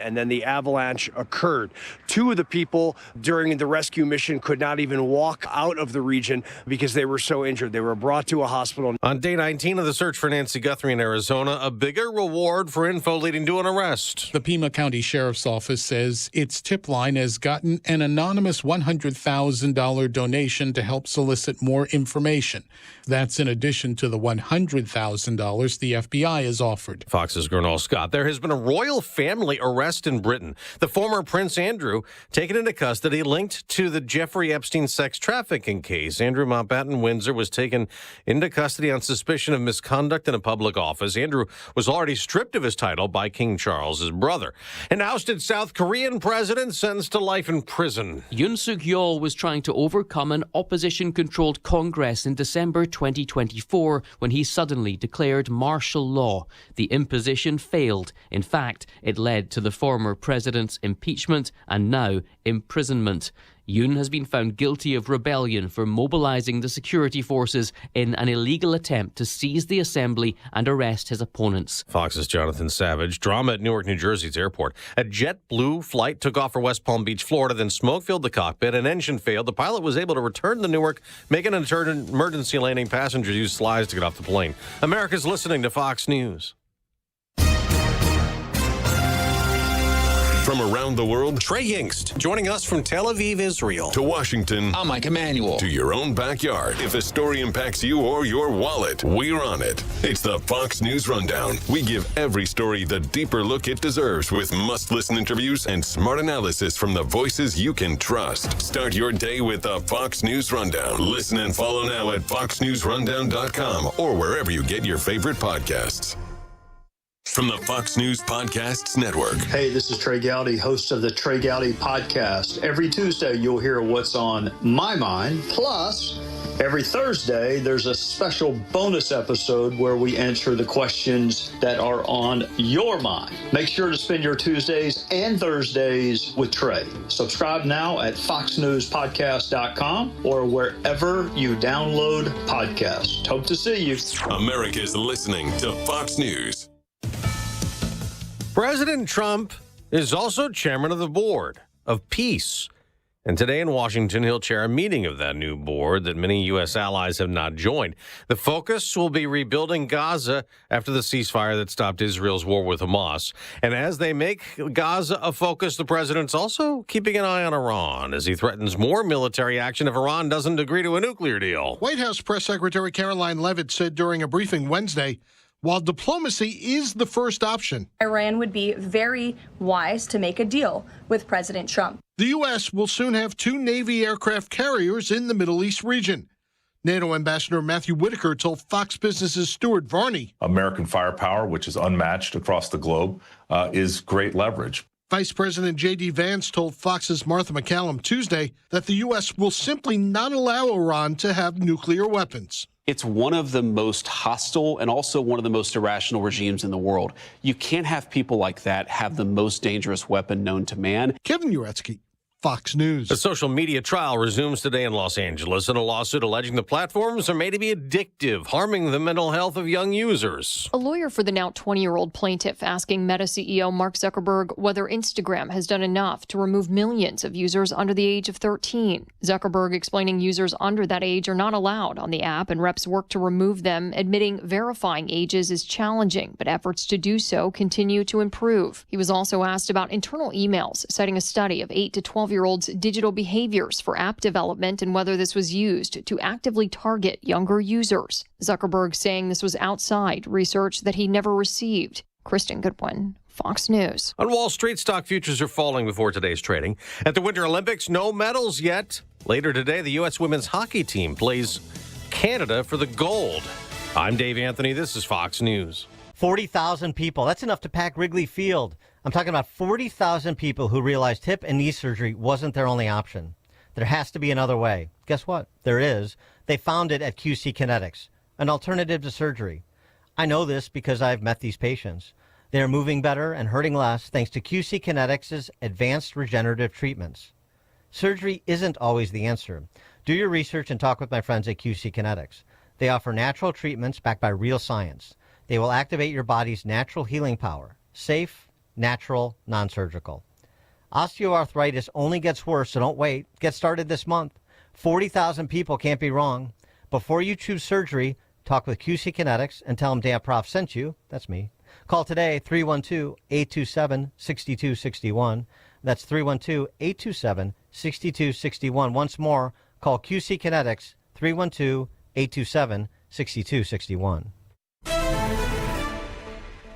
And then the avalanche occurred. Two of the people during the rescue mission could not even walk out of the region because they were so injured. They were brought to a hospital. On day 19 of the search for Nancy Guthrie in Arizona, a bigger reward for info leading to an arrest. The Pima County Sheriff's Office says its tip line has gotten an anonymous $100,000 donation to help solicit more information. That's in addition to the $100,000 the FBI has offered. Fox's Gernal Scott. There has been a royal family arrest in Britain. The former Prince Andrew taken into custody linked to the Jeffrey Epstein sex trafficking case. Andrew Mountbatten Windsor was taken into custody on suspicion of misconduct in a public office. Andrew was already stripped of his title by King Charles, his brother. An ousted South Korean president sentenced to life in prison. Yoon Suk-yeol was trying to overcome an opposition-controlled Congress in December 2024 when he suddenly declared martial law. The imposition failed. In fact, it led to the former president's impeachment and now imprisonment. Yoon has been found guilty of rebellion for mobilizing the security forces in an illegal attempt to seize the assembly and arrest his opponents. Fox's Jonathan Savage. Drama at Newark, New Jersey's airport. A JetBlue flight took off for West Palm Beach, Florida, then smoke filled the cockpit. An engine failed. The pilot was able to return to Newark, making an emergency landing. Passengers used slides to get off the plane. America's listening to Fox News. From around the world, Trey Yingst joining us from Tel Aviv, Israel. To Washington, I'm Mike Emanuel. To your own backyard. If a story impacts you or your wallet, we're on it. It's the Fox News Rundown. We give every story the deeper look it deserves with must-listen interviews and smart analysis from the voices you can trust. Start your day with the Fox News Rundown. Listen and follow now at foxnewsrundown.com or wherever you get your favorite podcasts. From the Fox News Podcasts Network. Hey, this is Trey Gowdy, host of the Trey Gowdy Podcast. Every Tuesday, you'll hear what's on my mind. Plus, every Thursday, there's a special bonus episode where we answer the questions that are on your mind. Make sure to spend your Tuesdays and Thursdays with Trey. Subscribe now at foxnewspodcast.com or wherever you download podcasts. Hope to see you. America's listening to Fox News. President Trump is also chairman of the board of peace. And today in Washington, he'll chair a meeting of that new board that many U.S. allies have not joined. The focus will be rebuilding Gaza after the ceasefire that stopped Israel's war with Hamas. And as they make Gaza a focus, the president's also keeping an eye on Iran as he threatens more military action if Iran doesn't agree to a nuclear deal. White House Press Secretary Caroline Leavitt said during a briefing Wednesday, while diplomacy is the first option, Iran would be very wise to make a deal with President Trump. The U.S. will soon have 2 Navy aircraft carriers in the Middle East region. NATO Ambassador Matthew Whitaker told Fox Business's Stuart Varney, American firepower, which is unmatched across the globe, is great leverage. Vice President J.D. Vance told Fox's Martha McCallum Tuesday that the U.S. will simply not allow Iran to have nuclear weapons. It's one of the most hostile and also one of the most irrational regimes in the world. You can't have people like that have the most dangerous weapon known to man. Kevin Uretsky, Fox News. A social media trial resumes today in Los Angeles in a lawsuit alleging the platforms are made to be addictive, harming the mental health of young users. A lawyer for the now 20-year-old plaintiff asking Meta CEO Mark Zuckerberg whether Instagram has done enough to remove millions of users under the age of 13. Zuckerberg explaining users under that age are not allowed on the app and reps work to remove them, admitting verifying ages is challenging, but efforts to do so continue to improve. He was also asked about internal emails, citing a study of 8 to 12-year-olds' digital behaviors for app development and whether this was used to actively target younger users. Zuckerberg saying this was outside research that he never received. Kristen Goodwin, Fox News. On Wall Street, stock futures are falling before today's trading. At the Winter Olympics, no medals yet. Later today, the U.S. women's hockey team plays Canada for the gold. I'm Dave Anthony. This is Fox News. 40,000 people. That's enough to pack Wrigley Field. I'm talking about 40,000 people who realized hip and knee surgery wasn't their only option. There has to be another way. Guess what? There is. They found it at QC Kinetics, an alternative to surgery. I know this because I've met these patients. They are moving better and hurting less thanks to QC Kinetics' advanced regenerative treatments. Surgery isn't always the answer. Do your research and talk with my friends at QC Kinetics. They offer natural treatments backed by real science. They will activate your body's natural healing power. Safe, natural, non-surgical. Osteoarthritis only gets worse, so don't wait. Get started this month. 40,000 people can't be wrong. Before you choose surgery, talk with QC Kinetics and tell them Dan Prof sent you. That's me. Call today, 312-827-6261. That's 312-827-6261. Once more, call QC Kinetics, 312-827-6261.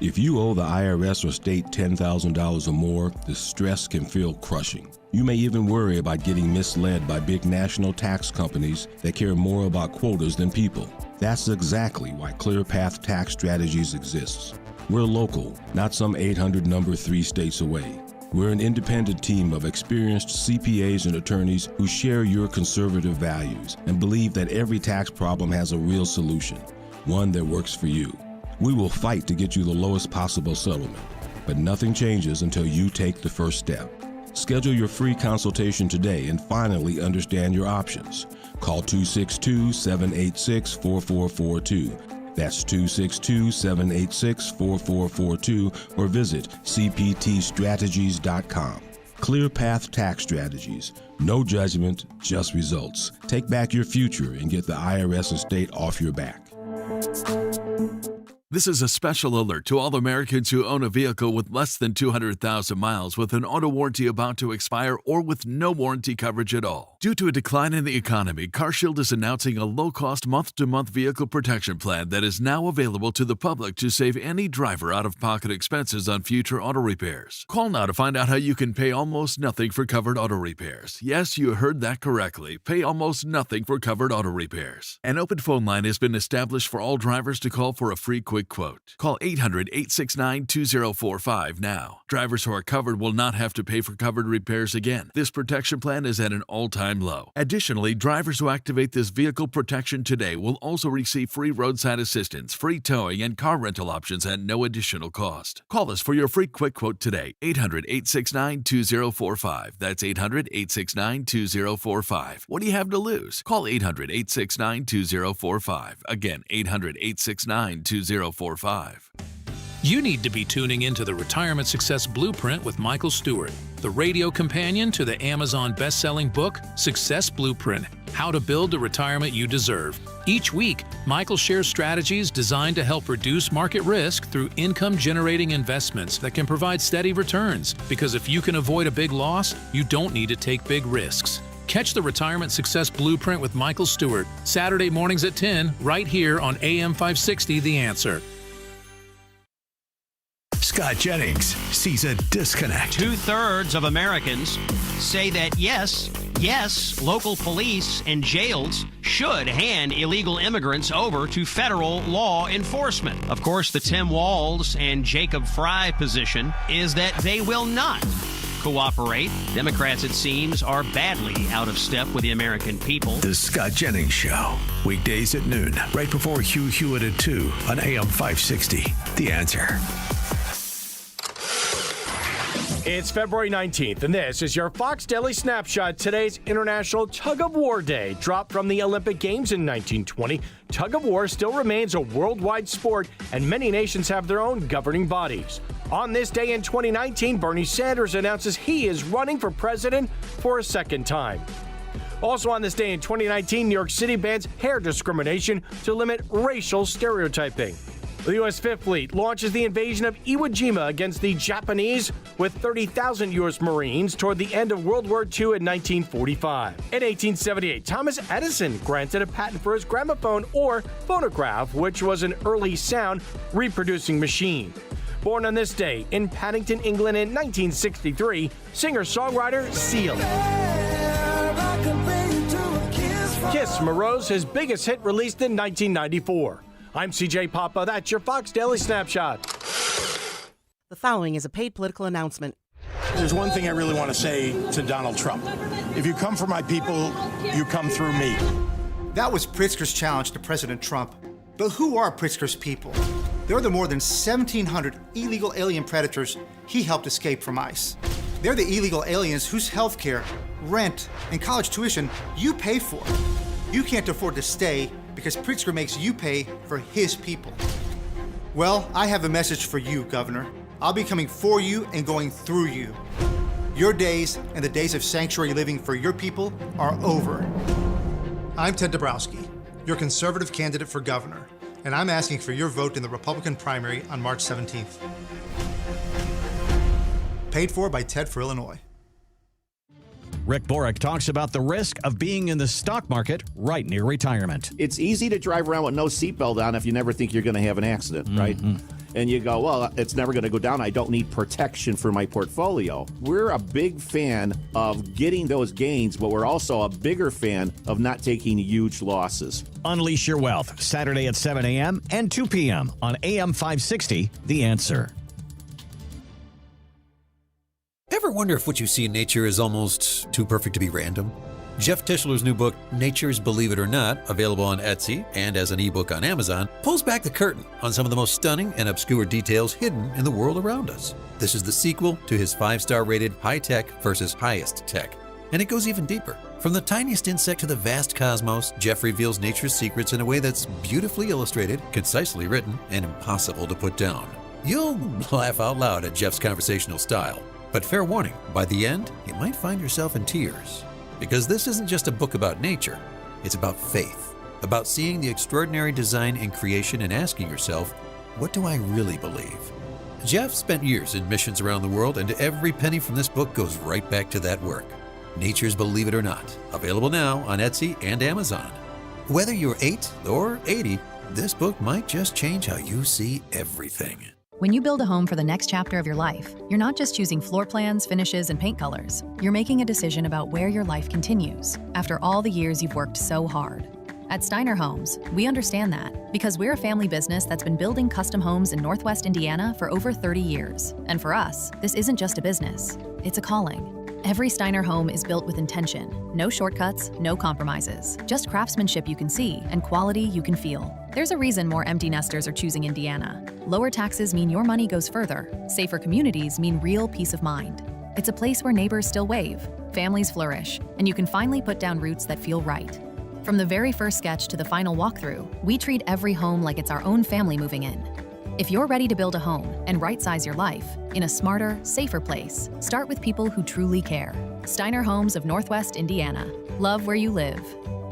If you owe the IRS or state $10,000 or more, the stress can feel crushing. You may even worry about getting misled by big national tax companies that care more about quotas than people. That's exactly why ClearPath Tax Strategies exists. We're local, not some 800 number 3 states away. We're an independent team of experienced CPAs and attorneys who share your conservative values and believe that every tax problem has a real solution, one that works for you. We will fight to get you the lowest possible settlement, but nothing changes until you take the first step. Schedule your free consultation today and finally understand your options. Call 262-786-4442. That's 262-786-4442 or visit cptstrategies.com. ClearPath Tax Strategies. No judgment, just results. Take back your future and get the IRS and state off your back. This is a special alert to all Americans who own a vehicle with less than 200,000 miles with an auto warranty about to expire or with no warranty coverage at all. Due to a decline in the economy, CarShield is announcing a low-cost month-to-month vehicle protection plan that is now available to the public to save any driver out-of-pocket expenses on future auto repairs. Call now to find out how you can pay almost nothing for covered auto repairs. Yes, you heard that correctly. Pay almost nothing for covered auto repairs. An open phone line has been established for all drivers to call for a free quick quote. Call 800-869-2045 now. Drivers who are covered will not have to pay for covered repairs again. This protection plan is at an all-time low. Additionally, drivers who activate this vehicle protection today will also receive free roadside assistance, free towing, and car rental options at no additional cost. Call us for your free quick quote today. 800-869-2045. That's 800-869-2045. What do you have to lose? Call 800-869-2045. Again, 800-869-2045. You need to be tuning into the Retirement Success Blueprint with Michael Stewart, the radio companion to the Amazon best-selling book, Success Blueprint, How to Build the Retirement You Deserve. Each week, Michael shares strategies designed to help reduce market risk through income-generating investments that can provide steady returns. Because if you can avoid a big loss, you don't need to take big risks. Catch the Retirement Success Blueprint with Michael Stewart, Saturday mornings at 10, right here on AM 560 The Answer. Scott Jennings sees a disconnect. 2/3 of Americans say that yes, local police and jails should hand illegal immigrants over to federal law enforcement. Of course, the Tim Walz and Jacob Fry position is that they will not cooperate. Democrats, it seems, are badly out of step with the American people. The Scott Jennings Show, weekdays at noon, right before Hugh Hewitt at 2 on AM 560. The Answer. It's February 19th, and this is your Fox Daily Snapshot. Today's International Tug of War Day. Dropped from the Olympic Games in 1920, tug of war still remains a worldwide sport, and many nations have their own governing bodies. On this day in 2019, Bernie Sanders announces he is running for president for a second time. Also on this day in 2019, New York City bans hair discrimination to limit racial stereotyping. The U.S. Fifth Fleet launches the invasion of Iwo Jima against the Japanese with 30,000 U.S. Marines toward the end of World War II in 1945. In 1878, Thomas Edison granted a patent for his gramophone or phonograph, which was an early sound reproducing machine. Born on this day in Paddington, England in 1963, singer-songwriter Seal. Kiss Moroz, his biggest hit, released in 1994. I'm CJ Papa. That's your Fox Daily Snapshot. The following is a paid political announcement. There's one thing I really want to say to Donald Trump. If you come for my people, you come through me. That was Pritzker's challenge to President Trump. But who are Pritzker's people? They're the more than 1,700 illegal alien predators he helped escape from ICE. They're the illegal aliens whose health care, rent, and college tuition you pay for. You can't afford to stay because Pritzker makes you pay for his people. Well, I have a message for you, Governor. I'll be coming for you and going through you. Your days and the days of sanctuary living for your people are over. I'm Ted Dabrowski, your conservative candidate for governor, and I'm asking for your vote in the Republican primary on March 17th. Paid for by Ted for Illinois. Rick Borick talks about the risk of being in the stock market right near retirement. It's easy to drive around with no seatbelt on if you never think you're going to have an accident, right? And you go, well, it's never going to go down. I don't need protection for my portfolio. We're a big fan of getting those gains, but we're also a bigger fan of not taking huge losses. Unleash your wealth, Saturday at 7 a.m. and 2 p.m. on AM 560, The Answer. Ever wonder if what you see in nature is almost too perfect to be random? Jeff Tischler's new book, Nature's Believe It or Not, available on Etsy and as an ebook on Amazon, pulls back the curtain on some of the most stunning and obscure details hidden in the world around us. This is the sequel to his 5-star rated High Tech versus Highest Tech. And it goes even deeper. From the tiniest insect to the vast cosmos, Jeff reveals nature's secrets in a way that's beautifully illustrated, concisely written, and impossible to put down. You'll laugh out loud at Jeff's conversational style. But fair warning, by the end, you might find yourself in tears. Because this isn't just a book about nature, it's about faith, about seeing the extraordinary design and creation and asking yourself, what do I really believe? Jeff spent years in missions around the world, and every penny from this book goes right back to that work. Nature's Believe It or Not, available now on Etsy and Amazon. Whether you're 8 or 80, this book might just change how you see everything. When you build a home for the next chapter of your life, you're not just choosing floor plans, finishes, and paint colors. You're making a decision about where your life continues after all the years you've worked so hard. At Steiner Homes, we understand that because we're a family business that's been building custom homes in Northwest Indiana for over 30 years. And for us, this isn't just a business, it's a calling. Every Steiner home is built with intention. No shortcuts, no compromises. Just craftsmanship you can see and quality you can feel. There's a reason more empty nesters are choosing Indiana. Lower taxes mean your money goes further. Safer communities mean real peace of mind. It's a place where neighbors still wave, families flourish, and you can finally put down roots that feel right. From the very first sketch to the final walkthrough, we treat every home like it's our own family moving in. If you're ready to build a home and right-size your life in a smarter, safer place, start with people who truly care. Steiner Homes of Northwest Indiana. Love where you live.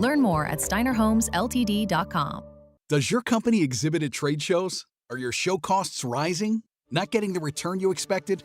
Learn more at steinerhomesltd.com. Does your company exhibit at trade shows? Are your show costs rising? Not getting the return you expected?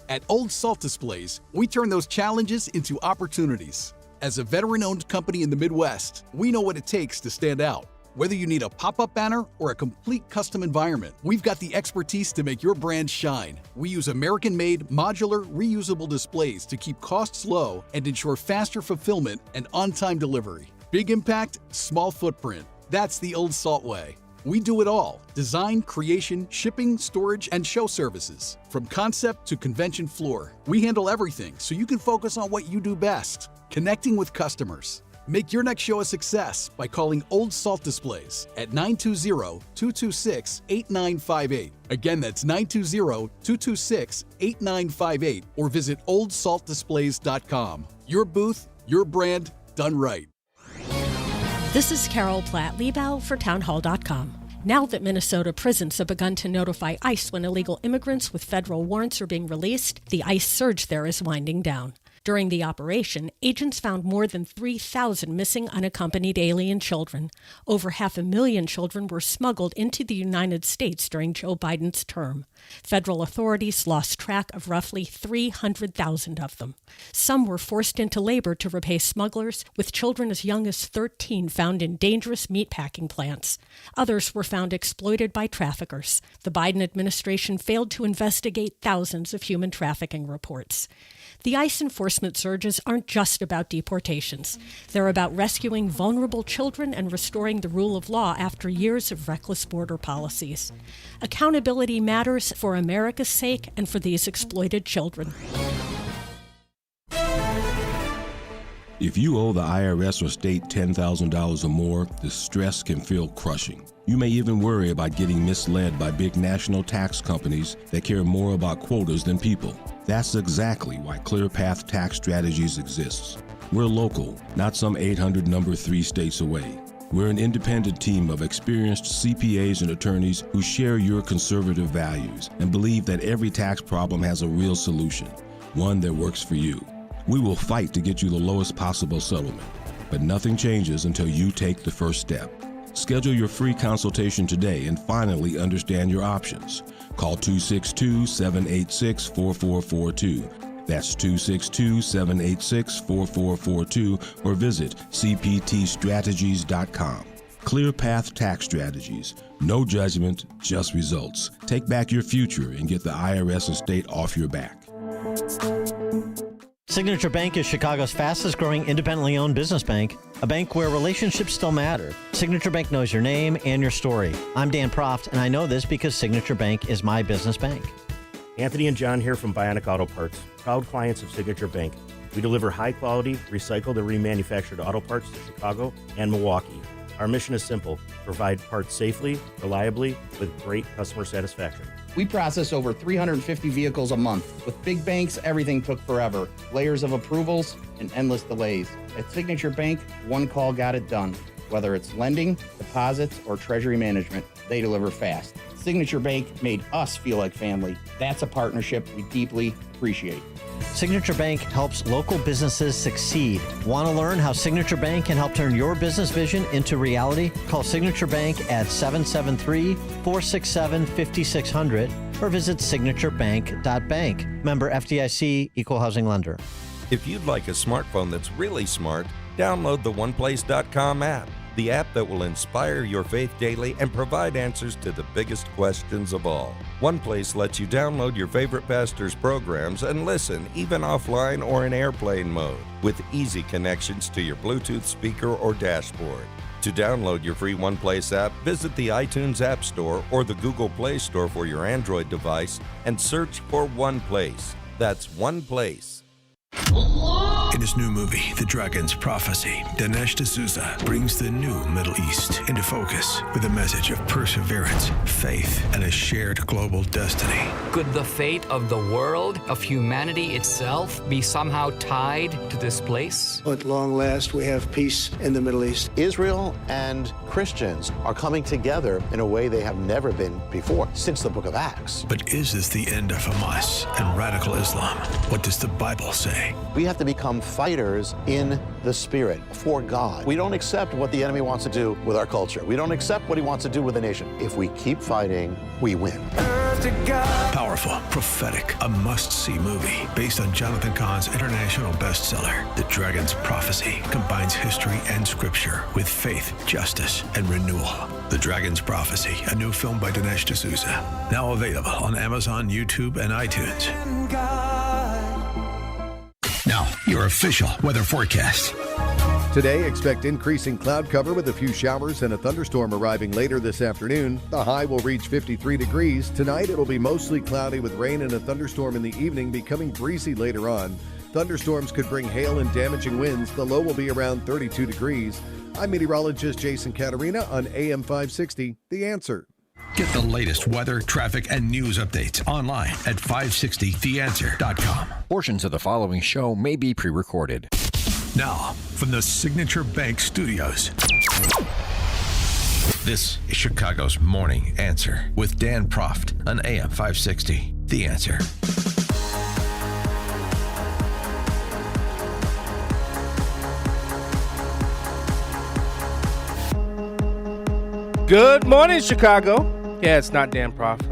At Old Salt Displays, we turn those challenges into opportunities. As a veteran-owned company in the Midwest, we know what it takes to stand out. Whether you need a pop-up banner or a complete custom environment, we've got the expertise to make your brand shine. We use American-made, modular, reusable displays to keep costs low and ensure faster fulfillment and on-time delivery. Big impact, small footprint. That's the Old Salt way. We do it all: design, creation, shipping, storage, and show services. From concept to convention floor, we handle everything so you can focus on what you do best, connecting with customers. Make your next show a success by calling Old Salt Displays at 920-226-8958. Again, that's 920-226-8958, or visit oldsaltdisplays.com. Your booth, your brand, done right. This is Carol Platt-Liebau for townhall.com. Now that Minnesota prisons have begun to notify ICE when illegal immigrants with federal warrants are being released, the ICE surge there is winding down. During the operation, agents found more than 3,000 missing unaccompanied alien children. Over 500,000 children were smuggled into the United States during Joe Biden's term. Federal authorities lost track of roughly 300,000 of them. Some were forced into labor to repay smugglers, with children as young as 13 found in dangerous meatpacking plants. Others were found exploited by traffickers. The Biden administration failed to investigate thousands of human trafficking reports. The ICE enforcement surges aren't just about deportations. They're about rescuing vulnerable children and restoring the rule of law after years of reckless border policies. Accountability matters for America's sake and for these exploited children. If you owe the IRS or state $10,000 or more, the stress can feel crushing. You may even worry about getting misled by big national tax companies that care more about quotas than people. That's exactly why ClearPath Tax Strategies exists. We're local, not some 800 number 3 states away. We're an independent team of experienced CPAs and attorneys who share your conservative values and believe that every tax problem has a real solution, one that works for you. We will fight to get you the lowest possible settlement, but nothing changes until you take the first step. Schedule your free consultation today and finally understand your options. Call 262-786-4442. That's 262-786-4442 or visit cptstrategies.com. Clear Path Tax Strategies. No judgment, just results. Take back your future and get the IRS and state off your back. Signature Bank is Chicago's fastest growing independently owned business bank, a bank where relationships still matter. Signature Bank knows your name and your story. I'm Dan Proft, and I know this because Signature Bank is my business bank. Anthony and John here from Bionic Auto Parts, proud clients of Signature Bank. We deliver high-quality, recycled and remanufactured auto parts to Chicago and Milwaukee. Our mission is simple: provide parts safely, reliably, with great customer satisfaction. We process over 350 vehicles a month. With big banks, everything took forever. Layers of approvals and endless delays. At Signature Bank, one call got it done. Whether it's lending, deposits, or treasury management, they deliver fast. Signature Bank made us feel like family. That's a partnership we deeply appreciate. Signature Bank helps local businesses succeed. Want to learn how Signature Bank can help turn your business vision into reality? Call Signature Bank at 773-467-5600 or visit signaturebank.bank. Member FDIC, Equal Housing Lender. If you'd like a smartphone that's really smart, download the OnePlace.com app, the app that will inspire your faith daily and provide answers to the biggest questions of all. OnePlace lets you download your favorite pastor's programs and listen even offline or in airplane mode with easy connections to your Bluetooth speaker or dashboard. To download your free OnePlace app, visit the iTunes App Store or the Google Play Store for your Android device and search for OnePlace. That's OnePlace. In his new movie, The Dragon's Prophecy, Dinesh D'Souza brings the new Middle East into focus with a message of perseverance, faith, and a shared global destiny. Could the fate of the world, of humanity itself, be somehow tied to this place? At long last, we have peace in the Middle East. Israel and Christians are coming together in a way they have never been before since the book of Acts. But is this the end of Hamas and radical Islam? What does the Bible say? We have to become fighters in the spirit for God. We don't accept what the enemy wants to do with our culture. We don't accept what he wants to do with the nation. If we keep fighting, we win. Powerful, prophetic, a must-see movie based on Jonathan Cahn's international bestseller, The Dragon's Prophecy, combines history and scripture with faith, justice, and renewal. The Dragon's Prophecy, a new film by Dinesh D'Souza, now available on Amazon, YouTube, and iTunes. Now, your official weather forecast. Today, expect increasing cloud cover with a few showers and a thunderstorm arriving later this afternoon. The high will reach 53 degrees. Tonight, it'll be mostly cloudy with rain and a thunderstorm in the evening, becoming breezy later on. Thunderstorms could bring hail and damaging winds. The low will be around 32 degrees. I'm meteorologist Jason Caterina on AM 560, The Answer. Get the latest weather, traffic, and news updates online at 560theanswer.com. Portions of the following show may be pre-recorded. Now, from the Signature Bank Studios, this is Chicago's Morning Answer with Dan Proft on AM 560, The Answer. Good morning, Chicago. Yeah, it's not Dan Proft.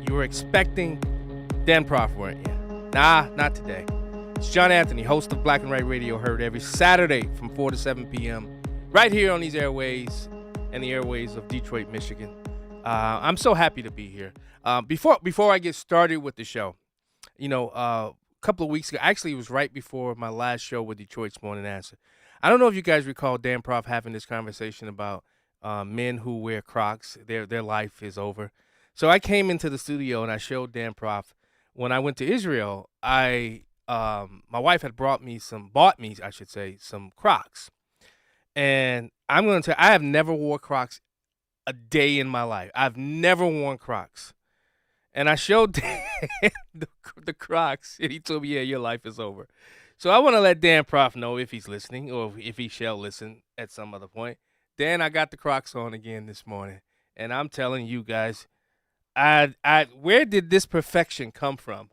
You were expecting Dan Proft, weren't you? Nah, not today. It's John Anthony, host of Black and White Radio, heard every Saturday from 4 to 7 p.m. right here on these airways and the airways of Detroit, Michigan. I'm so happy to be here. Before I get started with the show, a couple of weeks ago, actually it was right before my last show with Detroit's Morning Answer. I don't know if you guys recall Dan Proft having this conversation about men who wear Crocs, their life is over. So I came into the studio and I showed Dan Proft. When I went to Israel, my wife had bought me some Crocs. And I'm going to tell you, I have never wore Crocs a day in my life. I've never worn Crocs. And I showed Dan the Crocs, and he told me, yeah, your life is over. So I want to let Dan Proft know, if he's listening or if he shall listen at some other point, Dan, I got the Crocs on again this morning, and I'm telling you guys, where did this perfection come from?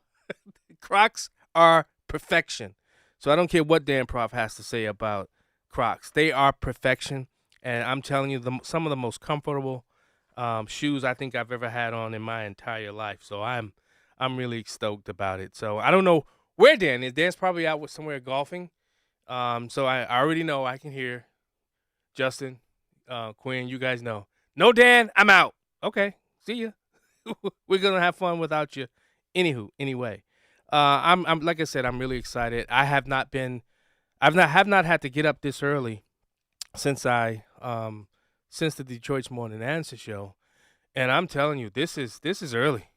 Crocs are perfection. So I don't care what Dan Prof has to say about Crocs. They are perfection, and I'm telling you, some of the most comfortable shoes I think I've ever had on in my entire life. So I'm really stoked about it. So I don't know where Dan is. Dan's probably out with somewhere golfing. So I already know. I can hear Justin, Quinn. You guys know. No, Dan, I'm out. Okay, see ya. We're gonna have fun without you. Anyway, I'm like I said, I'm really excited. I have not had to get up this early since the Detroit's Morning Answer show, and I'm telling you, this is early,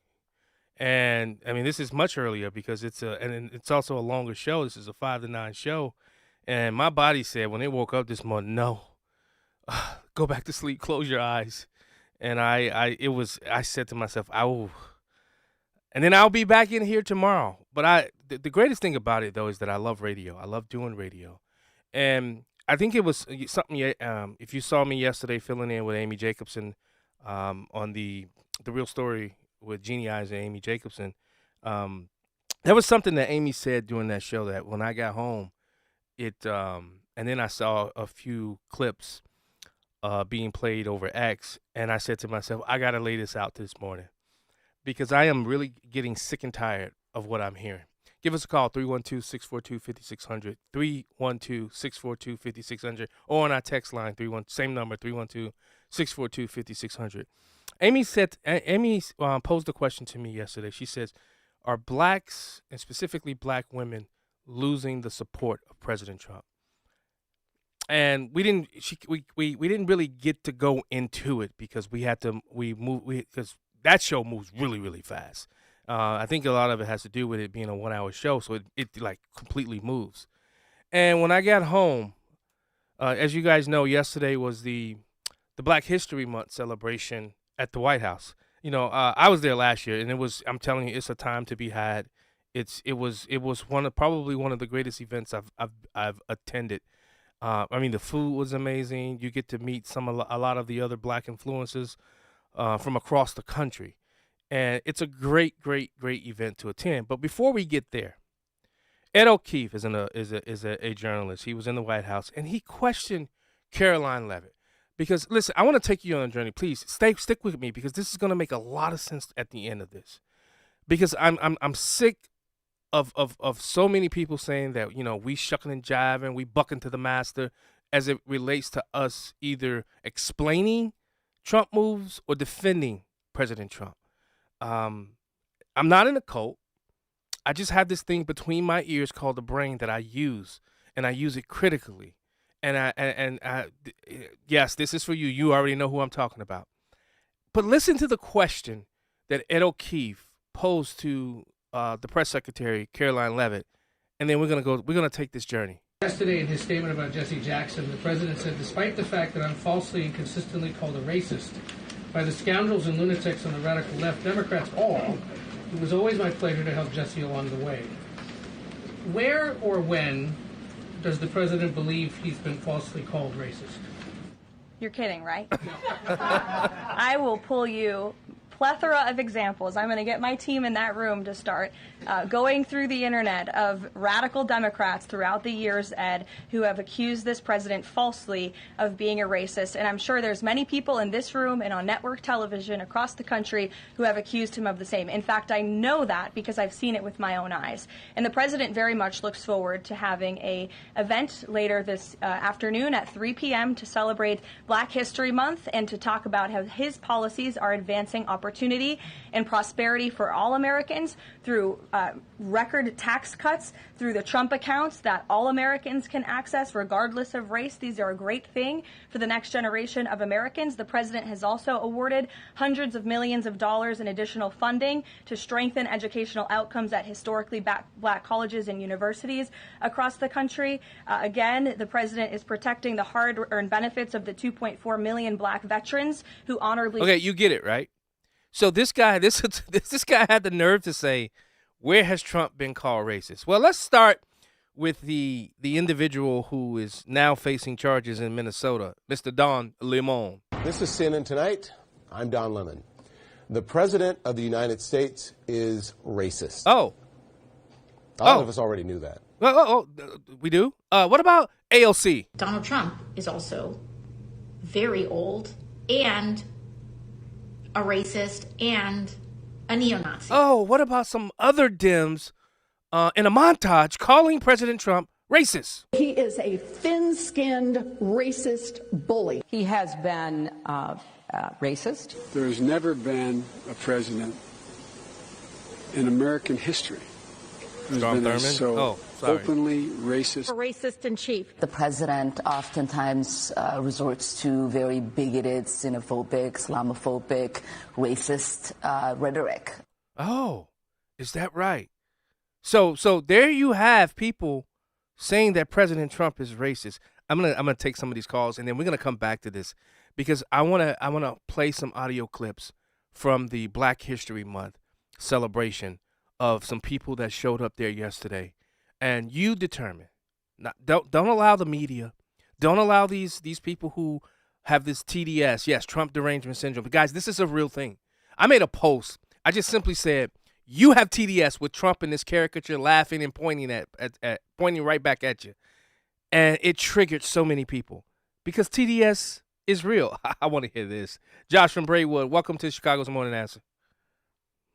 and I mean this is much earlier because it's also a longer show. This is a 5 to 9 show, and my body said when it woke up this morning, no, go back to sleep, close your eyes. And I said to myself, and then I'll be back in here tomorrow. But the greatest thing about it, though, is that I love radio. I love doing radio. And I think it was something, if you saw me yesterday filling in with Amy Jacobson on the Real Story with Jeannie Eyes and Amy Jacobson, there was something that Amy said during that show that when I got home, and then I saw a few clips being played over X, and I said to myself, I got to lay this out this morning because I am really getting sick and tired of what I'm hearing. Give us a call, 312-642-5600, 312-642-5600, or on our text line, same number, 312-642-5600. Amy posed a question to me yesterday. She says, are blacks, and specifically black women, losing the support of President Trump? And we didn't really get to go into it because because that show moves really, really fast. I think a lot of it has to do with it being a 1-hour show, so it like completely moves. And when I got home, as you guys know, yesterday was the Black History Month celebration at the White House. You know, I was there last year, and I'm telling you, it's a time to be had. It was probably one of the greatest events I've attended. I mean, the food was amazing. You get to meet a lot of the other black influencers from across the country. And it's a great, great, great event to attend. But before we get there, Ed O'Keefe is a journalist. He was in the White House, and he questioned Caroline Leavitt. Because, listen, I want to take you on a journey. Please, stick with me because this is going to make a lot of sense at the end of this. Because I'm sick of so many people saying that, you know, we shucking and jiving, we bucking to the master as it relates to us either explaining Trump moves or defending President Trump. I'm not in a cult. I just have this thing between my ears called the brain that I use, and I use it critically. And yes, this is for you. You already know who I'm talking about. But listen to the question that Ed O'Keefe posed to the press secretary, Caroline Leavitt, and then we're gonna take this journey. Yesterday, in his statement about Jesse Jackson, the president said, despite the fact that I'm falsely and consistently called a racist by the scoundrels and lunatics on the radical left, Democrats all, it was always my pleasure to help Jesse along the way. Where or when does the president believe he's been falsely called racist? You're kidding, right? I will pull you plethora of examples. I'm going to get my team in that room to start going through the internet of radical Democrats throughout the years, Ed, who have accused this president falsely of being a racist. And I'm sure there's many people in this room and on network television across the country who have accused him of the same. In fact, I know that because I've seen it with my own eyes. And the president very much looks forward to having an event later this afternoon at 3 p.m. to celebrate Black History Month and to talk about how his policies are advancing opportunity and prosperity for all Americans through record tax cuts, through the Trump accounts that all Americans can access regardless of race. These are a great thing for the next generation of Americans. The president has also awarded hundreds of millions of dollars in additional funding to strengthen educational outcomes at historically black colleges and universities across the country. Again, the president is protecting the hard-earned benefits of the 2.4 million black veterans who honorably... Okay, you get it, right? So this guy had the nerve to say, where has Trump been called racist? Well, let's start with the individual who is now facing charges in Minnesota, Mr. Don Lemon. This is CNN Tonight. I'm Don Lemon. The President of the United States is racist. Oh. A lot of us already knew that. We do? What about AOC? Donald Trump is also very old and a racist and a neo-Nazi. Oh, what about some other Dems in a montage calling President Trump racist? He is a thin-skinned racist bully. He has been racist. There has never been a president in American history who's Strom been Thurmond? so openly racist. A racist in chief. The president oftentimes resorts to very bigoted, xenophobic, Islamophobic, racist rhetoric. Oh, is that right? So there you have people saying that President Trump is racist. I'm gonna take some of these calls, and then we're gonna come back to this because I wanna play some audio clips from the Black History Month celebration of some people that showed up there yesterday, and you determine. Don't allow the media, don't allow these people who have this TDS, yes, Trump derangement syndrome. But guys, this is a real thing. I made a post. I just simply said, you have TDS with Trump in this caricature laughing and pointing pointing right back at you. And it triggered so many people because TDS is real. I want to hear this. Josh from Braywood, welcome to Chicago's Morning Answer.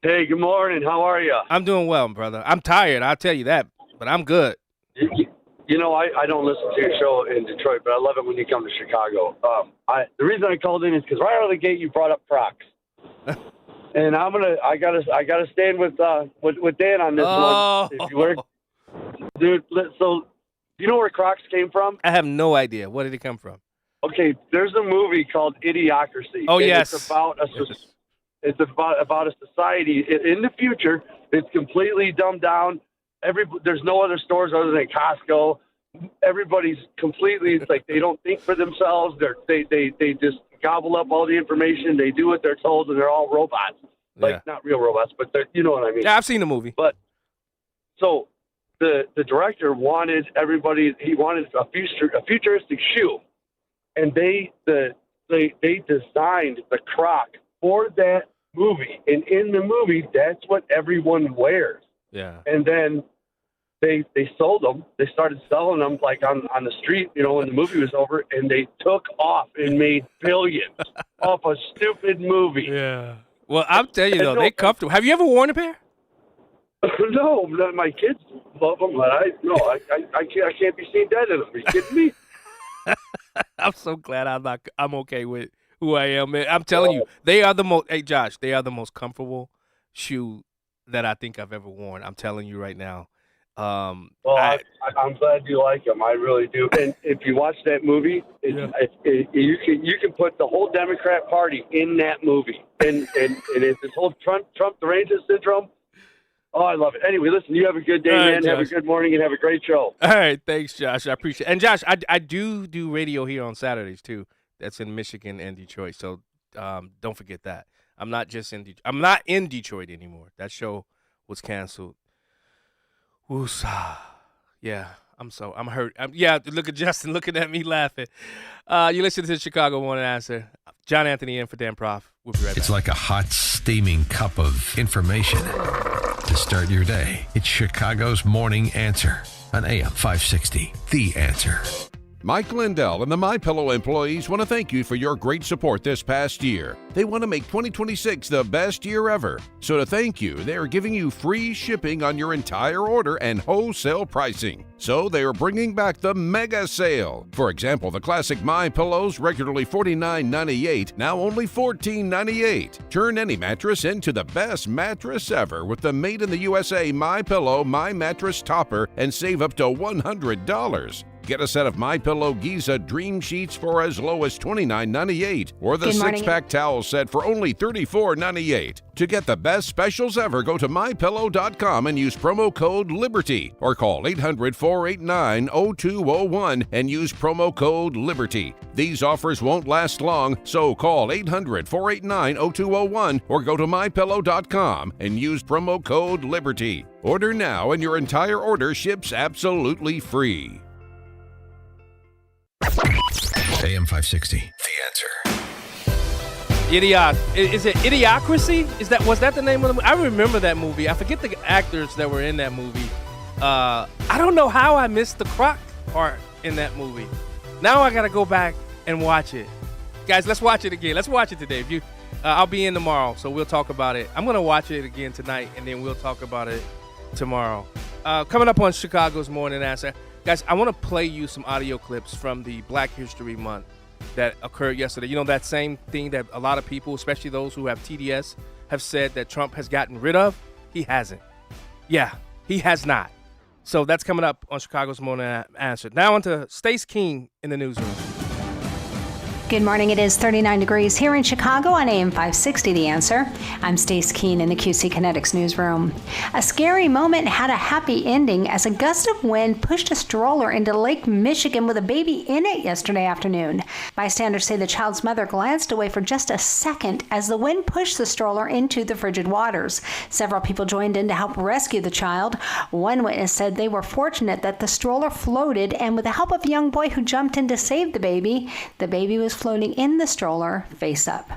Hey, good morning. How are you? I'm doing well, brother. I'm tired, I'll tell you that, but I'm good. You know, I don't listen to your show in Detroit, but I love it when you come to Chicago. The reason I called in is because right out of the gate you brought up Crocs. And I gotta stand with Dan on this one. If you were, dude. So, you know where Crocs came from? I have no idea. Where did it come from? Okay, there's a movie called Idiocracy. Oh, yes. It's about a society in the future. It's completely dumbed down. There's no other stores other than Costco. Everybody's completely. It's like they don't think for themselves. They just gobble up all the information. They do what they're told, and they're all robots. Like not real robots, but you know what I mean. Yeah, I've seen the movie. But so the director wanted everybody. He wanted a futuristic shoe, and they designed the Croc for that movie. And in the movie, that's what everyone wears. Yeah. And then they sold them. They started selling them like on the street, you know, when the movie was over, and they took off and made billions off a stupid movie. Yeah. Well, I'll tell you though, they're comfortable. Have you ever worn a pair? No, my kids love them, but I can't be seen dead in them. Are you kidding me? I'm so glad I'm okay with who I am, man. I'm telling you, they are the most. Hey, Josh, they are the most comfortable shoe that I think I've ever worn. I'm telling you right now. I'm glad you like them. I really do. And if you watch that movie, you can put the whole Democrat Party in that movie, and it's this whole Trump derangement syndrome. Oh, I love it. Anyway, listen, you have a good day, man. Have a good morning, and have a great show. All right, thanks, Josh. I appreciate it. And Josh, I do radio here on Saturdays too. That's in Michigan and Detroit. So don't forget that. I'm not in Detroit anymore. That show was canceled. Woosah. Yeah, I'm hurt. Look at Justin looking at me laughing. You listen to the Chicago Morning Answer. John Anthony in for Dan Prof. We'll be right back. It's like a hot, steaming cup of information to start your day. It's Chicago's Morning Answer on AM 560. The Answer. Mike Lindell and the MyPillow employees want to thank you for your great support this past year. They want to make 2026 the best year ever. So to thank you, they are giving you free shipping on your entire order and wholesale pricing. So they are bringing back the mega sale. For example, the classic MyPillows, regularly $49.98, now only $14.98. Turn any mattress into the best mattress ever with the Made in the USA MyPillow My Mattress Topper and save up to $100. Get a set of MyPillow Giza Dream Sheets for as low as $29.98 or the Good morning. six-pack towel set for only $34.98. To get the best specials ever, go to MyPillow.com and use promo code LIBERTY or call 800-489-0201 and use promo code LIBERTY. These offers won't last long, so call 800-489-0201 or go to MyPillow.com and use promo code LIBERTY. Order now and your entire order ships absolutely free. AM 560, The Answer. Is it Idiocracy? Was that the name of the movie? I remember that movie. I forget the actors that were in that movie. I don't know how I missed the croc part in that movie. Now I gotta go back and watch it. Guys, let's watch it again. Let's watch it today. I'll be in tomorrow, so we'll talk about it. I'm gonna watch it again tonight, and then we'll talk about it tomorrow. Coming up on Chicago's Morning Answer. Guys, I want to play you some audio clips from the Black History Month that occurred yesterday. You know, that same thing that a lot of people, especially those who have TDS, have said that Trump has gotten rid of? He hasn't. Yeah, he has not. So that's coming up on Chicago's Morning Answer. Now on to Stace King in the newsroom. Good morning. It is 39 degrees here in Chicago on AM 560, The Answer. I'm Stace Keene in the QC Kinetics newsroom. A scary moment had a happy ending as a gust of wind pushed a stroller into Lake Michigan with a baby in it yesterday afternoon. Bystanders say the child's mother glanced away for just a second as the wind pushed the stroller into the frigid waters. Several people joined in to help rescue the child. One witness said they were fortunate that the stroller floated, and with the help of a young boy who jumped in to save the baby was floating in the stroller face up.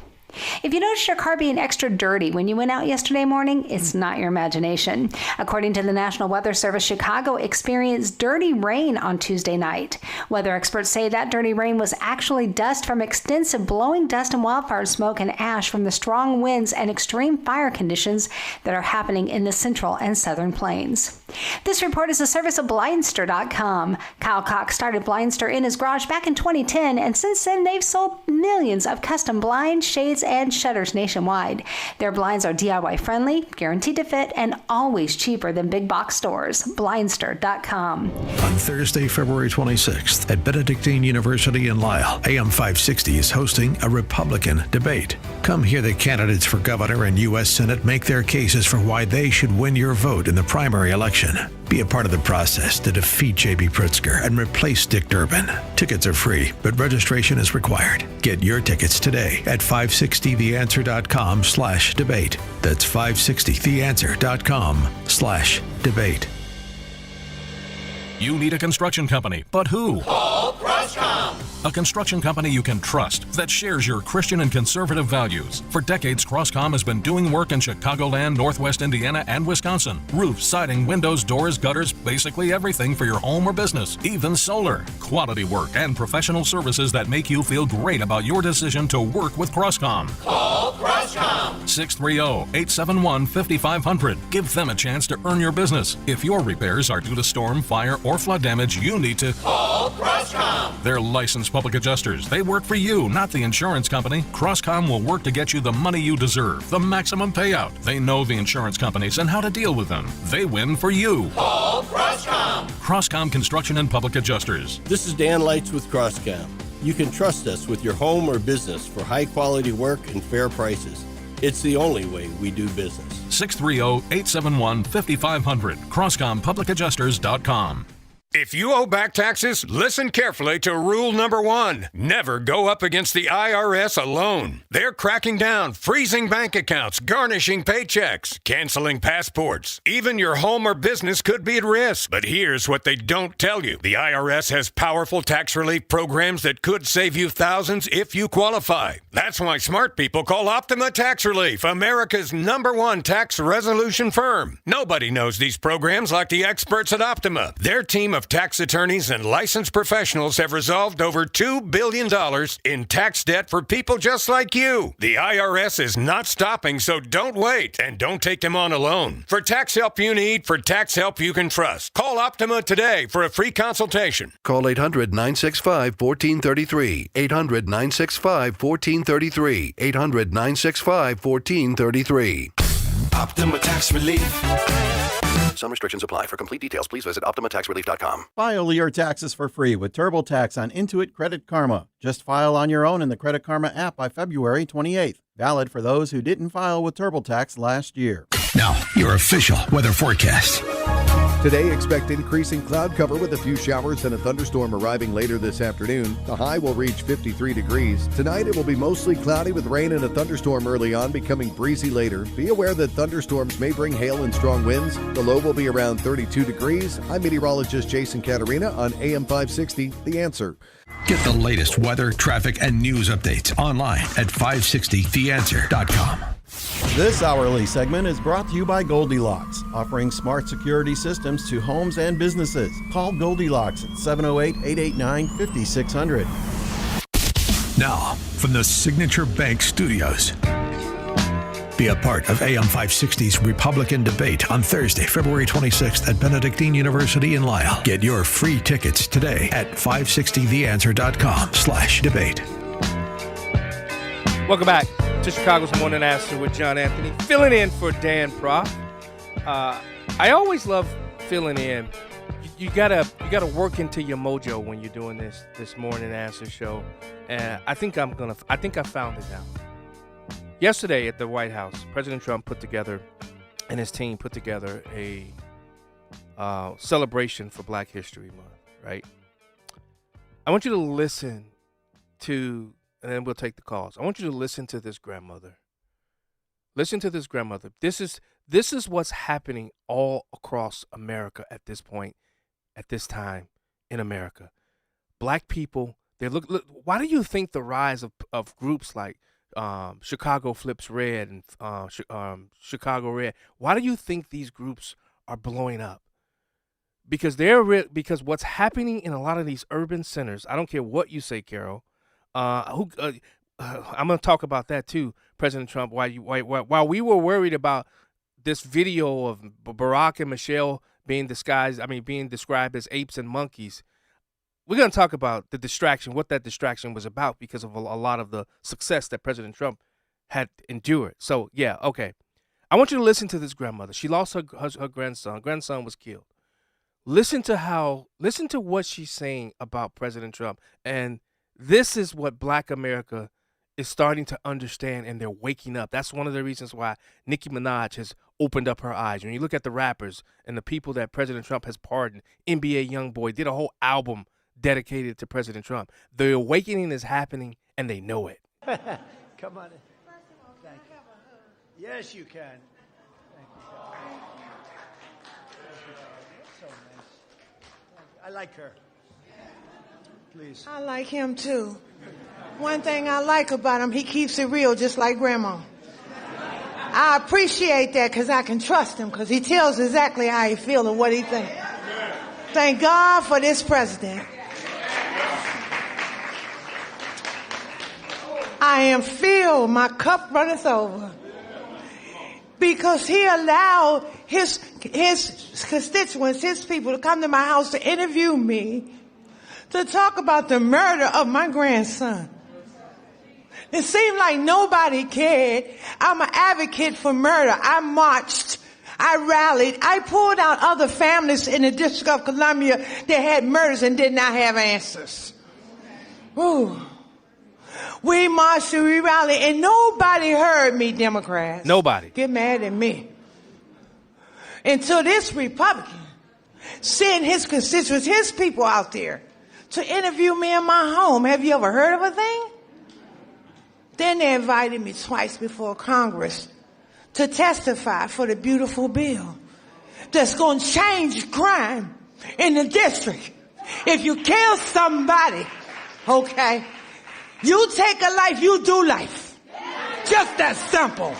If you noticed your car being extra dirty when you went out yesterday morning, it's not your imagination. According to the National Weather Service, Chicago experienced dirty rain on Tuesday night. Weather experts say that dirty rain was actually dust from extensive blowing dust and wildfire smoke and ash from the strong winds and extreme fire conditions that are happening in the central and southern plains. This report is a service of Blindster.com. Kyle Cox started Blindster in his garage back in 2010, and since then they've sold millions of custom blinds, shades, and shutters nationwide. Their blinds are DIY friendly, guaranteed to fit, and always cheaper than big box stores. Blindster.com. On Thursday, February 26th, at Benedictine University in Lisle, AM 560 is hosting a Republican debate. Come hear the candidates for governor and U.S. Senate make their cases for why they should win your vote in the primary election. Be a part of the process to defeat J.B. Pritzker and replace Dick Durbin. Tickets are free, but registration is required. Get your tickets today at 560theanswer.com/debate. That's 560theanswer.com/debate. You need a construction company, but who? Call Crosscom. A construction company you can trust that shares your Christian and conservative values. For decades, Crosscom has been doing work in Chicagoland, Northwest Indiana, and Wisconsin. Roofs, siding, windows, doors, gutters, basically everything for your home or business, even solar. Quality work and professional services that make you feel great about your decision to work with Crosscom. Call Crosscom. 630-871-5500. Give them a chance to earn your business. If your repairs are due to storm, fire, or flood damage, you need to call Crosscom. They're licensed public adjusters. They work for you, not the insurance company. Crosscom will work to get you the money you deserve, the maximum payout. They know the insurance companies and how to deal with them. They win for you. Call Crosscom. Crosscom Construction and Public Adjusters. This is Dan Lights with Crosscom. You can trust us with your home or business for high quality work and fair prices. It's the only way we do business. 630-871-5500. CrosscomPublicAdjusters.com. If you owe back taxes, listen carefully to rule number 1. Never go up against the IRS alone. They're cracking down, freezing bank accounts, garnishing paychecks, canceling passports. Even your home or business could be at risk. But here's what they don't tell you. The IRS has powerful tax relief programs that could save you thousands if you qualify. That's why smart people call Optima Tax Relief, America's #1 tax resolution firm. Nobody knows these programs like the experts at Optima. Their team of tax attorneys and licensed professionals have resolved over $2 billion in tax debt for people just like you. The IRS is not stopping, so don't wait, and don't take them on alone. For tax help you need, for tax help you can trust, call Optima today for a free consultation. Call 800-965-1433. 800-965-1433. 800-965-1433. Optima Tax Relief. Some restrictions apply. For complete details, please visit OptimaTaxRelief.com. File your taxes for free with TurboTax on Intuit Credit Karma. Just file on your own in the Credit Karma app by February 28th. Valid for those who didn't file with TurboTax last year. Now, your official weather forecast. Today, expect increasing cloud cover with a few showers and a thunderstorm arriving later this afternoon. The high will reach 53 degrees. Tonight, it will be mostly cloudy with rain and a thunderstorm early on, becoming breezy later. Be aware that thunderstorms may bring hail and strong winds. The low will be around 32 degrees. I'm meteorologist Jason Caterina on AM 560, The Answer. Get the latest weather, traffic, and news updates online at 560theanswer.com. This hourly segment is brought to you by Goldilocks, offering smart security systems to homes and businesses. Call Goldilocks at 708-889-5600. Now, from the Signature Bank Studios. Be a part of AM 560's Republican debate on Thursday, February 26th at Benedictine University in Lisle. Get your free tickets today at 560theanswer.com/debate. Welcome back to Chicago's Morning Answer with John Anthony, filling in for Dan Prof. I always love filling in. You gotta work into your mojo when you're doing this Morning Answer show, and I think I found it now. Yesterday at the White House, President Trump and his team put together a celebration for Black History Month, right? I want you to listen to, and then we'll take the calls. I want you to listen to this grandmother. Listen to this grandmother. This is what's happening all across America at this point, at this time in America. Black people, they look. Why do you think the rise of groups like Chicago Flips Red and Chicago Red? Why do you think these groups are blowing up? Because because what's happening in a lot of these urban centers. I don't care what you say, Carol. I'm going to talk about that too, President Trump. While we were worried about this video of Barack and Michelle being described as apes and monkeys, we're going to talk about the distraction, what that distraction was about, because of a lot of the success that President Trump had endured. So, yeah, okay. I want you to listen to this grandmother. She lost her grandson. Grandson was killed. Listen to what she's saying about President Trump. And this is what Black America is starting to understand, and they're waking up. That's one of the reasons why Nicki Minaj has opened up her eyes. When you look at the rappers and the people that President Trump has pardoned, NBA Youngboy did a whole album dedicated to President Trump. The awakening is happening, and they know it. Come on in. Thank you. Yes, you can. Thank you. That's so nice. I like her. Please. I like him too. One thing I like about him, he keeps it real, just like Grandma. I appreciate that because I can trust him, because he tells exactly how he feels and what he thinks. Thank God for this president. I am filled. My cup runneth over. Because he allowed his constituents, his people, to come to my house to interview me, to talk about the murder of my grandson. It seemed like nobody cared. I'm an advocate for murder. I marched. I rallied. I pulled out other families in the District of Columbia that had murders and did not have answers. Ooh. We marched and we rallied, and nobody heard me, Democrats. Nobody. Get mad at me. Until this Republican sent his constituents, his people out there to interview me in my home. Have you ever heard of a thing? Then they invited me twice before Congress to testify for the beautiful bill that's going to change crime in the district. If you kill somebody, okay, you take a life, you do life. Just that simple.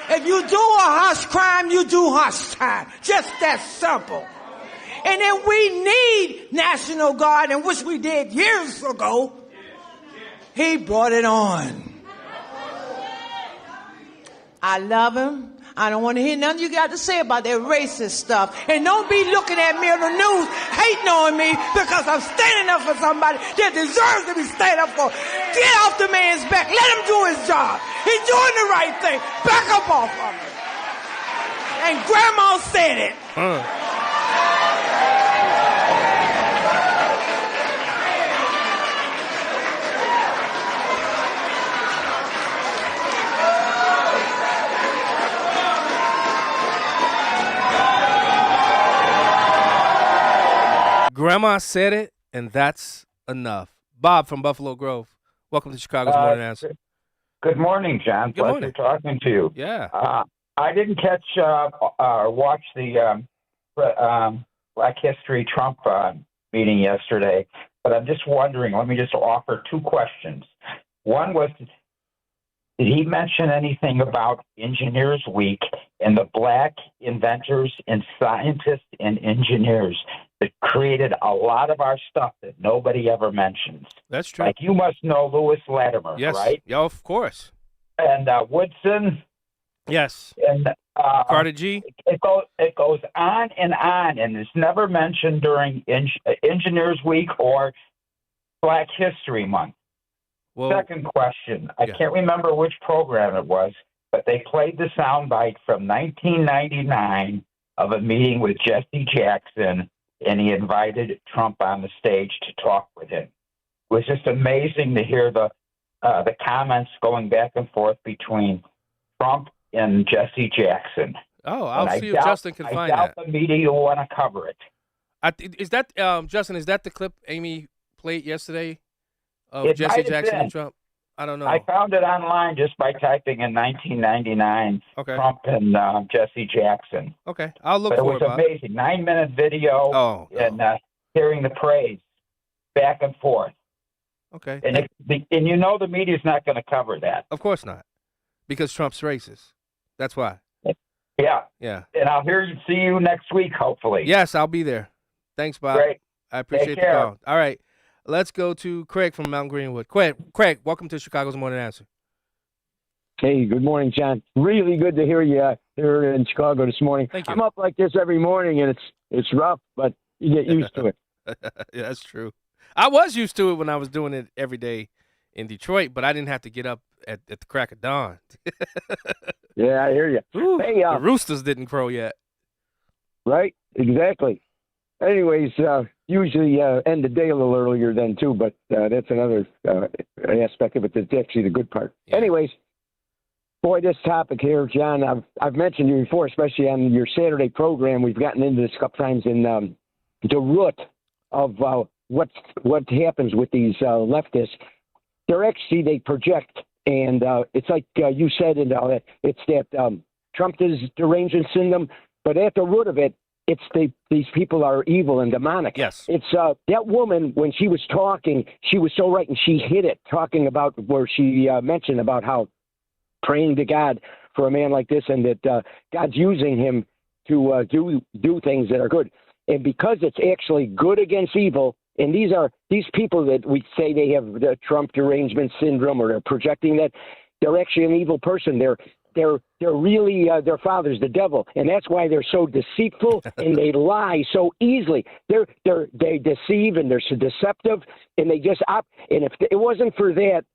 If you do a harsh crime, you do harsh time. Just that simple. And then we need National Guard, and which we did years ago. He brought it on. I love him. I don't want to hear nothing you got to say about that racist stuff. And don't be looking at me on the news hating on me because I'm standing up for somebody that deserves to be standing up for. Get off the man's back. Let him do his job. He's doing the right thing. Back up off of him. And Grandma said it. Grandma said it, and that's enough. Bob from Buffalo Grove, welcome to Chicago's Morning Answer. Good morning, John. Good morning. Pleasure talking to you. Yeah. I didn't catch or watch the Black History Trump meeting yesterday, but I'm just wondering, let me just offer two questions. One was, did he mention anything about Engineers Week and the black inventors and scientists and engineers that created a lot of our stuff that nobody ever mentions? That's true. Like, you must know Lewis Latimer, Yes. right? Yeah, of course. And Woodson. Yes. And Carter G. It goes on, and it's never mentioned during Engineers Week or Black History Month. Well, second question. I can't remember which program it was, but they played the soundbite from 1999 of a meeting with Jesse Jackson, and he invited Trump on the stage to talk with him. It was just amazing to hear the comments going back and forth between Trump and Jesse Jackson. Oh, I'll And see if Justin can find that. I doubt the media will want to cover it. Is that Justin? Is that the clip Amy played yesterday of It Jesse might have Jackson been. and Trump? I don't know. I found it online just by typing in 1999 Trump and Jesse Jackson. Okay, I'll look But for it it. was Bob. amazing. 9-minute video and hearing the praise back and forth. Okay. And you know the media's not going to cover that. Of course not, because Trump's racist. That's why. Yeah. Yeah. And I'll see you next week, hopefully. Yes, I'll be there. Thanks, Bob. Great. I appreciate the care. call. All right, let's go to Craig from Mount Greenwood. Craig, welcome to Chicago's Morning Answer. Hey, good morning, John. Really good to hear you here in Chicago this morning. Thank you. I'm up like this every morning, and it's rough, but you get used to it. Yeah, that's true. I was used to it when I was doing it every day in Detroit, but I didn't have to get up at the crack of dawn. Yeah, I hear you. Hey, the roosters didn't crow yet. right? Exactly. Anyways, usually end the day a little earlier then too, but that's another aspect of it. That's actually the good part. Yeah. Anyways, boy, this topic here, John, I've mentioned you before, especially on your Saturday program. We've gotten into this a couple times in the root of what happens with these leftists. They project, and it's like you said, and it's that Trump is derangement syndrome, but at the root of it, it's these people are evil and demonic. Yes. It's that woman, when she was talking, she was so right, and she hit it, talking about where she mentioned about how praying to God for a man like this, and that God's using him to do things that are good. And because it's actually good against evil, and these people that we say they have the Trump derangement syndrome, or they're projecting that, they're actually an evil person. They're really their father's the devil, and that's why they're so deceitful and they lie so easily. They deceive, and they're so deceptive, and they just and if it wasn't for that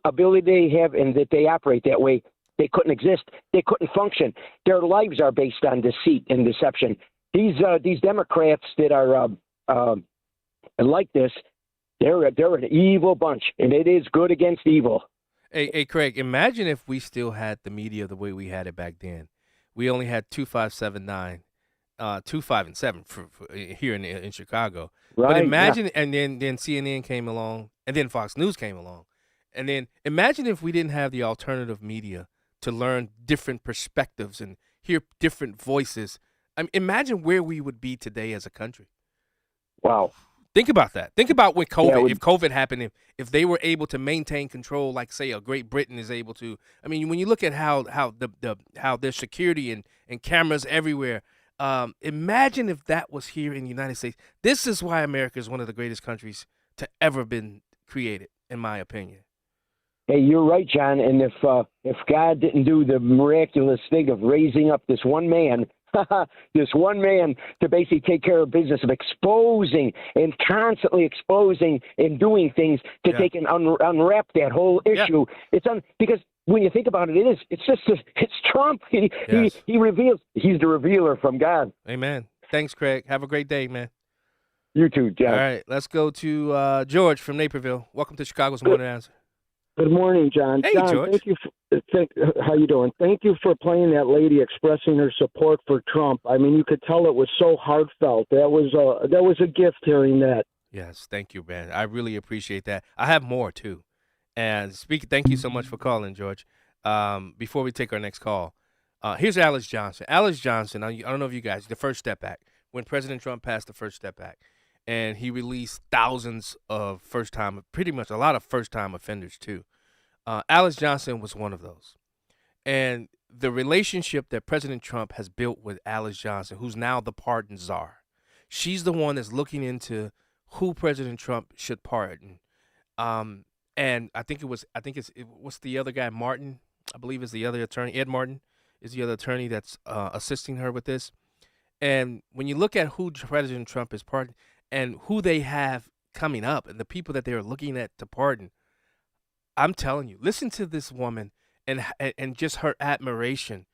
ability they have and that they operate that way, they couldn't exist. They couldn't function. Their lives are based on deceit and deception. These Democrats that are like this, they're an evil bunch, and it is good against evil. Hey, Craig, imagine if we still had the media the way we had it back then. We only had 2579, 25 and 7 for here in Chicago. Right, but imagine, and then CNN came along, and then Fox News came along. And then imagine if we didn't have the alternative media to learn different perspectives and hear different voices. I mean, imagine where we would be today as a country. Wow. Think about that. Think about with COVID. Yeah, if COVID happened, if they were able to maintain control, like say a Great Britain is able to. I mean, when you look at how there's security and cameras everywhere. Imagine if that was here in the United States. This is why America is one of the greatest countries to ever been created, in my opinion. Hey, you're right, John. And if God didn't do the miraculous thing of raising up this one man this one man to basically take care of business of exposing and constantly exposing and doing things to take and unwrap that whole issue. It's because when you think about it, it's Trump. He reveals. He's the revealer from God. Amen. Thanks, Craig. Have a great day, man. You too, John. All right, let's go to George from Naperville. Welcome to Chicago's Morning Answer. Good morning, John. Hey, John, George. thank you. How you doing? Thank you for playing that lady expressing her support for Trump. I mean, you could tell it was so heartfelt. That was a gift hearing that. Yes, thank you, man. I really appreciate that. I have more too. And thank you so much for calling, George. Before we take our next call, here's Alice Johnson. Alice Johnson. I don't know if you guys, the First Step Act. When President Trump passed the First Step Act, and he released thousands of pretty much a lot of first-time offenders too. Alice Johnson was one of those. And the relationship that President Trump has built with Alice Johnson, who's now the pardon czar, she's the one that's looking into who President Trump should pardon. And I think what's the other guy, Martin? I believe is the other attorney. Ed Martin is the other attorney that's assisting her with this. And when you look at who President Trump is pardoning and who they have coming up and the people that they are looking at to pardon, I'm telling you, listen to this woman and just her admiration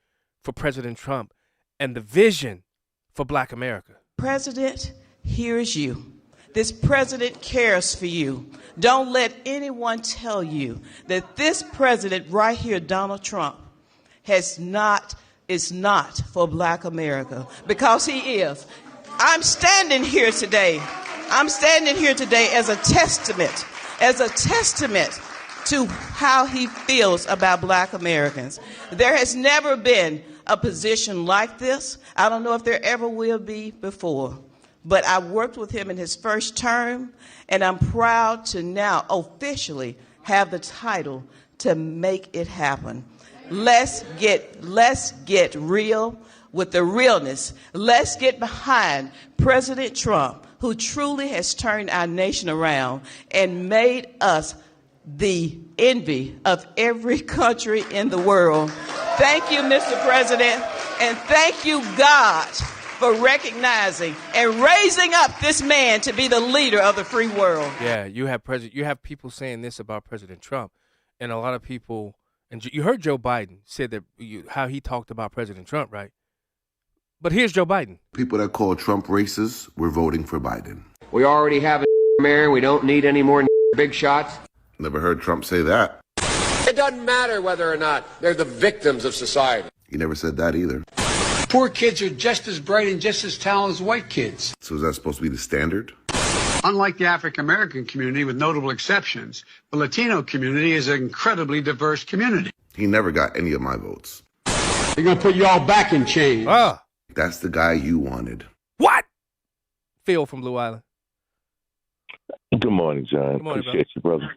for President Trump and the vision for Black America. President hears you. This president cares for you. Don't let anyone tell you that this president right here, Donald Trump, is not for Black America, because he is. I'm standing here today as a testament to how he feels about Black Americans. There has never been a position like this. I don't know if there ever will be before. But I worked with him in his first term, and I'm proud to now officially have the title to make it happen. Let's get real with the realness. Let's get behind President Trump, who truly has turned our nation around and made us the envy of every country in the world. Thank you, Mr. President, and thank you, God, for recognizing and raising up this man to be the leader of the free world. Yeah, you have people saying this about President Trump, and a lot of people, and you heard Joe Biden said that how he talked about President Trump, right? But here's Joe Biden. People that call Trump racist, we're voting for Biden. We already have a mayor. We don't need any more big shots. Never heard Trump say that. It doesn't matter whether or not they're the victims of society. He never said that either. Poor kids are just as bright and just as talented as white kids. So is that supposed to be the standard? Unlike the African-American community, with notable exceptions, the Latino community is an incredibly diverse community. He never got any of my votes. They're going to put you all back in chains. That's the guy you wanted. What? Phil from Blue Island. Good morning, John. Good morning, appreciate you, brother.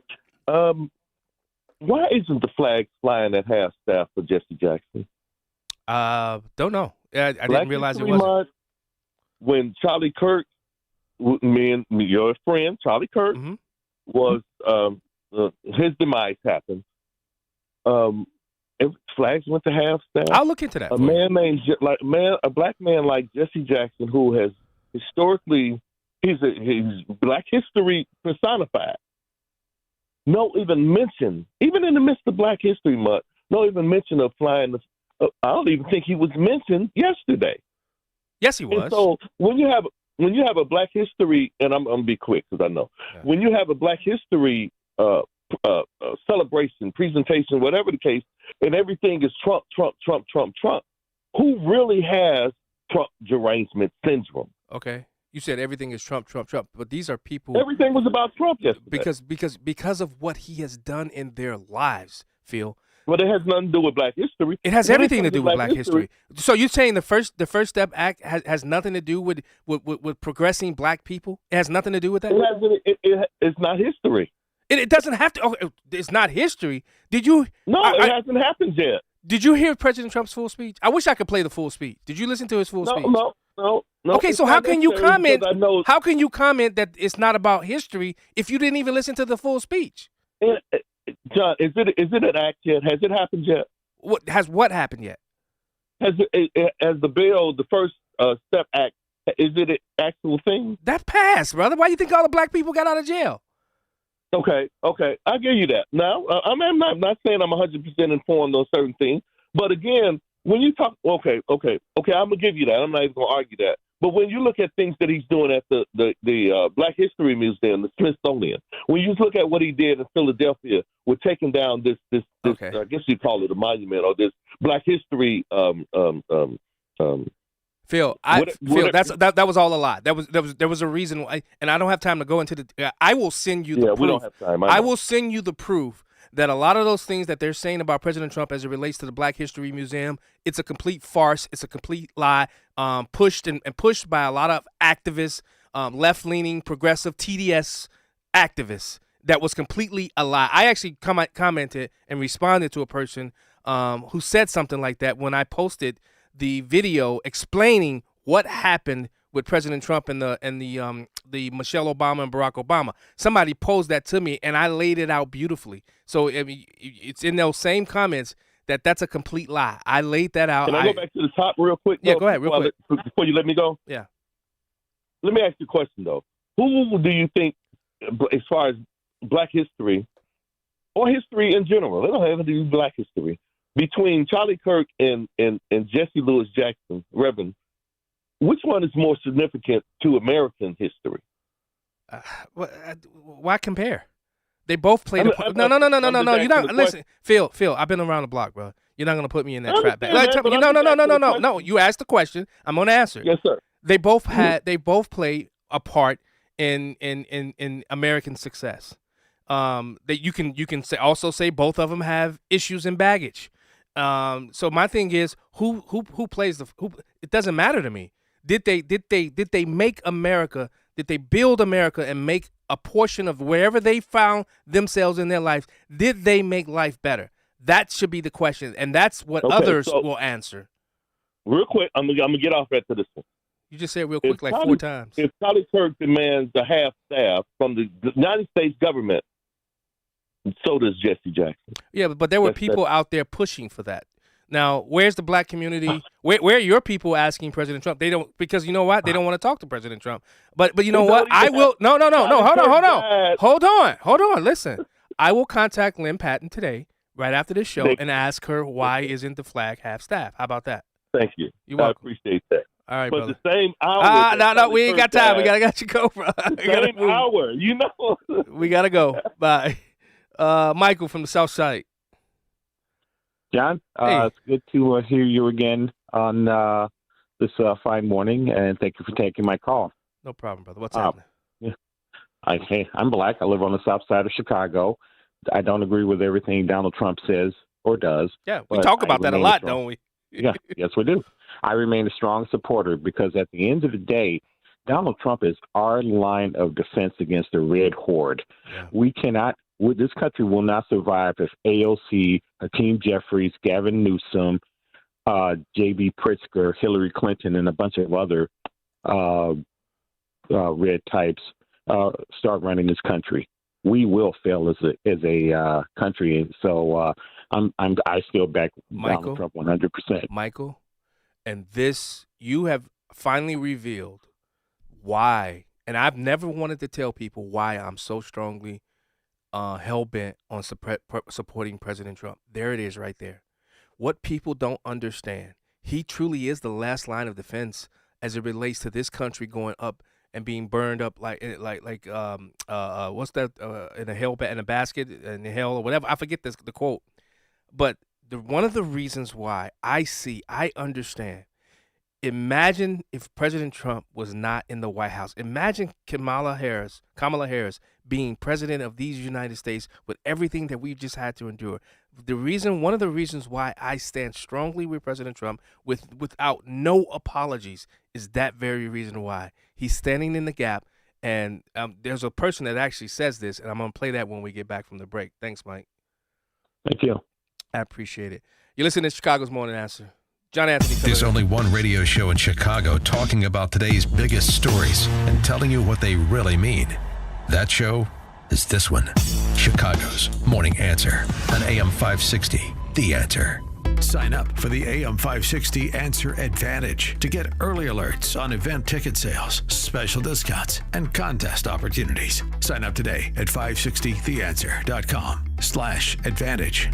Why isn't the flag flying at half staff for Jesse Jackson? Don't know. I didn't realize it wasn't. When Charlie Kirk, your friend Charlie Kirk, was his demise happened. Flags went to half staff. I'll look into that. A black man like Jesse Jackson, who has historically, he's Black history personified. No even mention, even in the midst of Black History Month, no even mention of flying. I don't even think he was mentioned yesterday. Yes, he was. And so when you have a Black History, and I'm gonna be quick because I know when you have a Black History celebration, presentation, whatever the case, and everything is Trump, Trump, Trump, Trump, Trump. Who really has Trump derangement syndrome? Okay. You said everything is Trump, Trump, Trump, but these are people. Everything was about Trump yesterday. Because of what he has done in their lives, Phil. Well, it has nothing to do with Black history. It has everything to do with Black history. So you're saying the First Step Act has nothing to do with progressing Black people? It has nothing to do with that? It's not history. It doesn't have to. Oh, it's not history. Did you? No, it hasn't happened yet. Did you hear President Trump's full speech? I wish I could play the full speech. Did you listen to his full speech? No. Okay, so how can you comment? How can you comment that it's not about history if you didn't even listen to the full speech? John, is it an act yet? Has it happened yet? What happened yet? Has the bill, the First Step Act, is it an actual thing? That passed, brother. Why do you think all the black people got out of jail? Okay, I give you that. Now, I'm not saying I'm 100% informed on certain things, but again, when you talk, okay, I'm gonna give you that. I'm not even gonna argue that. But when you look at things that he's doing at the Black History Museum, the Smithsonian, when you look at what he did in Philadelphia with taking down this I guess you call it a monument, or this Black History Phil, that was all a lie. There was a reason why, and I don't have time to go into the. I will send you the proof. We don't have time. I will send you the proof that a lot of those things that they're saying about President Trump as it relates to the Black History Museum, it's a complete farce. It's a complete lie, pushed by a lot of activists, left-leaning, progressive, TDS activists. That was completely a lie. I actually commented and responded to a person who said something like that when I posted the video explaining what happened with President Trump and the Michelle Obama and Barack Obama. Somebody posed that to me, and I laid it out beautifully. So I mean, it's in those same comments that's a complete lie. I laid that out. Can I go back to the top real quick? Yeah, go ahead, real quick. Before you let me go? Yeah. Let me ask you a question, though. Who do you think, as far as Black history, or history in general, they don't have to do Black history, between Charlie Kirk and Jesse Louis Jackson, Reverend, which one is more significant to American history? Why compare? They both played. No. You're not listen, Phil. I've been around the block, bro. You're not gonna put me in that trap. No. You asked the question. I'm gonna answer. Yes, sir. They both played a part in American success. That you can also say both of them have issues and baggage. So my thing is who plays who? It doesn't matter to me. Did they make America? Did they build America and make a portion of wherever they found themselves in their life? Did they make life better? That should be the question, and that's what others will answer. Real quick, I'm gonna get off after this one. You just said real quick, like 4 times. If Charlie Kirk demands a half staff from the United States government, so does Jesse Jackson. Yeah, but there were people out there pushing for that. Now, where's the black community? Where are your people asking President Trump? They don't, because you know what? They don't want to talk to President Trump. But you know what? I will. No. Hold on. Listen, I will contact Lynn Patton today, right after this show, and ask her why isn't the flag half staff? How about that? Thank you. You're welcome. I appreciate that. All right, but brother. The same hour. No, we ain't got time. We gotta let you go, bro. Same hour. You know. We gotta go. Bye. Michael from the South Side. John, hey. It's good to hear you again on this fine morning, and thank you for taking my call. No problem, brother. What's happening? Yeah. I'm black. I live on the south side of Chicago. I don't agree with everything Donald Trump says or does. Yeah, we talk about that a lot, don't we? Yeah, yes, we do. I remain a strong supporter because at the end of the day, Donald Trump is our line of defense against the Red Horde. Yeah. We cannot. This country will not survive if AOC, Hakeem Jeffries, Gavin Newsom, J.B. Pritzker, Hillary Clinton, and a bunch of other red types start running this country. We will fail as a country, and so I still back Donald Trump 100%. Michael, and this you have finally revealed why, and I've never wanted to tell people why I'm so strongly hell-bent on supporting President Trump. There it is right there. What people don't understand, he truly is the last line of defense as it relates to this country going up and being burned up like what's that in a basket in hell or whatever. I forget the quote. But one of the reasons why I understand. Imagine if President Trump was not in the White House. Imagine Kamala Harris being president of these United States with everything that we've just had to endure. One of the reasons why I stand strongly with President Trump without no apologies is that very reason why. He's standing in the gap, and there's a person that actually says this, and I'm going to play that when we get back from the break. Thanks, Mike. Thank you. I appreciate it. You're listening to Chicago's Morning Answer. John Anthony. There's only one radio show in Chicago talking about today's biggest stories and telling you what they really mean. That show is this one, Chicago's Morning Answer on AM 560, The Answer. Sign up for the AM 560 Answer Advantage to get early alerts on event ticket sales, special discounts, and contest opportunities. Sign up today at 560theanswer.com/advantage.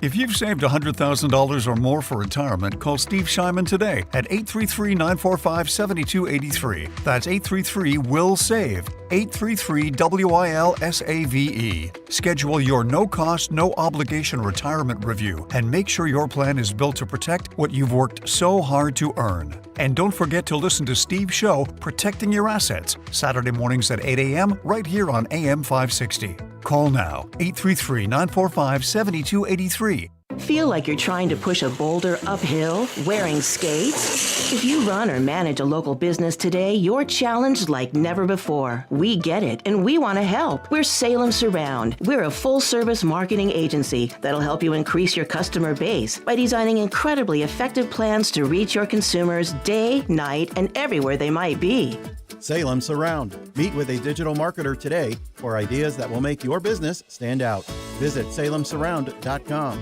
If you've saved $100,000 or more for retirement, call Steve Shyman today at 833-945-7283. That's 833-WILL-SAVE, 833-WILSAVE. Schedule your no-cost, no-obligation retirement review and make sure your plan is built to protect what you've worked so hard to earn. And don't forget to listen to Steve's show, Protecting Your Assets, Saturday mornings at 8 a.m. right here on AM 560. Call now, 833-945-7283. Feel like you're trying to push a boulder uphill wearing skates? If you run or manage a local business today, you're challenged like never before. We get it, and we want to help. We're Salem Surround. We're a full-service marketing agency that'll help you increase your customer base by designing incredibly effective plans to reach your consumers day, night, and everywhere they might be. Salem Surround. Meet with a digital marketer today for ideas that will make your business stand out. Visit salemsurround.com.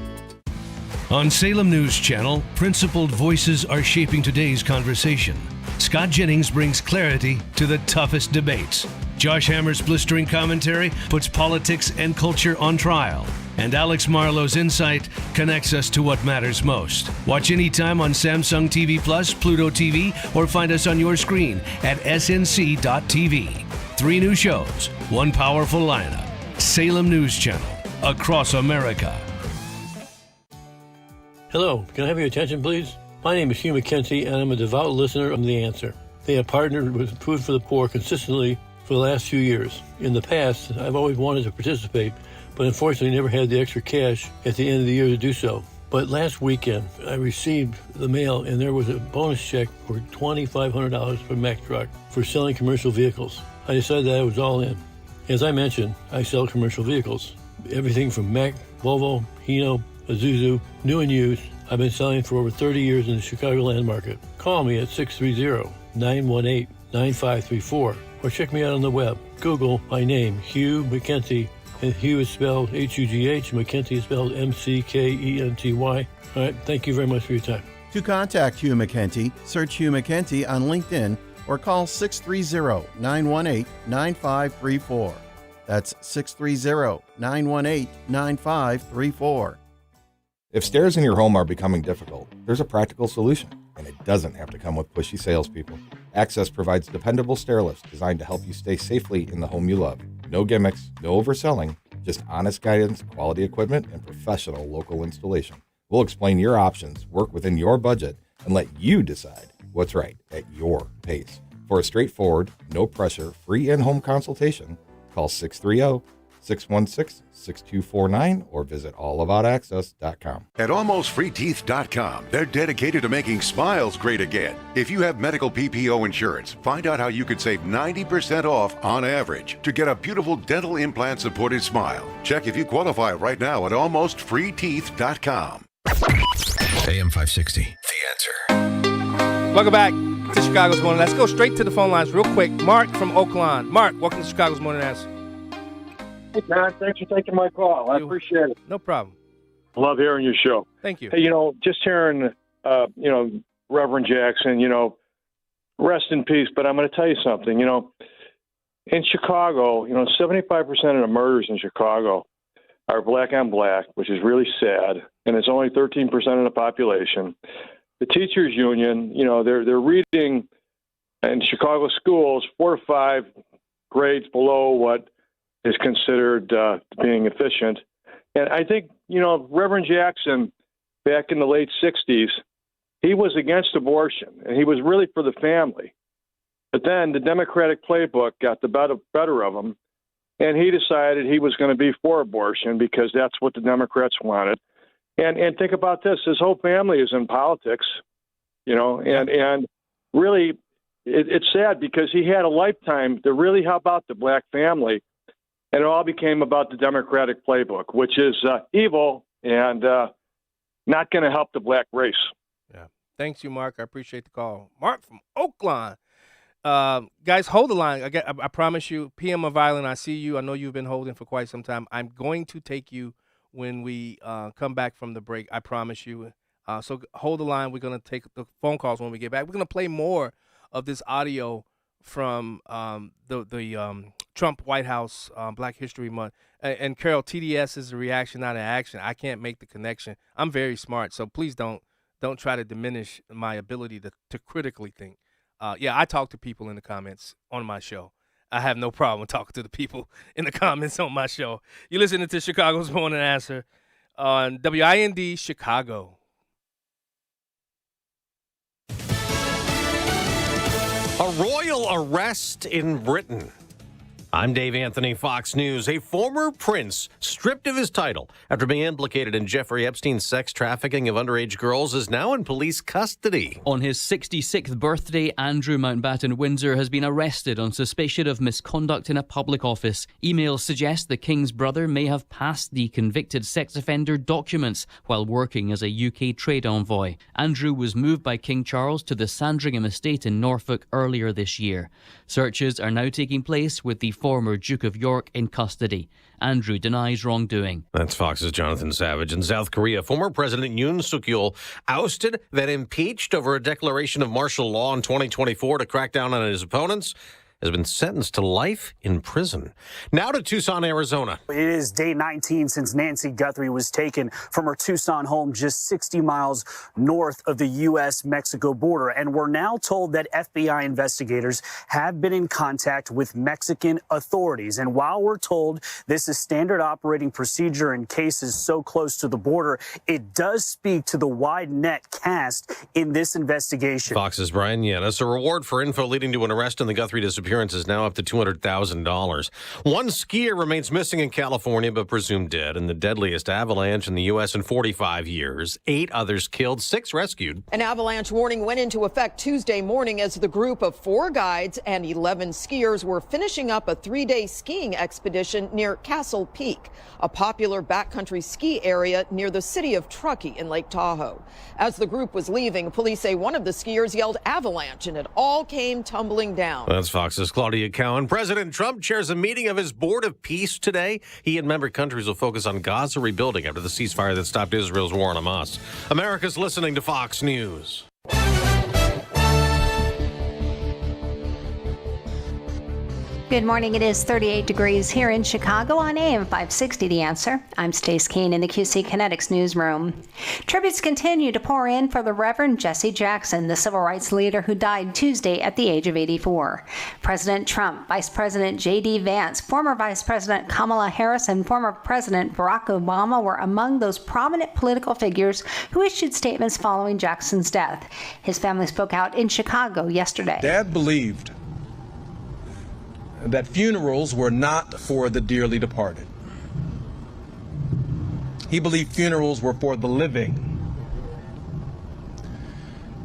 On Salem News Channel, principled voices are shaping today's conversation. Scott Jennings brings clarity to the toughest debates. Josh Hammer's blistering commentary puts politics and culture on trial. And Alex Marlowe's insight connects us to what matters most. Watch anytime on Samsung TV Plus, Pluto TV, or find us on your screen at snc.tv. 3 new shows, 1 powerful lineup. Salem News Channel, across America. Hello, can I have your attention, please? My name is Hugh McKenzie, and I'm a devout listener of The Answer. They have partnered with Food for the Poor consistently for the last few years. In the past, I've always wanted to participate, but unfortunately never had the extra cash at the end of the year to do so. But last weekend, I received the mail, and there was a bonus check for $2,500 from Mack Truck for selling commercial vehicles. I decided that I was all in. As I mentioned, I sell commercial vehicles. Everything from Mack, Volvo, Hino, Isuzu, new and used. I've been selling for over 30 years in the Chicagoland market. Call me at 630-918-9534 or check me out on the web. Google my name, Hugh McKenzie, and Hugh is spelled H-U-G-H, McKenzie is spelled M-C-K-E-N-T-Y. All right, thank you very much for your time. To contact Hugh McKenzie, search Hugh McKenzie on LinkedIn or call 630-918-9534. That's 630-918-9534. If stairs in your home are becoming difficult, there's a practical solution, and it doesn't have to come with pushy salespeople. Access provides dependable stair lifts designed to help you stay safely in the home you love. No gimmicks, no overselling, just honest guidance, quality equipment, and professional local installation. We'll explain your options, work within your budget, and let you decide what's right at your pace. For a straightforward, no pressure, free in-home consultation, call 630-616-6249 or visit allaboutaccess.com. At almostfreeteeth.com, they're dedicated to making smiles great again. If you have medical PPO insurance, find out how you could save 90% off on average to get a beautiful dental implant supported smile. Check if you qualify right now at almostfreeteeth.com. AM 560, The Answer. Welcome back to Chicago's Morning. Let's go straight to the phone lines real quick. Mark from Oakland. Mark, welcome to Chicago's Morning Answer. Hey, Don, thanks for taking my call. I appreciate it. No problem. Love hearing your show. Thank you. Hey, just hearing, Reverend Jackson, rest in peace. But I'm going to tell you something, in Chicago, 75% of the murders in Chicago are black on black, which is really sad. And it's only 13% of the population. The teachers union, they're reading in Chicago schools 4 to 5 grades below what is considered being efficient. And I think, Reverend Jackson, back in the late 60s, he was against abortion, and he was really for the family. But then the Democratic playbook got the better of him, and he decided he was going to be for abortion because that's what the Democrats wanted. And think about this. His whole family is in politics, and really it's sad because he had a lifetime to really help out the black family. And it all became about the Democratic playbook, which is evil and not going to help the black race. Yeah. Thanks you, Mark. I appreciate the call. Mark from Oakland. Guys, hold the line. I promise you, PM of Island, I see you. I know you've been holding for quite some time. I'm going to take you when we come back from the break. I promise you. So hold the line. We're going to take the phone calls when we get back. We're going to play more of this audio from the Trump White House Black History Month. And Carol, TDS is a reaction, not an action. I can't make the connection. I'm very smart, so please don't try to diminish my ability to critically think. I talk to people in the comments on my show. I have no problem talking to the people in the comments on my show. You're listening to Chicago's Morning Answer on WIND Chicago. A royal arrest in Britain. I'm Dave Anthony, Fox News. A former prince stripped of his title after being implicated in Jeffrey Epstein's sex trafficking of underage girls is now in police custody. On his 66th birthday, Andrew Mountbatten Windsor has been arrested on suspicion of misconduct in a public office. Emails suggest the King's brother may have passed the convicted sex offender documents while working as a UK trade envoy. Andrew was moved by King Charles to the Sandringham estate in Norfolk earlier this year. Searches are now taking place with the former Duke of York in custody. Andrew denies wrongdoing. That's Fox's Jonathan Savage. In South Korea, former President Yoon Suk-yeol ousted, then impeached over a declaration of martial law in 2024 to crack down on his opponents, has been sentenced to life in prison. Now to Tucson, Arizona. It is day 19 since Nancy Guthrie was taken from her Tucson home just 60 miles north of the U.S.-Mexico border. And we're now told that FBI investigators have been in contact with Mexican authorities. And while we're told this is standard operating procedure in cases so close to the border, it does speak to the wide net cast in this investigation. Fox's Brian Yanis. A reward for info leading to an arrest in the Guthrie disappearance is now up to $200,000. One skier remains missing in California but presumed dead in the deadliest avalanche in the U.S. in 45 years. 8 others killed, 6 rescued. An avalanche warning went into effect Tuesday morning as the group of 4 guides and 11 skiers were finishing up a 3-day skiing expedition near Castle Peak, a popular backcountry ski area near the city of Truckee in Lake Tahoe. As the group was leaving, police say one of the skiers yelled avalanche and it all came tumbling down. That's Fox's Claudia Cowan. President Trump chairs a meeting of his Board of Peace today. He and member countries will focus on Gaza rebuilding after the ceasefire that stopped Israel's war on Hamas. America's listening to Fox News. Good morning. It is 38 degrees here in Chicago on AM 560 The Answer. I'm Stace Keene in the QC Kinetics newsroom. Tributes continue to pour in for the Reverend Jesse Jackson, the civil rights leader who died Tuesday at the age of 84. President Trump, Vice President J.D. Vance, former Vice President Kamala Harris, and former President Barack Obama were among those prominent political figures who issued statements following Jackson's death. His family spoke out in Chicago yesterday. Dad believed that funerals were not for the dearly departed. He believed funerals were for the living.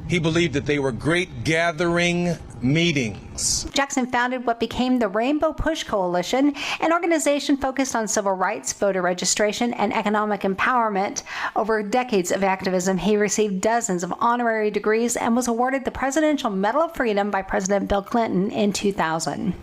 He believed that they were great gathering meetings. Jackson founded what became the Rainbow Push Coalition, an organization focused on civil rights, voter registration, and economic empowerment. Over decades of activism, he received dozens of honorary degrees and was awarded the Presidential Medal of Freedom by President Bill Clinton in 2000.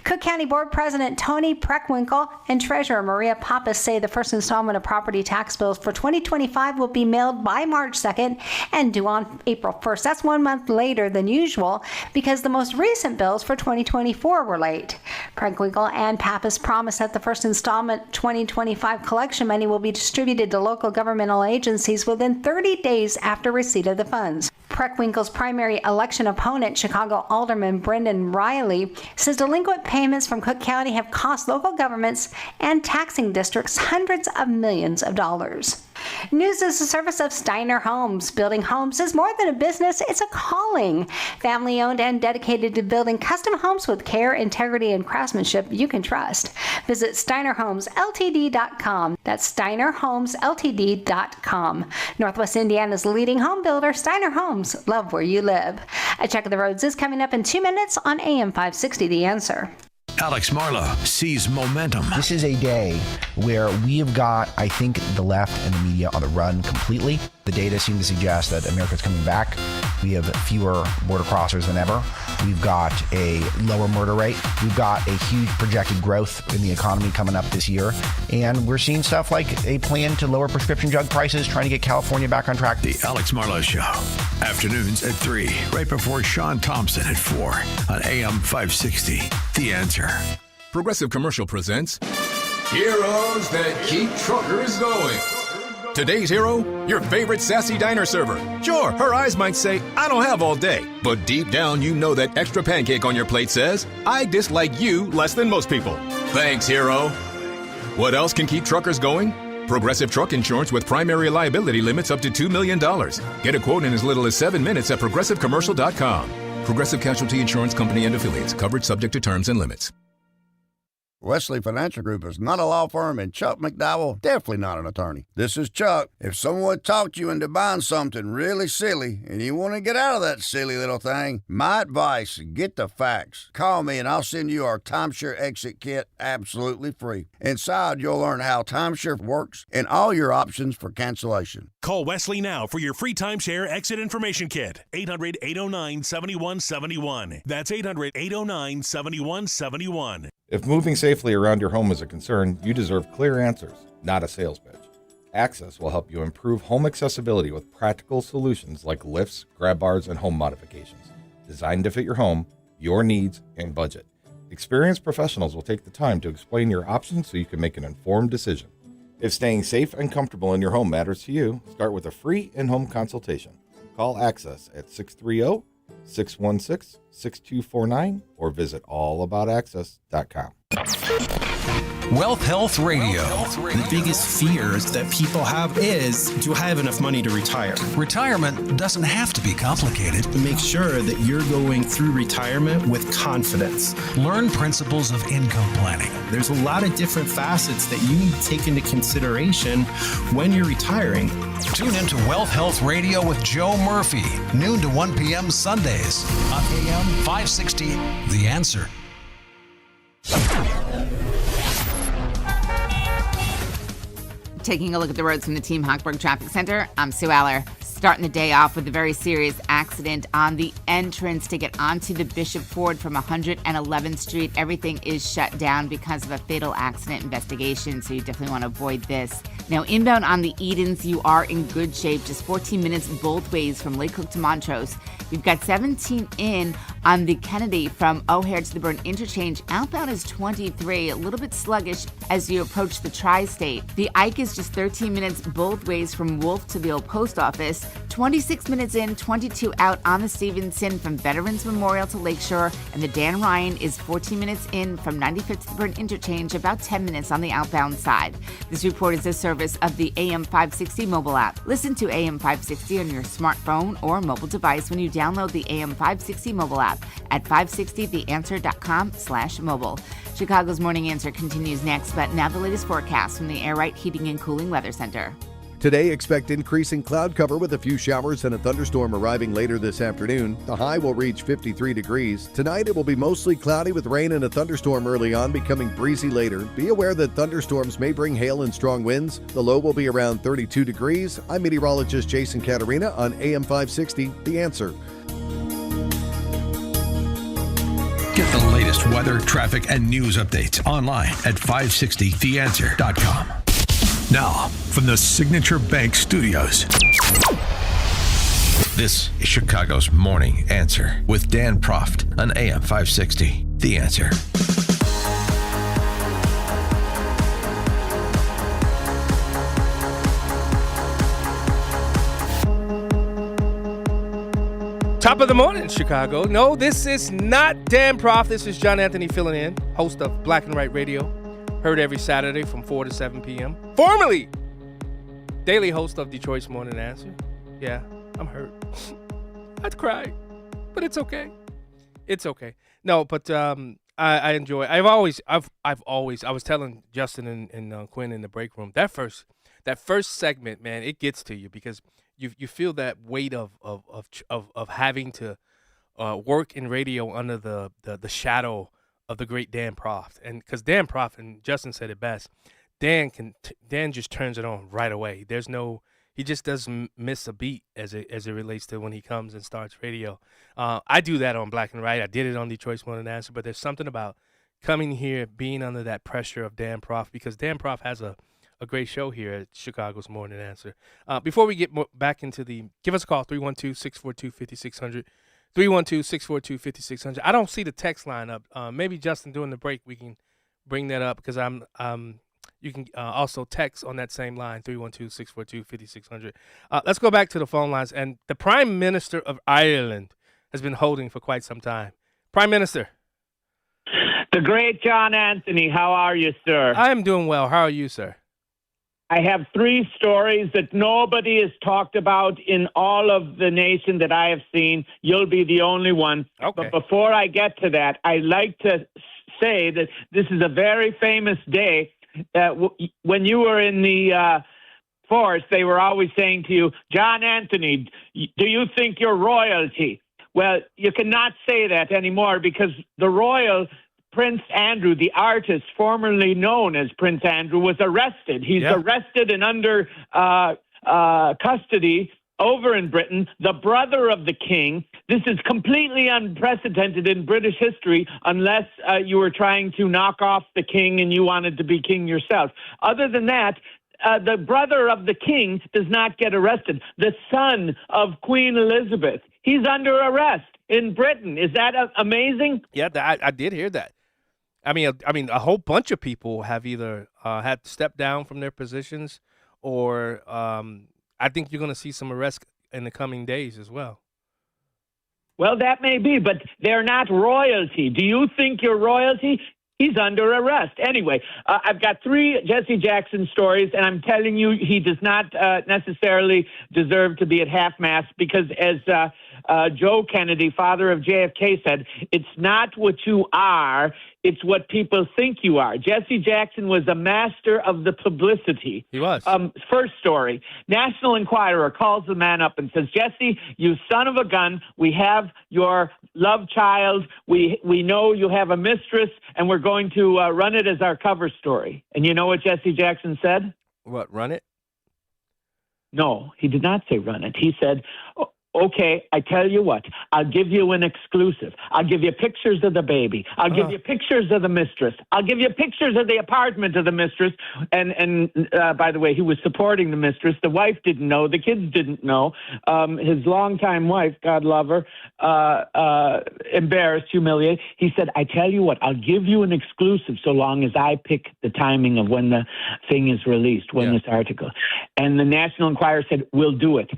Cook County Board President Tony Preckwinkle and Treasurer Maria Pappas say the first installment of property tax bills for 2025 will be mailed by March 2nd and due on April 1st. That's 1 month later than usual because the most recent bills for 2024 were late. Preckwinkle and Pappas promise that the first installment 2025 collection money will be distributed to local governmental agencies within 30 days after receipt of the funds. Preckwinkle's primary election opponent, Chicago Alderman Brendan Riley, says delinquent payments from Cook County have cost local governments and taxing districts hundreds of millions of dollars. News is a service of Steiner Homes. Building homes is more than a business, it's a calling. Family-owned and dedicated to building custom homes with care, integrity, and craftsmanship you can trust. Visit SteinerHomesLTD.com. That's SteinerHomesLTD.com. Northwest Indiana's leading home builder, Steiner Homes. Love where you live. A check of the roads is coming up in 2 minutes on AM 560 The Answer. Alex Marlow sees momentum. This is a day where we have got, I think, the left and the media on the run completely. The data seem to suggest that America's coming back We have fewer border crossers than ever. We've got a lower murder rate. We've got a huge projected growth in the economy coming up this year. And we're seeing stuff like a plan to lower prescription drug prices, trying to get California back on track. The Alex Marlowe Show. Afternoons at 3, right before Sean Thompson at 4 on AM 560. The Answer. Progressive Commercial presents Heroes That Keep Truckers Going. Today's hero, your favorite sassy diner server. Sure, her eyes might say, I don't have all day. But deep down, you know that extra pancake on your plate says, I dislike you less than most people. Thanks, hero. What else can keep truckers going? Progressive Truck Insurance with primary liability limits up to $2 million. Get a quote in as little as 7 minutes at progressivecommercial.com. Progressive Casualty Insurance Company and Affiliates. Coverage subject to terms and limits. Wesley Financial Group is not a law firm, and Chuck McDowell definitely not an attorney. This is Chuck. If someone talked you into buying something really silly and you want to get out of that silly little thing, my advice, get the facts. Call me and I'll send you our timeshare exit kit absolutely free. Inside, you'll learn how timeshare works and all your options for cancellation. Call Wesley now for your free timeshare exit information kit. 800-809-7171. That's 800-809-7171. If moving safely around your home is a concern, you deserve clear answers, not a sales pitch. Access will help you improve home accessibility with practical solutions like lifts, grab bars, and home modifications, designed to fit your home, your needs, and budget. Experienced professionals will take the time to explain your options so you can make an informed decision. If staying safe and comfortable in your home matters to you, start with a free in-home consultation. Call Access at 630-616-6249 or visit allaboutaccess.com. Wealth Health Radio. The biggest fears that people have is, do I have enough money to retire? Retirement doesn't have to be complicated. Make sure that you're going through retirement with confidence. Learn principles of income planning. There's a lot of different facets that you need to take into consideration when you're retiring. Tune into Wealth Health Radio with Joe Murphy, noon to 1 p.m. Sundays on AM 560. The Answer. Taking a look at the roads from the Team Hochberg Traffic Center, I'm Sue Aller. Starting the day off with a very serious accident on the entrance to get onto the Bishop Ford from 111th Street. Everything is shut down because of a fatal accident investigation, so you definitely want to avoid this. Now, inbound on the Edens, you are in good shape, just 14 minutes both ways from Lake Cook to Montrose. You've got 17 in on the Kennedy from O'Hare to the Burn Interchange. Outbound is 23, a little bit sluggish as you approach the Tri-State. The Ike is just 13 minutes both ways from Wolf to the old post office. 26 minutes in, 22 out on the Stevenson from Veterans Memorial to Lakeshore. And the Dan Ryan is 14 minutes in from 95th to the Burn Interchange, about 10 minutes on the outbound side. This report is a service of the AM 560 mobile app. Listen to AM 560 on your smartphone or mobile device when you download the AM 560 mobile app at 560theanswer.com/mobile. Chicago's Morning Answer continues next, but now the latest forecast from the Air Right Heating and Cooling Weather Center. Today, expect increasing cloud cover with a few showers and a thunderstorm arriving later this afternoon. The high will reach 53 degrees. Tonight, it will be mostly cloudy with rain and a thunderstorm early on, becoming breezy later. Be aware that thunderstorms may bring hail and strong winds. The low will be around 32 degrees. I'm meteorologist Jason Caterina on AM 560, The Answer. Get the latest weather, traffic, and news updates online at 560theanswer.com. Now, from the Signature Bank Studios, this is Chicago's Morning Answer with Dan Proft on AM 560. The Answer. Top of the morning, Chicago. No, this is not Dan Proft. This is John Anthony filling in, host of Black and White Radio. Heard every Saturday from 4 to 7 p.m. Formerly daily host of Detroit's Morning Answer. Yeah, I'm hurt. I'd cry, but it's okay. It's okay. No, but I enjoy. I was telling Justin and Quinn in the break room that first segment, man, it gets to you because you feel that weight of having to work in radio under the shadow of the great Dan Proft. And because Dan Proft, and Justin said it best, Dan just turns it on right away. There's no he just doesn't miss a beat as it relates to when he comes and starts radio. I do that on Black and Right. I did it on Detroit's Morning Answer, but there's something about coming here, being under that pressure of Dan Proft, because Dan Proft has a great show here at Chicago's Morning Answer. Before we get back into give us a call, 312-642-5600. 312-642-5600. I don't see the text line up. Maybe, Justin, during the break, we can bring that up because you can also text on that same line, 312-642-5600. Let's go back to the phone lines. And the Prime Minister of Ireland has been holding for quite some time. Prime Minister. The great John Anthony, how are you, sir? I am doing well. How are you, sir? I have 3 stories that nobody has talked about in all of the nation that I have seen. You'll be the only one. Okay. But before I get to that, I'd like to say that this is a very famous day. When you were in the force, they were always saying to you, John Anthony, do you think you're royalty? Well, you cannot say that anymore because the royal Prince Andrew, the artist formerly known as Prince Andrew, was arrested. He's arrested and under custody over in Britain, the brother of the king. This is completely unprecedented in British history unless you were trying to knock off the king and you wanted to be king yourself. Other than that, the brother of the king does not get arrested. The son of Queen Elizabeth, he's under arrest in Britain. Is that amazing? Yeah, I did hear that. I mean, a whole bunch of people have either had to step down from their positions, or I think you're going to see some arrests in the coming days as well. Well, that may be, but they're not royalty. Do you think you're royalty? He's under arrest. Anyway, I've got 3 Jesse Jackson stories, and I'm telling you, he does not necessarily deserve to be at half-mast because, as Joe Kennedy, father of JFK, said, it's not what you are, it's what people think you are. Jesse Jackson was a master of the publicity. He was. First story, National Enquirer calls the man up and says, Jesse, you son of a gun, we have your love child, we know you have a mistress, and we're going to run it as our cover story. And you know what Jesse Jackson said? What, run it? No, he did not say run it. He said, okay, I tell you what, I'll give you an exclusive. I'll give you pictures of the baby. I'll give you pictures of the mistress. I'll give you pictures of the apartment of the mistress. And by the way, he was supporting the mistress. The wife didn't know. The kids didn't know. His longtime wife, God love her, embarrassed, humiliated. He said, I tell you what, I'll give you an exclusive so long as I pick the timing of when the thing is released, this article. And the National Enquirer said, we'll do it.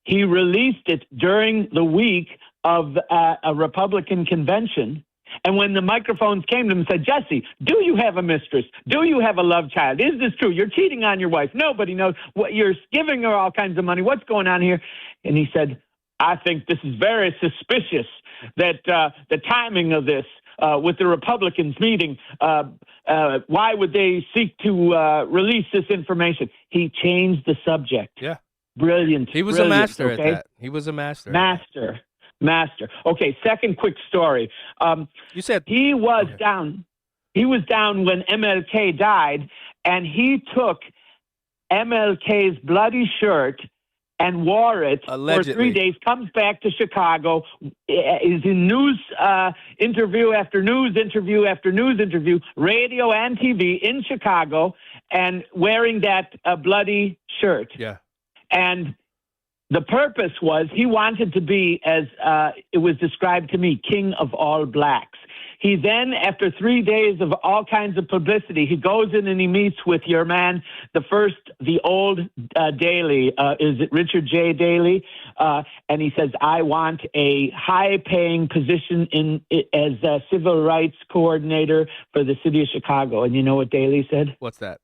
He released it during the week of a Republican convention. And when the microphones came to him and said, Jesse, do you have a mistress? Do you have a love child? Is this true? You're cheating on your wife. Nobody knows. You're giving her all kinds of money. What's going on here? And he said, I think this is very suspicious that the timing of this with the Republicans meeting, why would they seek to release this information? He changed the subject. Yeah. Brilliant. He was a master at that. He was a master. Master. Okay, second quick story. You said he was down. He was down when MLK died, and he took MLK's bloody shirt and wore it allegedly for 3 days, comes back to Chicago, is in news interview after news interview after news interview, radio and TV in Chicago, and wearing that bloody shirt. Yeah. And the purpose was he wanted to be, as it was described to me, king of all blacks. He then, after 3 days of all kinds of publicity, he goes in and he meets with your man, the old Daley. Is it Richard J. Daley? And he says, I want a high-paying position as a civil rights coordinator for the city of Chicago. And you know what Daley said? What's that?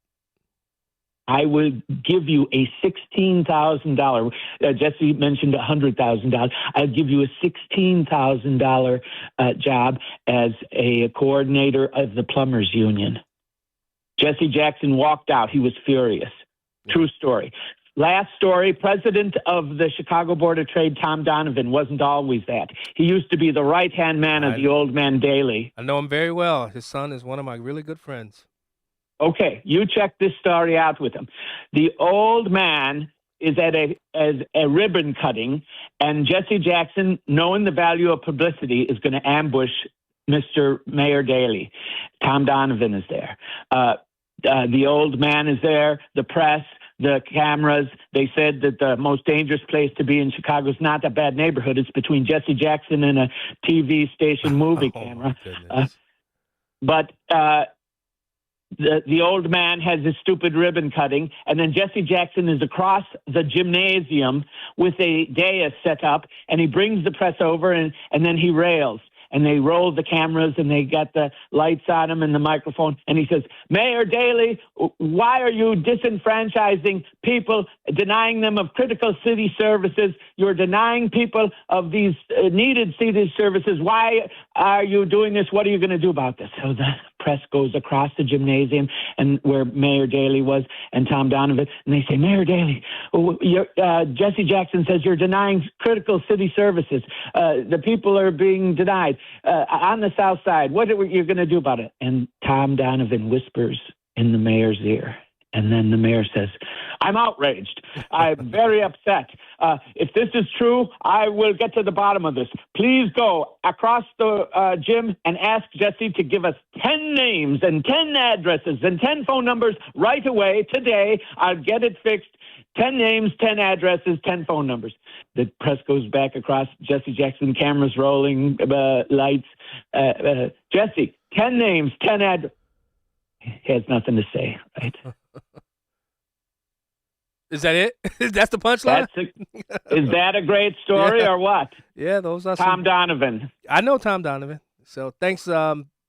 I will give you a $16,000. Jesse mentioned $100,000. I'll give you a $16,000 job as a coordinator of the plumbers union. Jesse Jackson walked out. He was furious. True story. Last story, president of the Chicago Board of Trade, Tom Donovan, wasn't always that. He used to be the right-hand man of the old man Daley. I know him very well. His son is one of my really good friends. Okay, you check this story out with him. The old man is at a ribbon cutting, and Jesse Jackson, knowing the value of publicity, is going to ambush Mr. Mayor Daley. Tom Donovan is there. The old man is there, the press, the cameras. They said that the most dangerous place to be in Chicago is not a bad neighborhood. It's between Jesse Jackson and a TV station movie camera. But the old man has his stupid ribbon cutting, and then Jesse Jackson is across the gymnasium with a dais set up, and he brings the press over, and then he rails. And they roll the cameras, and they got the lights on him and the microphone. And he says, Mayor Daley, why are you disenfranchising people, denying them of critical city services? You're denying people of these needed city services. Why are you doing this? What are you going to do about this? So the press goes across the gymnasium and where Mayor Daley was and Tom Donovan, and they say, Mayor Daley, Jesse Jackson says you're denying critical city services. The people are being denied on the South Side. What are you going to do about it? And Tom Donovan whispers in the mayor's ear. And then the mayor says, I'm outraged. I'm very upset. If this is true, I will get to the bottom of this. Please go across the gym and ask Jesse to give us 10 names and 10 addresses and 10 phone numbers right away today. I'll get it fixed. 10 names, 10 addresses, 10 phone numbers. The press goes back across Jesse Jackson, cameras rolling, lights. Jesse, 10 names, 10 addresses. He has nothing to say, right? Is that it? That's the punchline? Is that a great story or what? Yeah, those are Tom Donovan. I know Tom Donovan. So thanks,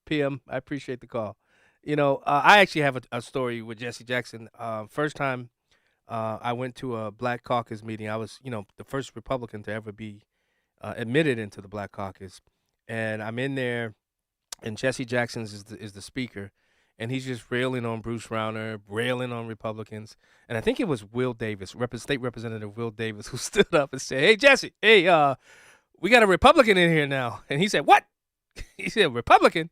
PM. I appreciate the call. You know, I actually have a story with Jesse Jackson. First time I went to a Black Caucus meeting. I was, the first Republican to ever be admitted into the Black Caucus. And I'm in there, and Jesse Jackson is the speaker. And he's just railing on Bruce Rauner, railing on Republicans. And I think it was Will Davis, State Representative Will Davis, who stood up and said, hey, Jesse, we got a Republican in here now. And he said, what? He said, Republican?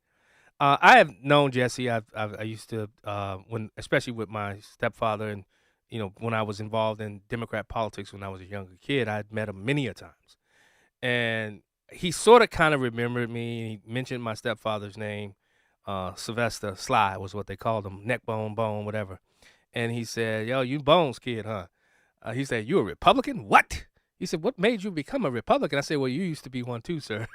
I have known Jesse. I used to, especially with my stepfather and, when I was involved in Democrat politics when I was a younger kid, I'd met him many a times. And he sort of kind of remembered me. He mentioned my stepfather's name. Sylvester Sly was what they called him, neck bone, whatever. And he said, yo, you Bones kid, huh? He said, you a Republican? What? He said, what made you become a Republican? I said, well, you used to be one too, sir.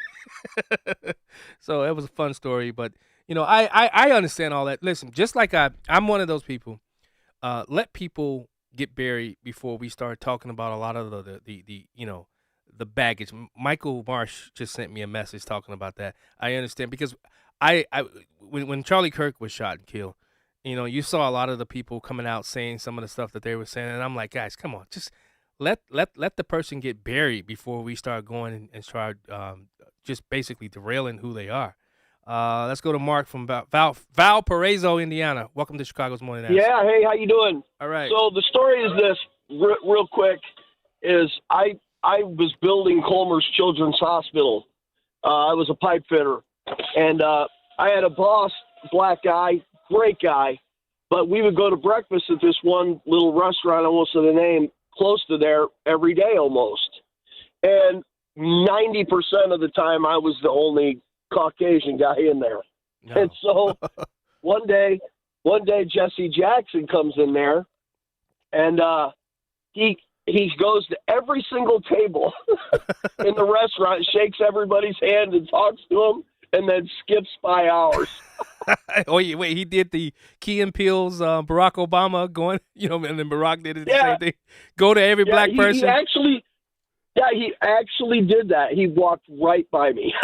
So it was a fun story. But, I understand all that. Listen, just like I'm one of those people, let people get buried before we start talking about a lot of the baggage. Michael Marsh just sent me a message talking about that. I understand because when Charlie Kirk was shot and killed, you saw a lot of the people coming out saying some of the stuff that they were saying, and I'm like, guys, come on, just let the person get buried before we start going and start just basically derailing who they are. Let's go to Mark from Valparaiso, Indiana. Welcome to Chicago's Morning Answer. Yeah, hey, how you doing? All right. So the story is this, real quick, is I was building Colmer's Children's Hospital. I was a pipe fitter. And I had a boss, black guy, great guy, but we would go to breakfast at this one little restaurant, almost to the name, close to there every day almost. And 90% of the time I was the only Caucasian guy in there. No. And so one day Jesse Jackson comes in there, and he goes to every single table in the restaurant, shakes everybody's hand and talks to them, and then skips by hours. Oh, wait, he did the Key and Peele's Barack Obama going, and then Barack did the same thing. Go to every black person. He actually did that. He walked right by me.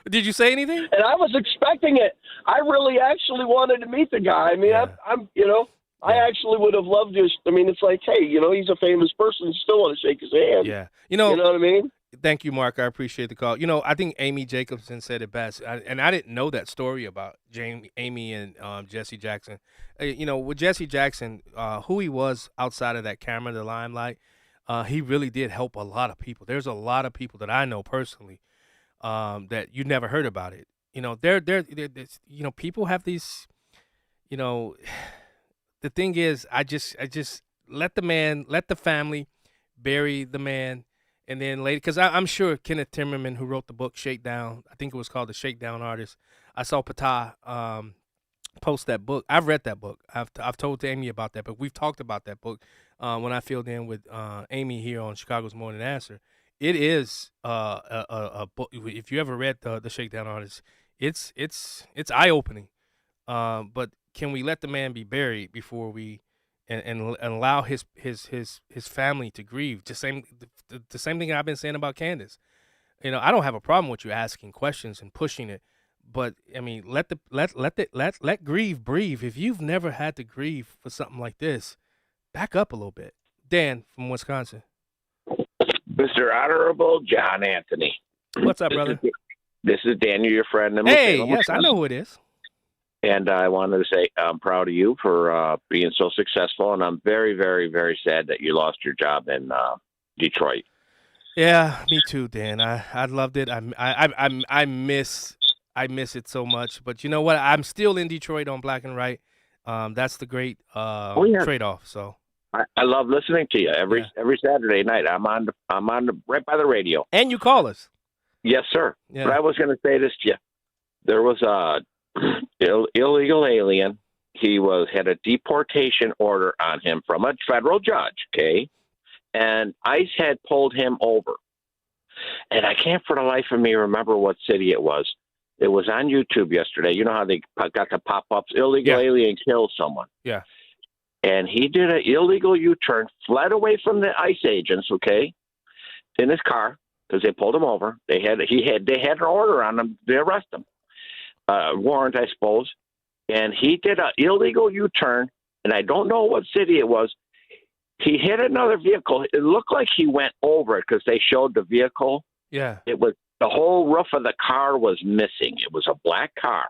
Did you say anything? And I was expecting it. I really actually wanted to meet the guy. I mean, I actually would have loved to. I mean, it's like, hey, he's a famous person. You still want to shake his hand. Yeah. You know what I mean? Thank you, Mark. I appreciate the call. I think Amy Jacobson said it best, and I didn't know that story about Amy and Jesse Jackson. With Jesse Jackson, who he was outside of that camera, the limelight, he really did help a lot of people. There's a lot of people that I know personally that you never heard about it. People have these. The thing is, I just let the family bury the man, and then later, because I'm sure Kenneth Timmerman, who wrote the book Shakedown, I think it was called The Shakedown Artist. I saw Patah post that book. I've read that book. I've told Amy about that, but we've talked about that book when I filled in with Amy here on Chicago's Morning Answer. It is a book. If you ever read the Shakedown Artist, it's eye opening. But can we let the man be buried before we and allow his family to grieve? The same thing I've been saying about Candace. I don't have a problem with you asking questions and pushing it, but I mean, let grieve breathe. If you've never had to grieve for something like this, back up a little bit. Dan from Wisconsin. Mr. Honorable John Anthony. What's up, brother? This is Daniel, your friend. Hey, yes, I know who it is. And I wanted to say I'm proud of you for being so successful, and I'm very, very, very sad that you lost your job in Detroit. Yeah, me too, Dan. I loved it. I miss it so much. But you know what? I'm still in Detroit on Black and Right. That's the great trade-off. So I love listening to you every Saturday night. I'm on right by the radio. And you call us. Yes, sir. Yeah. But I was going to say this to you. There was a illegal alien. He had a deportation order on him from a federal judge, okay? And ICE had pulled him over. And I can't for the life of me remember what city it was. It was on YouTube yesterday. You know how they got the pop-ups, illegal alien kills someone. Yeah. And he did an illegal U-turn, fled away from the ICE agents, okay, in his car because they pulled him over. They had an order on him to arrest him. Warrant, I suppose, and he did an illegal U-turn, and I don't know what city it was. He hit another vehicle. It looked like he went over it because they showed the vehicle. Yeah. It was the whole roof of the car was missing. It was a black car,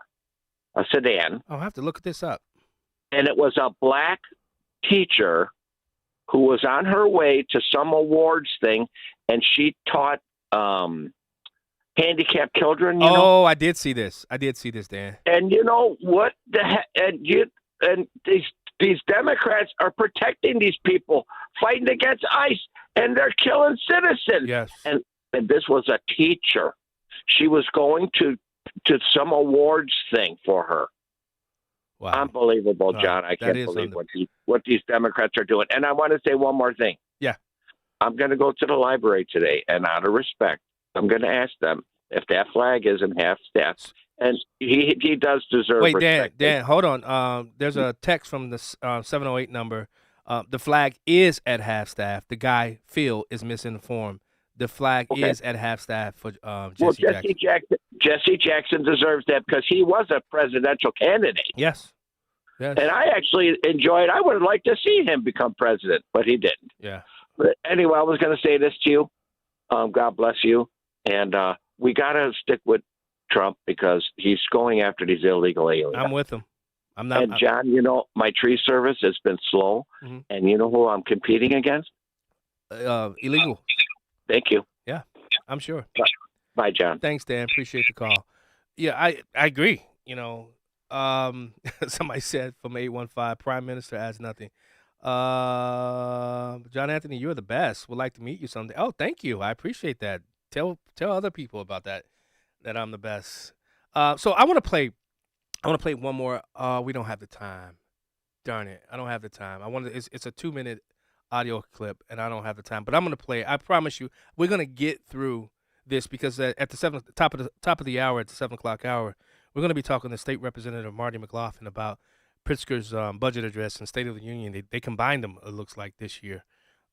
a sedan. I'll have to look this up. And it was a black teacher who was on her way to some awards thing, and she taught handicapped children. You know? I did see this. Dan. And you know what the heck? And these Democrats are protecting these people, fighting against ICE, and they're killing citizens. Yes. And this was a teacher. She was going to some awards thing for her. Wow. Unbelievable, John. I can't believe what these Democrats are doing. And I want to say one more thing. Yeah. I'm going to go to the library today, and out of respect, I'm going to ask them if that flag isn't half-staffed. And he does deserve respect. Wait, Dan, hold on. There's a text from the 708 number. The flag is at half-staff. The guy, Phil, is misinformed. The flag is at half-staff for Jesse Jackson. Jesse Jackson deserves that because he was a presidential candidate. Yes. And I actually enjoyed. I would have liked to see him become president, but he didn't. Yeah. But anyway, I was going to say this to you. God bless you. And we got to stick with Trump because he's going after these illegal aliens. I'm with him. I'm not. And John, you know, my tree service has been slow. Mm-hmm. And you know who I'm competing against? Illegal. Thank you. Yeah, I'm sure. Bye, John. Thanks, Dan. Appreciate the call. Yeah, I agree. You know, somebody said from 815, Prime Minister has nothing. John Anthony, you're the best. Would like to meet you someday. Oh, thank you. I appreciate that. Tell other people about that I'm the best. So I want to play one more. We don't have the time. Darn it. I don't have the time. It's a 2-minute audio clip, and I don't have the time. But I'm going to play it. I promise you, we're going to get through this because at the top of the hour, at the 7 o'clock hour, we're going to be talking to State Representative Marty Mclofflin about Pritzker's budget address and State of the Union. They combined them, it looks like, this year.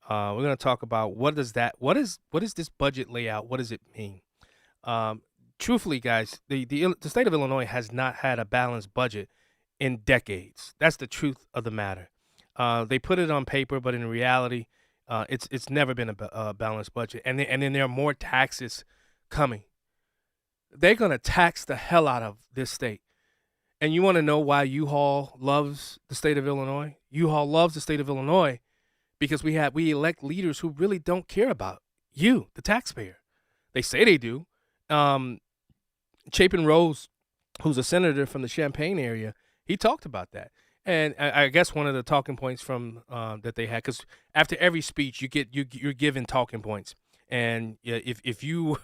We're going to talk about what is this budget layout? What does it mean? Truthfully, guys, the state of Illinois has not had a balanced budget in decades. That's the truth of the matter. They put it on paper, but in reality, it's never been a balanced budget. And then there are more taxes coming. They're going to tax the hell out of this state. And you want to know why U-Haul loves the state of Illinois? U-Haul loves the state of Illinois because we elect leaders who really don't care about you, the taxpayer. They say they do. Chapin Rose, who's a senator from the Champaign area, he talked about that. And I guess one of the talking points from that they had, because after every speech you're given talking points, and if you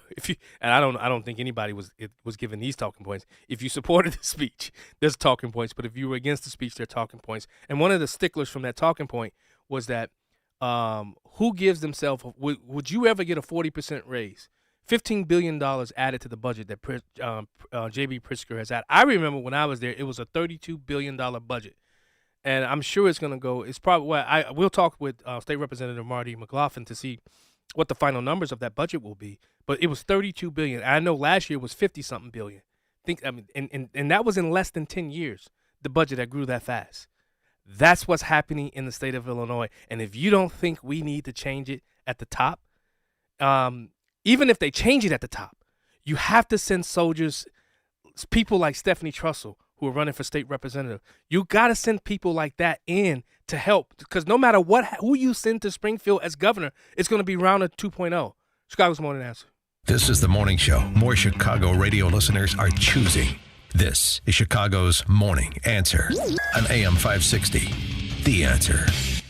and I don't think anybody was given these talking points. If you supported the speech, there's talking points, but if you were against the speech, there are talking points. And one of the sticklers from that talking point was that who gives themselves would you ever get a 40% raise? $15 billion added to the budget that J.B. Pritzker has had. I remember when I was there, it was a $32 billion budget. And I'm sure it's going to go. It's probably we'll talk with State Representative Marty Mclofflin to see what the final numbers of that budget will be. But it was $32 billion. I know last year was 50-something billion. And that was in less than 10 years. The budget that grew that fast. That's what's happening in the state of Illinois. And if you don't think we need to change it at the top, even if they change it at the top, you have to send soldiers, people like Stephanie Trussell, who are running for state representative. You got to send people like that in to help, because no matter who you send to Springfield as governor, it's going to be round of 2.0. Chicago's Morning Answer. This is the morning show more Chicago radio listeners are choosing. This is Chicago's Morning Answer on AM 560. The Answer.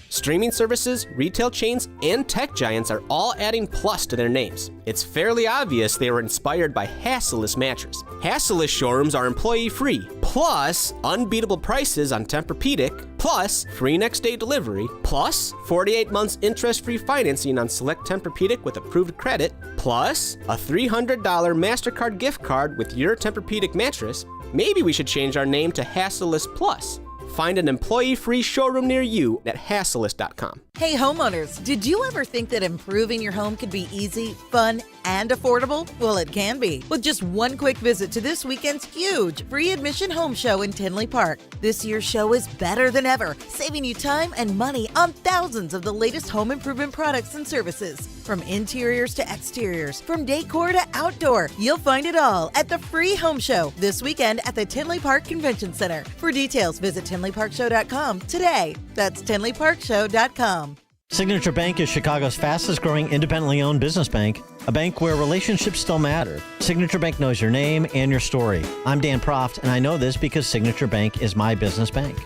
Streaming services, retail chains, and tech giants are all adding plus to their names. It's fairly obvious they were inspired by Hasseless mattress. Hasseless showrooms are employee-free, plus unbeatable prices on Tempur-Pedic, plus free next-day delivery, plus 48 months interest-free financing on select Tempur-Pedic with approved credit, plus a $300 MasterCard gift card with your Tempur-Pedic mattress. Maybe we should change our name to Hasseless Plus. Find an employee-free showroom near you at Hasseless.com. Hey homeowners, did you ever think that improving your home could be easy, fun, and affordable? Well, it can be. With just one quick visit to this weekend's huge free admission home show in Tinley Park. This year's show is better than ever, saving you time and money on thousands of the latest home improvement products and services. From interiors to exteriors, from decor to outdoor, you'll find it all at the free home show this weekend at the Tinley Park Convention Center. For details, visit TinleyParkShow.com today. That's TinleyParkShow.com. Signature Bank is Chicago's fastest growing independently owned business bank, a bank where relationships still matter. Signature Bank knows your name and your story. I'm Dan Proft, and I know this because Signature Bank is my business bank.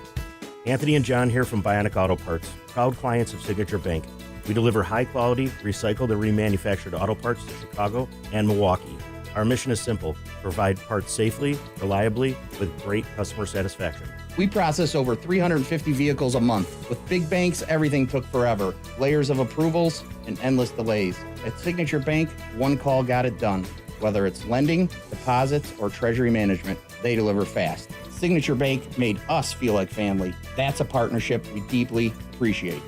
Anthony and John here from Bionic Auto Parts, proud clients of Signature Bank. We deliver high-quality, recycled and remanufactured auto parts to Chicago and Milwaukee. Our mission is simple: provide parts safely, reliably, with great customer satisfaction. We process over 350 vehicles a month. With big banks, everything took forever. Layers of approvals and endless delays. At Signature Bank, one call got it done. Whether it's lending, deposits, or treasury management, they deliver fast. Signature Bank made us feel like family. That's a partnership we deeply appreciate.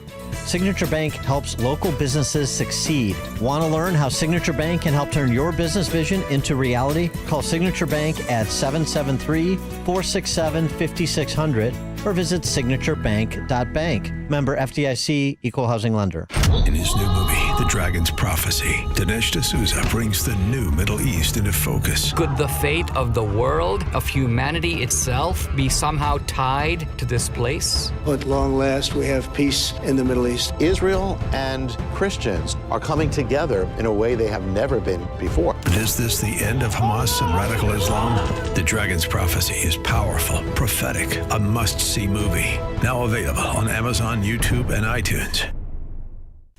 Signature Bank helps local businesses succeed. Want to learn how Signature Bank can help turn your business vision into reality? Call Signature Bank at 773-467-5600 or visit signaturebank.bank. Member FDIC, Equal Housing Lender. In his new movie, The Dragon's Prophecy, Dinesh D'Souza brings the new Middle East into focus. Could the fate of the world, of humanity itself, be somehow tied to this place? At long last, we have peace in the Middle East. Israel and Christians are coming together in a way they have never been before. But is this the end of Hamas and radical Islam? The Dragon's Prophecy is powerful, prophetic, a must-see movie. Now available on Amazon, YouTube, and iTunes.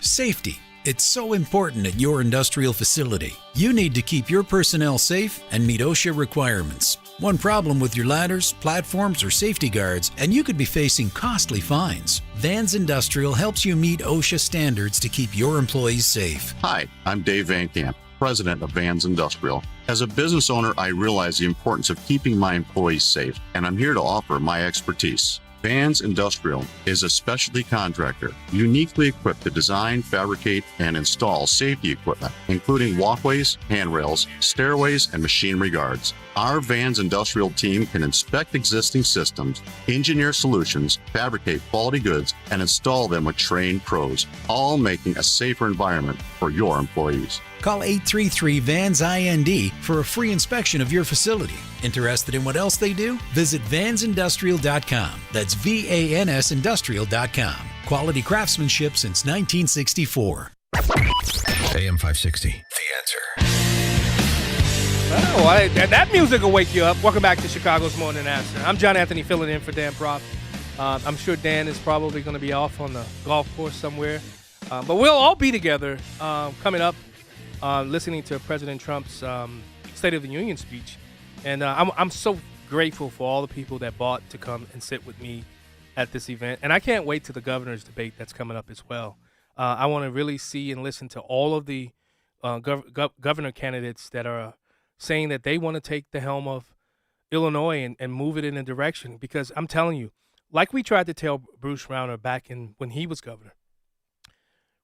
Safety. It's so important at your industrial facility. You need to keep your personnel safe and meet OSHA requirements. One problem with your ladders, platforms, or safety guards, and you could be facing costly fines. Vans Industrial helps you meet OSHA standards to keep your employees safe. Hi, I'm Dave Van Camp, president of Vans Industrial. As a business owner, I realize the importance of keeping my employees safe, and I'm here to offer my expertise. Vans Industrial is a specialty contractor uniquely equipped to design, fabricate, and install safety equipment, including walkways, handrails, stairways, and machinery guards. Our Vans Industrial team can inspect existing systems, engineer solutions, fabricate quality goods, and install them with trained pros, all making a safer environment for your employees. Call 833-VANS-IND for a free inspection of your facility. Interested in what else they do? Visit vansindustrial.com. That's VANS Industrial.com. Quality craftsmanship since 1964. AM 560, The Answer. Oh, that music will wake you up. Welcome back to Chicago's Morning Answer. I'm John Anthony filling in for Dan Proft. I'm sure Dan is probably going to be off on the golf course somewhere. But we'll all be together coming up, listening to President Trump's State of the Union speech. And I'm so grateful for all the people that bought to come and sit with me at this event. And I can't wait to the governor's debate that's coming up as well. I want to really see and listen to all of the governor candidates that are saying that they want to take the helm of Illinois and move it in a direction. Because I'm telling you, like we tried to tell Bruce Rauner back when he was governor,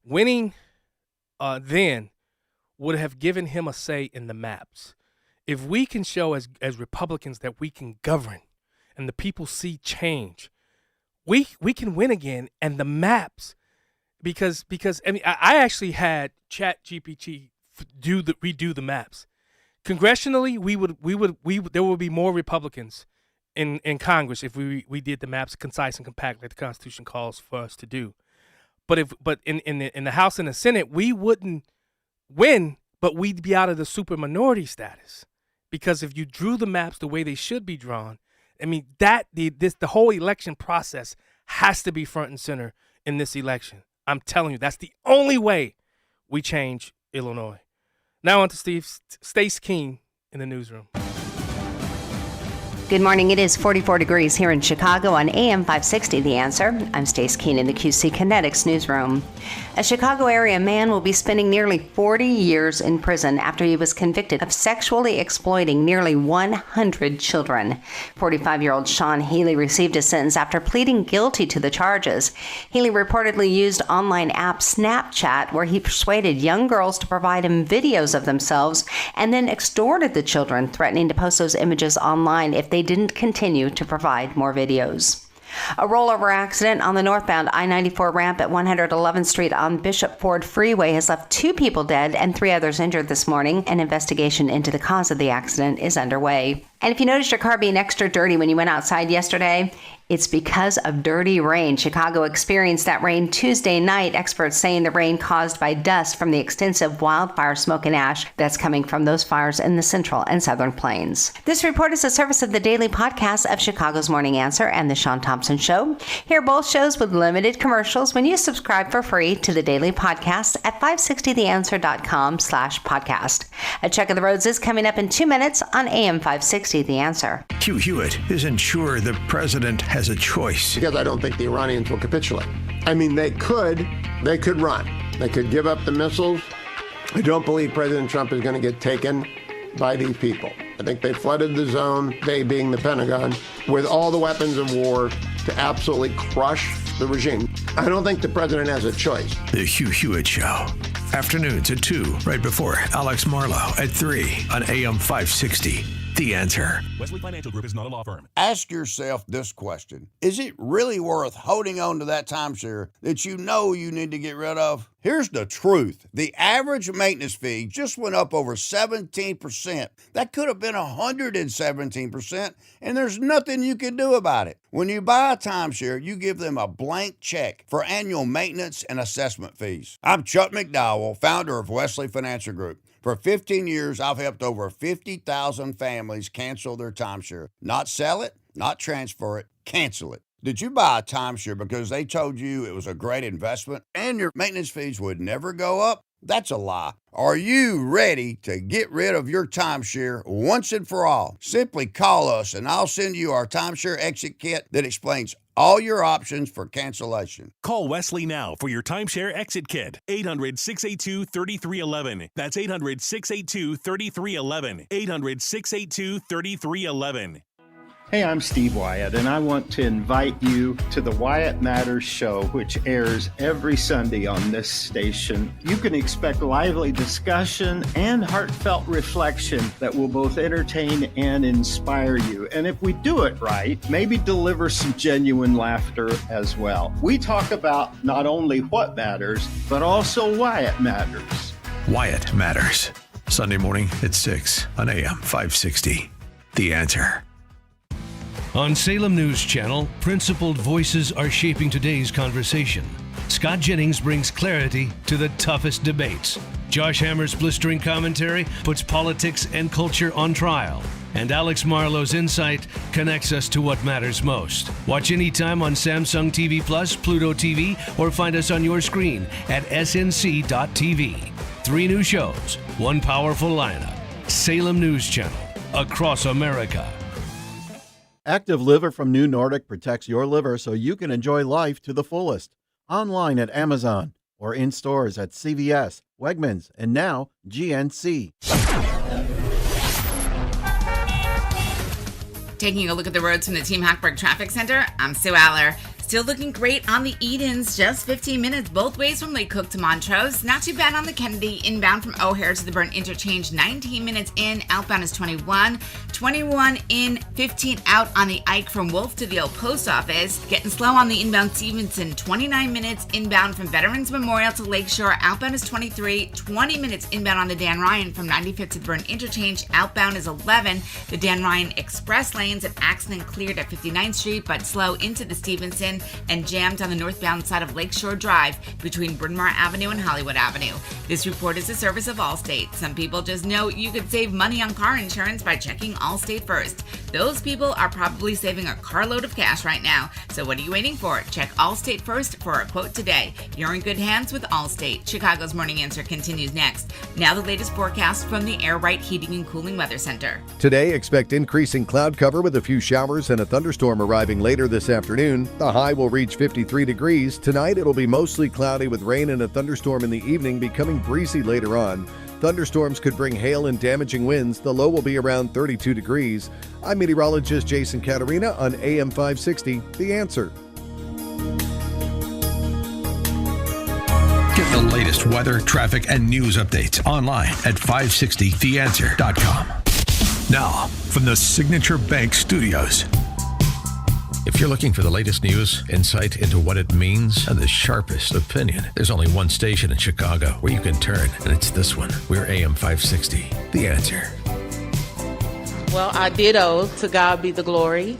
winning then would have given him a say in the maps. If we can show as Republicans that we can govern and the people see change, we can win again. And the maps, because I mean, I actually had ChatGPT redo the maps. Congressionally, there would be more Republicans in Congress if we did the maps concise and compact like the Constitution calls for us to do. But in the House and the Senate, we wouldn't win, but we'd be out of the super minority status. Because if you drew the maps the way they should be drawn, I mean the whole election process has to be front and center in this election. I'm telling you, that's the only way we change Illinois. Now on to Stace Keene in the newsroom. Good morning. It is 44 degrees here in Chicago on AM 560, The Answer. I'm Stace Keene in the QC Kinetics newsroom. A Chicago area man will be spending nearly 40 years in prison after he was convicted of sexually exploiting nearly 100 children. 45-year-old Sean Healy received a sentence after pleading guilty to the charges. Healy reportedly used online app Snapchat, where he persuaded young girls to provide him videos of themselves and then extorted the children, threatening to post those images online if they didn't continue to provide more videos. A rollover accident on the northbound I-94 ramp at 111th Street on Bishop Ford Freeway has left 2 people dead and 3 others injured this morning. An investigation into the cause of the accident is underway. And if you noticed your car being extra dirty when you went outside yesterday, it's because of dirty rain. Chicago experienced that rain Tuesday night, experts saying the rain caused by dust from the extensive wildfire smoke and ash that's coming from those fires in the central and southern plains. This report is a service of the daily podcast of Chicago's Morning Answer and The Sean Thompson Show. Hear both shows with limited commercials when you subscribe for free to the daily podcast at 560theanswer.com/podcast. A check of the roads is coming up in 2 minutes on AM 560, The Answer. Hugh Hewitt isn't sure the president has a choice. Because I don't think the Iranians will capitulate. I mean, they could run. They could give up the missiles. I don't believe President Trump is going to get taken by these people. I think they flooded the zone, they being the Pentagon, with all the weapons of war to absolutely crush the regime. I don't think the president has a choice. The Hugh Hewitt Show. Afternoons at 2, right before Alex Marlowe at 3 on AM 560. The Answer. Wesley Financial Group is not a law firm. Ask yourself this question. Is it really worth holding on to that timeshare that you know you need to get rid of? Here's the truth. The average maintenance fee just went up over 17%. That could have been 117%, and there's nothing you can do about it. When you buy a timeshare, you give them a blank check for annual maintenance and assessment fees. I'm Chuck McDowell, founder of Wesley Financial Group. For 15 years, I've helped over 50,000 families cancel their timeshare. Not sell it, not transfer it, cancel it. Did you buy a timeshare because they told you it was a great investment and your maintenance fees would never go up? That's a lie. Are you ready to get rid of your timeshare once and for all? Simply call us and I'll send you our timeshare exit kit that explains all your options for cancellation. Call Wesley now for your timeshare exit kit. 800-682-3311. That's 800-682-3311. 800-682-3311. Hey, I'm Steve Wyatt, and I want to invite you to the Wyatt Matters Show, which airs every Sunday on this station. You can expect lively discussion and heartfelt reflection that will both entertain and inspire you. And if we do it right, maybe deliver some genuine laughter as well. We talk about not only what matters, but also why it matters. Wyatt Matters. Sunday morning at 6 on AM 560. The Answer. On Salem News Channel, principled voices are shaping today's conversation. Scott Jennings brings clarity to the toughest debates. Josh Hammer's blistering commentary puts politics and culture on trial. And Alex Marlowe's insight connects us to what matters most. Watch anytime on Samsung TV Plus, Pluto TV, or find us on your screen at snc.tv. 3 new shows, 1 powerful lineup. Salem News Channel, across America. Active Liver from New Nordic protects your liver so you can enjoy life to the fullest. Online at Amazon or in stores at CVS, Wegmans, and now GNC. Taking a look at the roads from the Team Hackberg Traffic Center, I'm Sue Aller. Still looking great on the Edens, just 15 minutes both ways from Lake Cook to Montrose. Not too bad on the Kennedy, inbound from O'Hare to the Burn Interchange, 19 minutes in, outbound is 21. 21 in, 15 out on the Ike from Wolf to the old post office. Getting slow on the inbound Stevenson, 29 minutes inbound from Veterans Memorial to Lakeshore, outbound is 23. 20 minutes inbound on the Dan Ryan from 95th to the Burn Interchange, outbound is 11. The Dan Ryan Express lanes, an accident cleared at 59th Street, but slow into the Stevenson and jammed on the northbound side of Lakeshore Drive between Bryn Mawr Avenue and Hollywood Avenue. This report is a service of Allstate. Some people just know you could save money on car insurance by checking Allstate first. Those people are probably saving a carload of cash right now. So what are you waiting for? Check Allstate first for a quote today. You're in good hands with Allstate. Chicago's Morning Answer continues next. Now the latest forecast from the Air Right Heating and Cooling Weather Center. Today, expect increasing cloud cover with a few showers and a thunderstorm arriving later this afternoon. The high will reach 53 degrees. Tonight, it'll be mostly cloudy with rain and a thunderstorm in the evening, becoming breezy later on. Thunderstorms could bring hail and damaging winds. The low will be around 32 degrees. I'm meteorologist Jason Caterina on AM 560, The Answer. Get the latest weather, traffic, and news updates online at 560theanswer.com. Now, from the Signature Bank Studios. If you're looking for the latest news, insight into what it means, and the sharpest opinion, there's only one station in Chicago where you can turn, and it's this one. We're AM 560, The Answer. Well, I ditto, to God be the glory.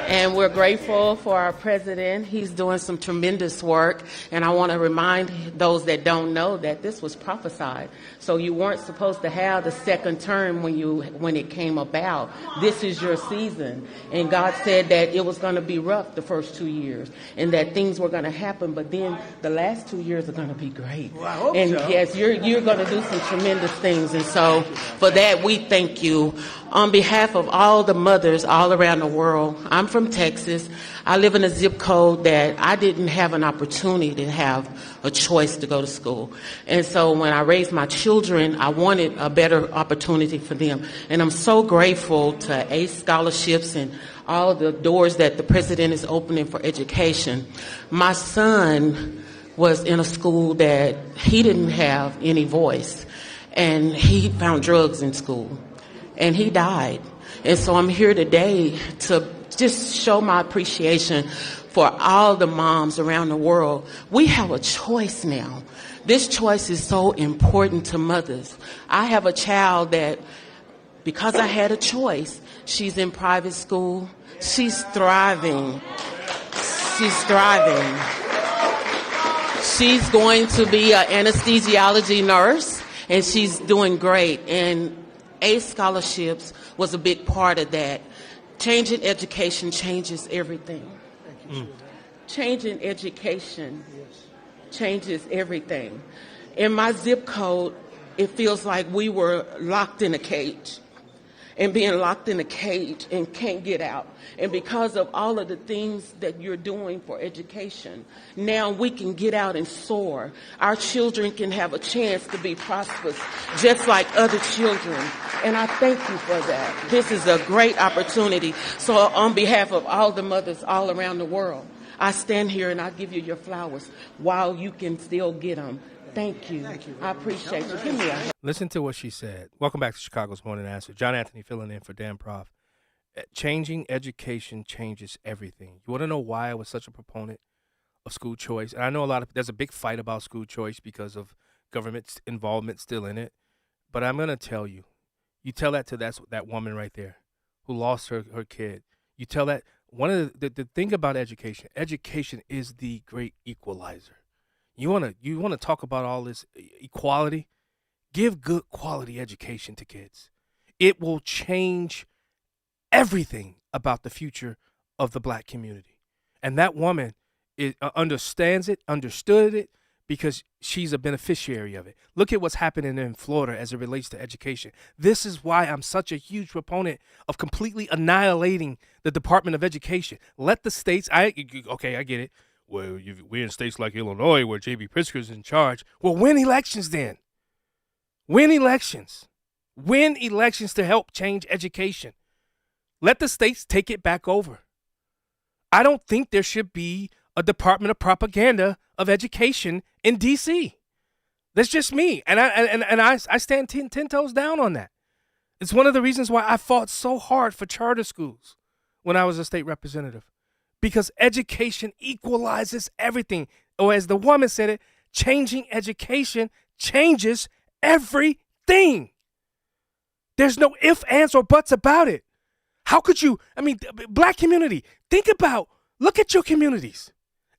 And we're grateful for our president. He's doing some tremendous work. And I want to remind those that don't know that this was prophesied. So you weren't supposed to have the second term when it came about. This is your season. And God said that it was going to be rough the first 2 years and that things were going to happen. But then the last 2 years are going to be great. Well, I hope and so. yes, you're going to do some tremendous things. And so for that, we thank you. On behalf of all the mothers all around the world, I'm from Texas. I live in a zip code that I didn't have an opportunity to have a choice to go to school. And so when I raised my children, I wanted a better opportunity for them. And I'm so grateful to ACE scholarships and all the doors that the president is opening for education. My son was in a school that he didn't have any voice, and he found drugs in school. And he died. And so I'm here today to just show my appreciation for all the moms around the world. We have a choice now. This choice is so important to mothers. I have a child that, because I had a choice, she's in private school. She's thriving. She's thriving. She's going to be an anesthesiology nurse, and she's doing great. And ACE scholarships was a big part of that. Changing education changes everything. Changing education changes everything. In my zip code, it feels like we were locked in a cage. And being locked in a cage and can't get out. And because of all of the things that you're doing for education, now we can get out and soar. Our children can have a chance to be prosperous, just like other children. And I thank you for that. This is a great opportunity. So on behalf of all the mothers all around the world, I stand here and I give you your flowers while you can still get them. Thank you. I appreciate you. Give me a hand. Listen to what she said. Welcome back to Chicago's Morning Answer. John Anthony filling in for Dan Prof. Changing education changes everything. You want to know why I was such a proponent of school choice? And I know there's a big fight about school choice because of government involvement still in it. But I'm going to tell you, you tell that to that woman right there who lost her kid. You tell that, one of the thing about education is the great equalizer. You want to talk about all this equality? Give good quality education to kids. it will change everything about the future of the black community. And that woman understands it, understood it, because she's a beneficiary of it. Look at what's happening in Florida as it relates to education. This is why I'm such a huge proponent of completely annihilating the Department of Education. Let the states, I get it. Well, we're in states like Illinois where J.B. Pritzker's in charge. Well, win elections then. Win elections. Win elections to help change education. Let the states take it back over. I don't think there should be a Department of Propaganda of Education in D.C. That's just me. And I stand 10 toes down on that. It's one of the reasons why I fought so hard for charter schools when I was a state representative. Because education equalizes everything. Or as the woman said it, changing education changes everything. There's no ifs, ands, or buts about it. How could you, black community, look at your communities.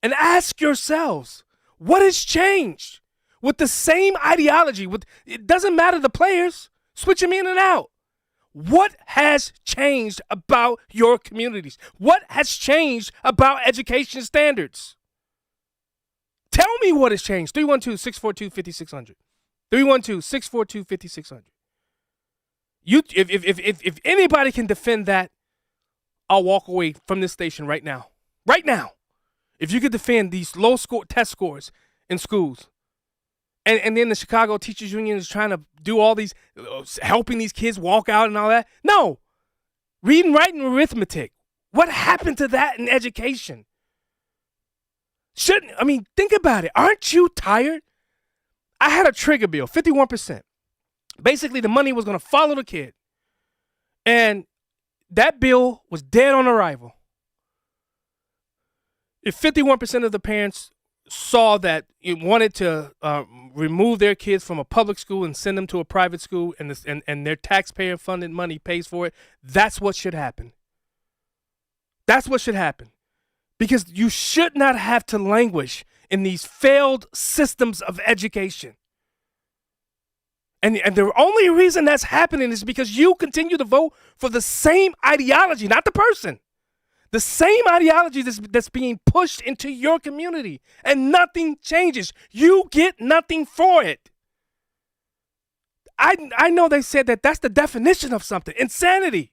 And ask yourselves, what has changed with the same ideology? It doesn't matter the players, switch them in and out. What has changed about your communities? What has changed about education standards? Tell me what has changed. 312-642-5600. 312-642-5600. If anybody can defend that, I'll walk away from this station right now. Right now. If you could defend these low test scores in schools, and then the Chicago Teachers Union is trying to do all these, helping these kids walk out and all that. No. Reading, writing, arithmetic. What happened to that in education? Think about it. Aren't you tired? I had a trigger bill, 51%. Basically, the money was going to follow the kid. And that bill was dead on arrival. If 51% of the parents saw that it wanted to remove their kids from a public school and send them to a private school, and their taxpayer-funded money pays for it, that's what should happen. That's what should happen. Because you should not have to languish in these failed systems of education. And the only reason that's happening is because you continue to vote for the same ideology, not the person. The same ideology that's being pushed into your community, and nothing changes. You get nothing for it. I know they said that's the definition of something. Insanity.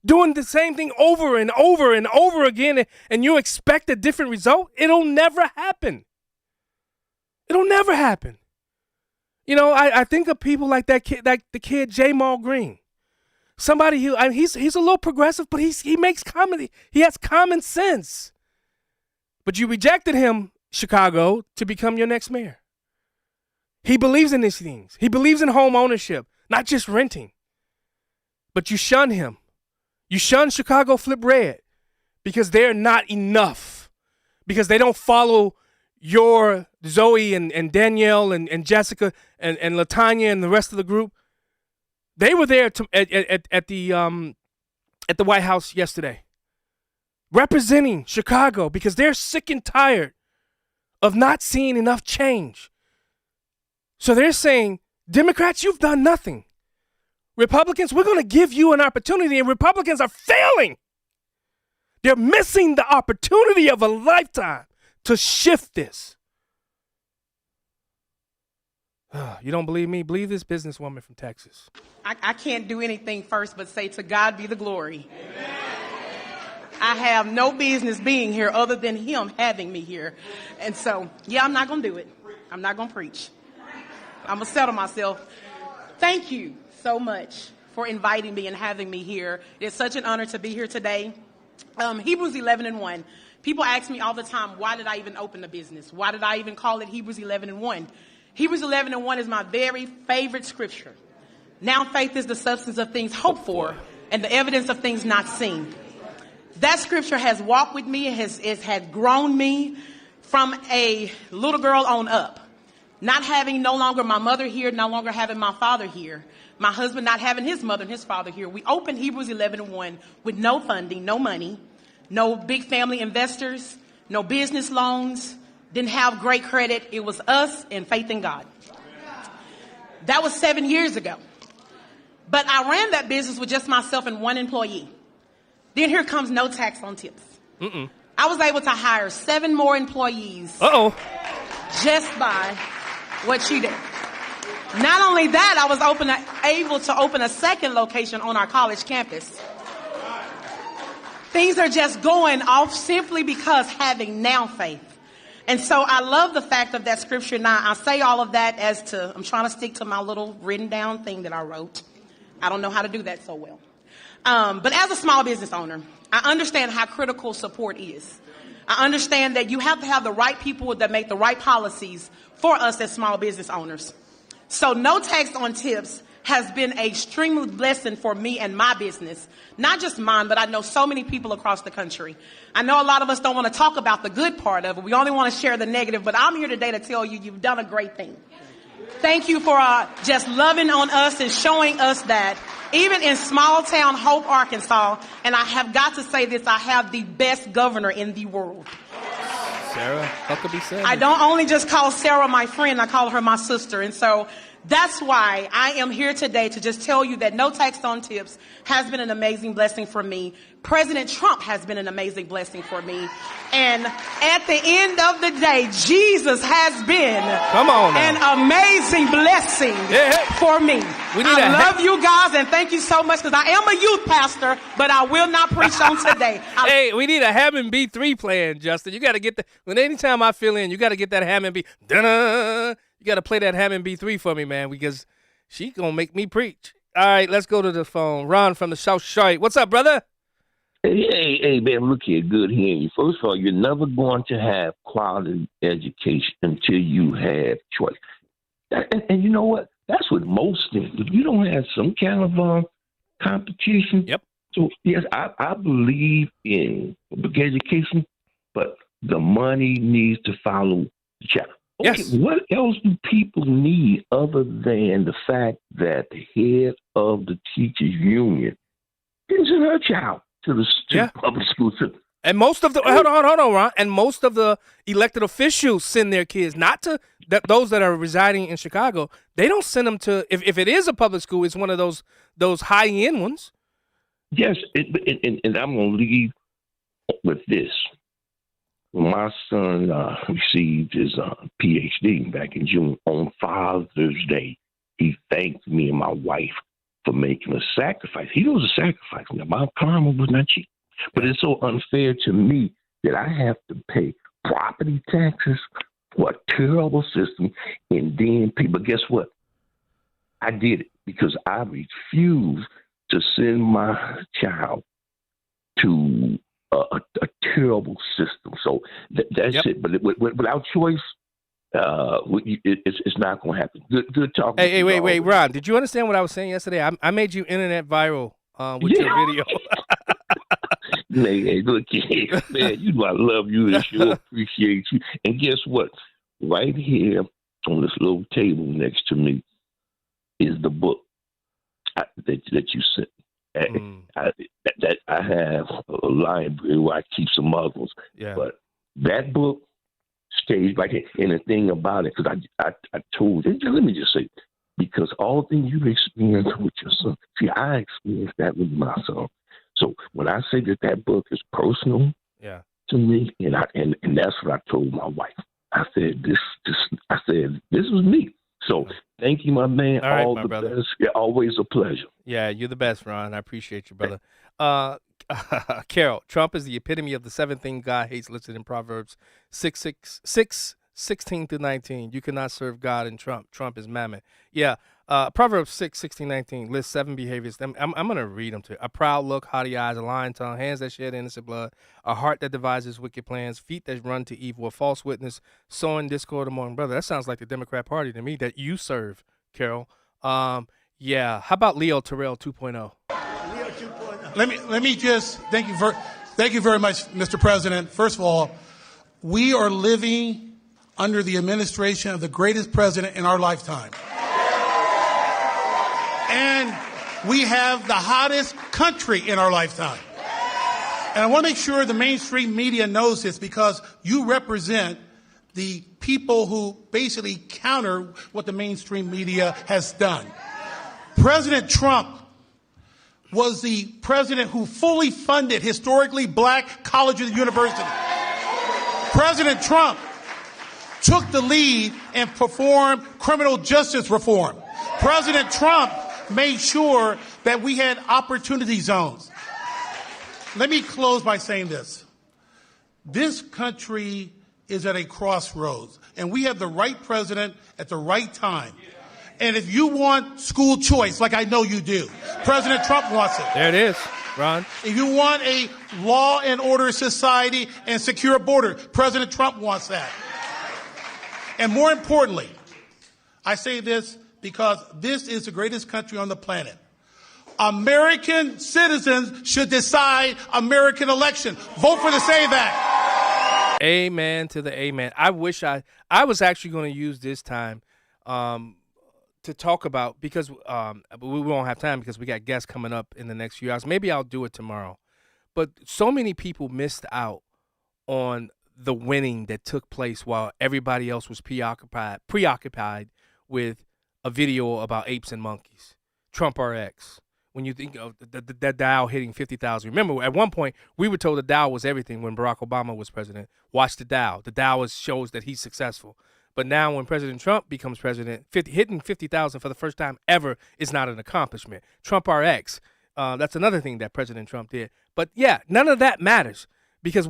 Doing the same thing over and over and over again, and you expect a different result. It'll never happen. It'll never happen. I think of people like that kid, like the kid Jamal Green. Somebody he's a little progressive, but he makes comedy. He has common sense. But you rejected him, Chicago, to become your next mayor. He believes in these things. He believes in home ownership, not just renting. But you shun him. You shun Chicago Flip Red because they're not enough. Because they don't follow your Zoe and Danielle and Jessica and LaTanya and the rest of the group. They were there at the White House yesterday, representing Chicago because they're sick and tired of not seeing enough change. So they're saying, Democrats, you've done nothing. Republicans, we're going to give you an opportunity, and Republicans are failing. They're missing the opportunity of a lifetime to shift this. You don't believe me? Believe this businesswoman from Texas. I can't do anything first but say to God be the glory. Amen. I have no business being here other than him having me here. And so, I'm not going to do it. I'm not going to preach. I'm going to settle myself. Thank you so much for inviting me and having me here. It's such an honor to be here today. Hebrews 11:1. People ask me all the time, why did I even open a business? Why did I even call it Hebrews 11:1? Hebrews 11:1 is my very favorite scripture. Now faith is the substance of things hoped for and the evidence of things not seen. That scripture has walked with me. It has grown me from a little girl on up. Not having no longer my mother here, no longer having my father here. My husband not having his mother and his father here. We opened Hebrews 11:1 with no funding, no money, no big family investors, no business loans. Didn't have great credit. It was us and faith in God. That was 7 years ago. But I ran that business with just myself and one employee. Then here comes no tax on tips. I was able to hire 7 more employees. Just by what she did. Not only that, I was able to open a second location on our college campus. Things are just going off simply because having now faith. And so I love the fact of that scripture. Now, I say all of that I'm trying to stick to my little written down thing that I wrote. I don't know how to do that so well. But as a small business owner, I understand how critical support is. I understand that you have to have the right people that make the right policies for us as small business owners. So no tax on tips has been an extreme blessing for me and my business. Not just mine, but I know so many people across the country. I know a lot of us don't want to talk about the good part of it. We only want to share the negative, but I'm here today to tell you you've done a great thing. Thank you for just loving on us and showing us that even in small town Hope, Arkansas, and I have got to say this, I have the best governor in the world. Sarah Huckabee Sanders. I don't only just call Sarah my friend, I call her my sister. And so that's why I am here today to just tell you that no tax on tips has been an amazing blessing for me. President Trump has been an amazing blessing for me. And at the end of the day, Jesus has been an amazing blessing for me. I love you guys and thank you so much because I am a youth pastor, but I will not preach on today. Hey, we need a Hammond B3 playing, Justin. You got to get that. When anytime I fill in, you got to get that Hammond B. Da-da. You got to play that Hammond B3 for me, man, because she going to make me preach. All right, let's go to the phone. Ron from the South Side. What's up, brother? Hey, man, look here. Good hearing you. First of all, you're never going to have quality education until you have choice. And you know what? That's with most things. If you don't have some kind of competition. Yep. So, yes, I believe in public education, but the money needs to follow the child. Okay, yes. What else do people need other than the fact that the head of the teachers union sends her child to the public school system? And most of the hold on, Ron. And most of the elected officials send their kids not to those that are residing in Chicago. They don't send them to if it is a public school, it's one of those high end ones. Yes, and I'm going to leave with this. When my son received his PhD back in June on Father's Day, he thanked me and my wife for making a sacrifice. He was a sacrifice. Now, my karma was not cheap. But it's so unfair to me that I have to pay property taxes for a terrible system and then pay. But guess what? I did it because I refused to send my child to a terrible system. So that's it. But without choice, it's not going to happen. Good talking. Hey, wait, Ron. Did you understand what I was saying yesterday? I made you internet viral with your video. Hey, look here, man. You know I love you and sure appreciate you. And guess what? Right here on this little table next to me is the book that you sent. I have a library where I keep some others. Yeah. But that book stays right here. And the thing about it, because I told you, let me just say, because all the things you experienced with your son, see, I experienced that with my son. So when I say that book is personal to me, and that's what I told my wife. I said this was me. So thank you, my man. All the best. Yeah, always a pleasure. Yeah, you're the best, Ron. I appreciate you, brother. Carol, Trump is the epitome of the 7 things God hates listed in Proverbs 6:16-19. You cannot serve God and Trump. Trump is mammon. Yeah. Proverbs 6:16-19 lists 7 behaviors. I'm going to read them to you. A proud look, haughty eyes, a lying tongue, hands that shed innocent blood, a heart that devises wicked plans, feet that run to evil, a false witness, sowing discord among brother. That sounds like the Democrat Party to me that you serve, Carol. Yeah. How about Leo Terrell 2.0? Let me just thank you very much, Mr. President. First of all, we are living under the administration of the greatest president in our lifetime. And we have the hottest country in our lifetime. And I want to make sure the mainstream media knows this because you represent the people who basically counter what the mainstream media has done. President Trump was the president who fully funded historically black colleges and universities. President Trump took the lead and performed criminal justice reform. President Trump made sure that we had opportunity zones. Let me close by saying this. This country is at a crossroads, and we have the right president at the right time. And if you want school choice, like I know you do, President Trump wants it. There it is, Ron. If you want a law and order society and secure border, President Trump wants that. And more importantly, I say this because this is the greatest country on the planet. American citizens should decide American election. Vote for the Save Act. Amen to the amen. I wish I was actually going to use this time to talk about, because we won't have time because we got guests coming up in the next few hours. Maybe I'll do it tomorrow. But so many people missed out on the winning that took place while everybody else was preoccupied with a video about apes and monkeys. Trump RX. When you think of the Dow hitting 50,000. Remember, at one point, we were told the Dow was everything when Barack Obama was president. Watch the Dow. The Dow shows that he's successful. But now when President Trump becomes president, hitting 50,000 for the first time ever is not an accomplishment. Trump RX, that's another thing that President Trump did. But, yeah, none of that matters because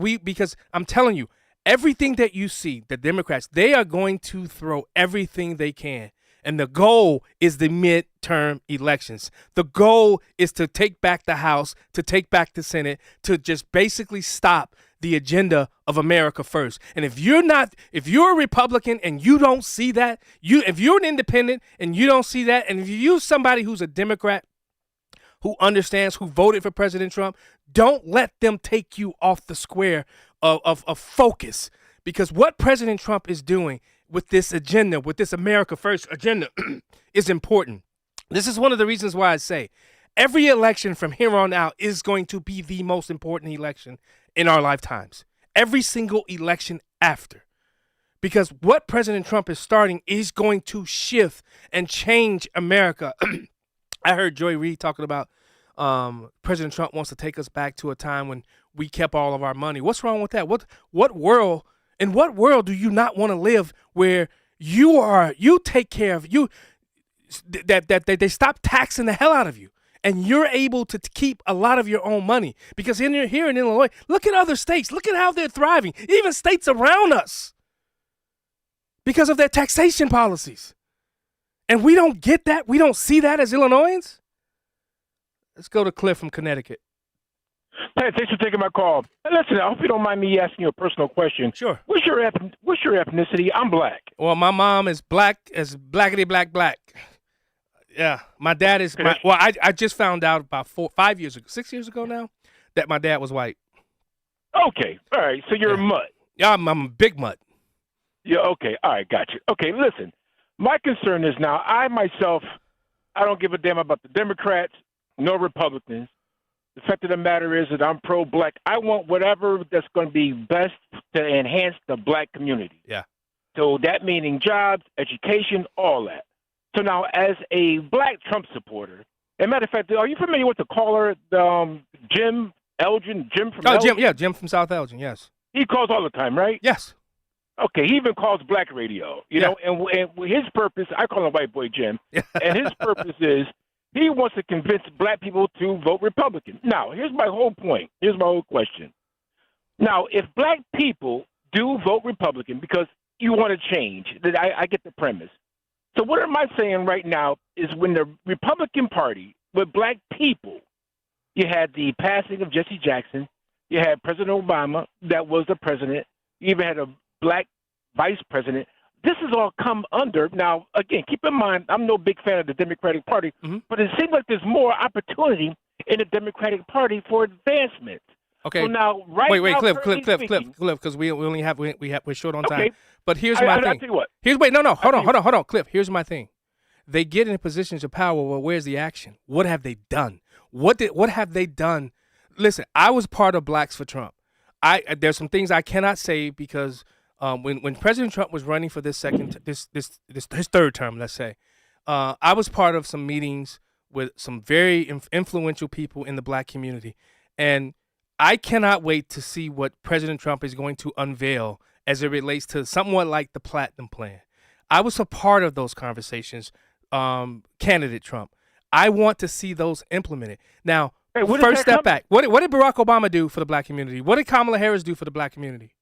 I'm telling you, everything that you see, the Democrats, they are going to throw everything they can. And the goal is the midterm elections. The goal is to take back the House, to take back the Senate, to just basically stop the agenda of America first. And if you're a Republican and you don't see that, if you're an independent and you don't see that, and if you're somebody who's a Democrat who understands, who voted for President Trump, don't let them take you off the square of focus. Because what President Trump is doing with this agenda, with this America First agenda, is important. This is one of the reasons why I say every election from here on out is going to be the most important election in our lifetimes. Every single election after. Because what President Trump is starting is going to shift and change America. I heard Joy Reid talking about President Trump wants to take us back to a time when we kept all of our money. What's wrong with that? In what world do you not want to live where you take care of you, that they stop taxing the hell out of you and you're able to keep a lot of your own money? Because here in Illinois, look at other states. Look at how they're thriving, even states around us, because of their taxation policies. And we don't get that. We don't see that as Illinoisans. Let's go to Cliff from Connecticut. Hey, thanks for taking my call. Listen, I hope you don't mind me asking you a personal question. Sure. What's your ethnicity? I'm black. Well, my mom is black as blackity black. Yeah, my dad is. I just found out about 6 years ago now, that my dad was white. Okay, all right. So you're a mutt. Yeah, I'm a big mutt. Yeah. Okay. All right. Got you. Okay. Listen, my concern is now I don't give a damn about the Democrats, no Republicans. The fact of the matter is that I'm pro-black. I want whatever that's going to be best to enhance the black community. Yeah. So that meaning jobs, education, all that. So now, as a black Trump supporter, as a matter of fact, are you familiar with the caller, Jim Elgin? Jim from Elgin? Jim from South Elgin, yes. He calls all the time, right? Yes. Okay, he even calls black radio, you know, and his purpose, I call him White Boy Jim, and his purpose is he wants to convince black people to vote Republican. Now, here's my whole point. Here's my whole question. Now, if black people do vote Republican because you want to change, that I get the premise. So what am I saying right now is when the Republican Party, with black people, you had the passing of Jesse Jackson, you had President Obama, that was the president, you even had a black vice president. This has all come under. Now, again, keep in mind, I'm no big fan of the Democratic Party, but it seems like there's more opportunity in the Democratic Party for advancement. Okay. So now, wait, Cliff, because we're short on time. Okay. But here's my thing. I'll tell you what. Hold on, Cliff. Here's my thing. They get in positions of power. Well, where's the action? What have they done? What have they done? Listen, I was part of Blacks for Trump. There's some things I cannot say because when President Trump was running for his third term, let's say, I was part of some meetings with some very influential people in the black community. And I cannot wait to see what President Trump is going to unveil as it relates to somewhat like the Platinum Plan. I was a part of those conversations, candidate Trump. I want to see those implemented. Now, first step back. What did Barack Obama do for the black community? What did Kamala Harris do for the black community?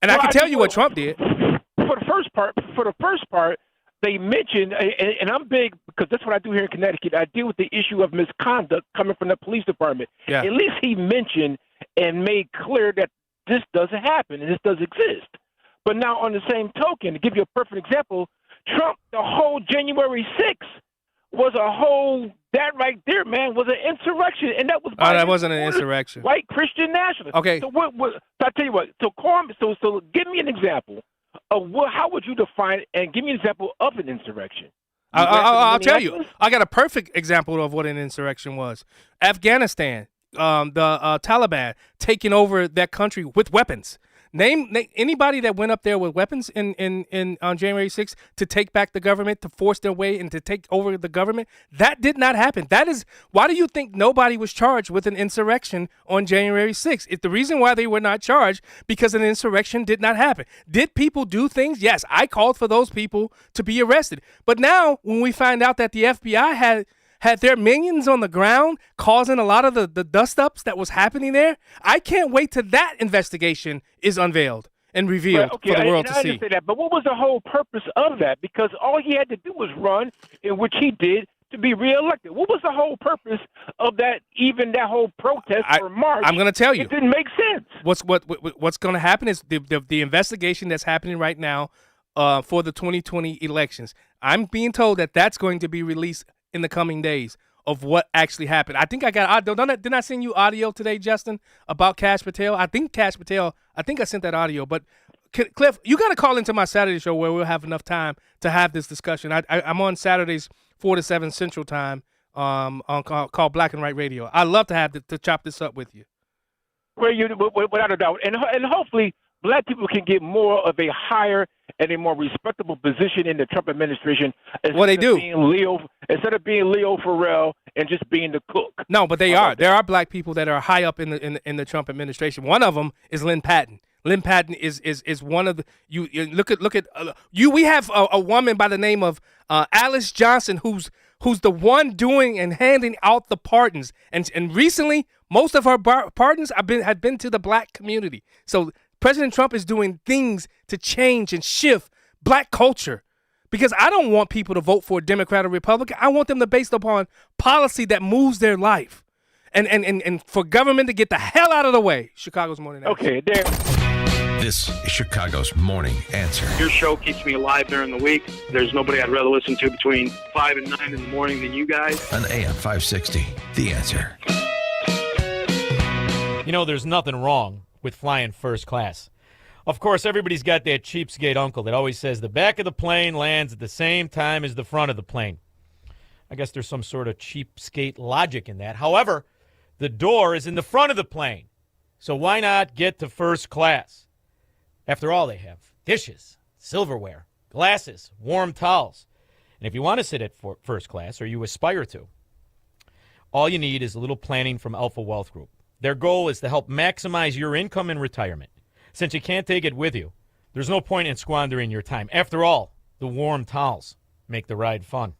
And I can tell you what Trump did. For the first part, they mentioned, and I'm big because that's what I do here in Connecticut. I deal with the issue of misconduct coming from the police department. Yeah. At least he mentioned and made clear that this doesn't happen and this does exist. But now, on the same token, to give you a perfect example, Trump, the whole January 6th was a whole, that right there, man, was an insurrection. And that was that wasn't an insurrection. White Christian nationalists. Okay. So so I tell you what, so give me an example of how would you define it, and give me an example of an insurrection. I'll tell you. I got a perfect example of what an insurrection was. Afghanistan, the Taliban taking over that country with weapons. Name anybody that went up there with weapons on January 6th to take back the government, to force their way and to take over the government. That did not happen. That is why do you think nobody was charged with an insurrection on January 6th? It's the reason why they were not charged, because an insurrection did not happen. Did people do things? Yes, I called for those people to be arrested. But now when we find out that the FBI had their minions on the ground causing a lot of the dust-ups that was happening there, I can't wait till that investigation is unveiled and revealed for the world to see. I understand that, but what was the whole purpose of that? Because all he had to do was run, in which he did, to be reelected. What was the whole purpose of that, even that whole protest or march? I'm going to tell you. It didn't make sense. What's going to happen is the investigation that's happening right now for the 2020 elections. I'm being told that that's going to be released in the coming days of what actually happened. I think I got audio. Didn't I send you audio today, Justin, about Kash Patel? I think I sent that audio. But Cliff, you got to call into my Saturday show where we'll have enough time to have this discussion. I'm on Saturdays 4 to 7 Central Time called Black and White Radio. I love to have to chop this up with you. Without a doubt. And hopefully black people can get more of a higher and a more respectable position in the Trump administration. Well, they do. Instead of being Leo Farrell and just being the cook. No, but they are. There are black people that are high up in the Trump administration. One of them is Lynn Patton. Lynn Patton is one of the you look at we have a woman by the name of Alice Johnson who's the one doing and handing out the pardons, and recently most of her pardons have been to the black community. So President Trump is doing things to change and shift black culture, because I don't want people to vote for a Democrat or Republican. I want them to based upon policy that moves their life, and for government to get the hell out of the way. Chicago's Morning Answer. Okay, there. This is Chicago's Morning Answer. Your show keeps me alive during the week. There's nobody I'd rather listen to between 5 and 9 in the morning than you guys. On AM 560, The Answer. You know, there's nothing wrong with flying first class. Of course, everybody's got that cheapskate uncle that always says the back of the plane lands at the same time as the front of the plane. I guess there's some sort of cheapskate logic in that. However, the door is in the front of the plane, so why not get to first class? After all, they have dishes, silverware, glasses, warm towels. And if you want to sit at first class, or you aspire to, all you need is a little planning from Alpha Wealth Group. Their goal is to help maximize your income in retirement. Since you can't take it with you, there's no point in squandering your time. After all, the warm towels make the ride fun.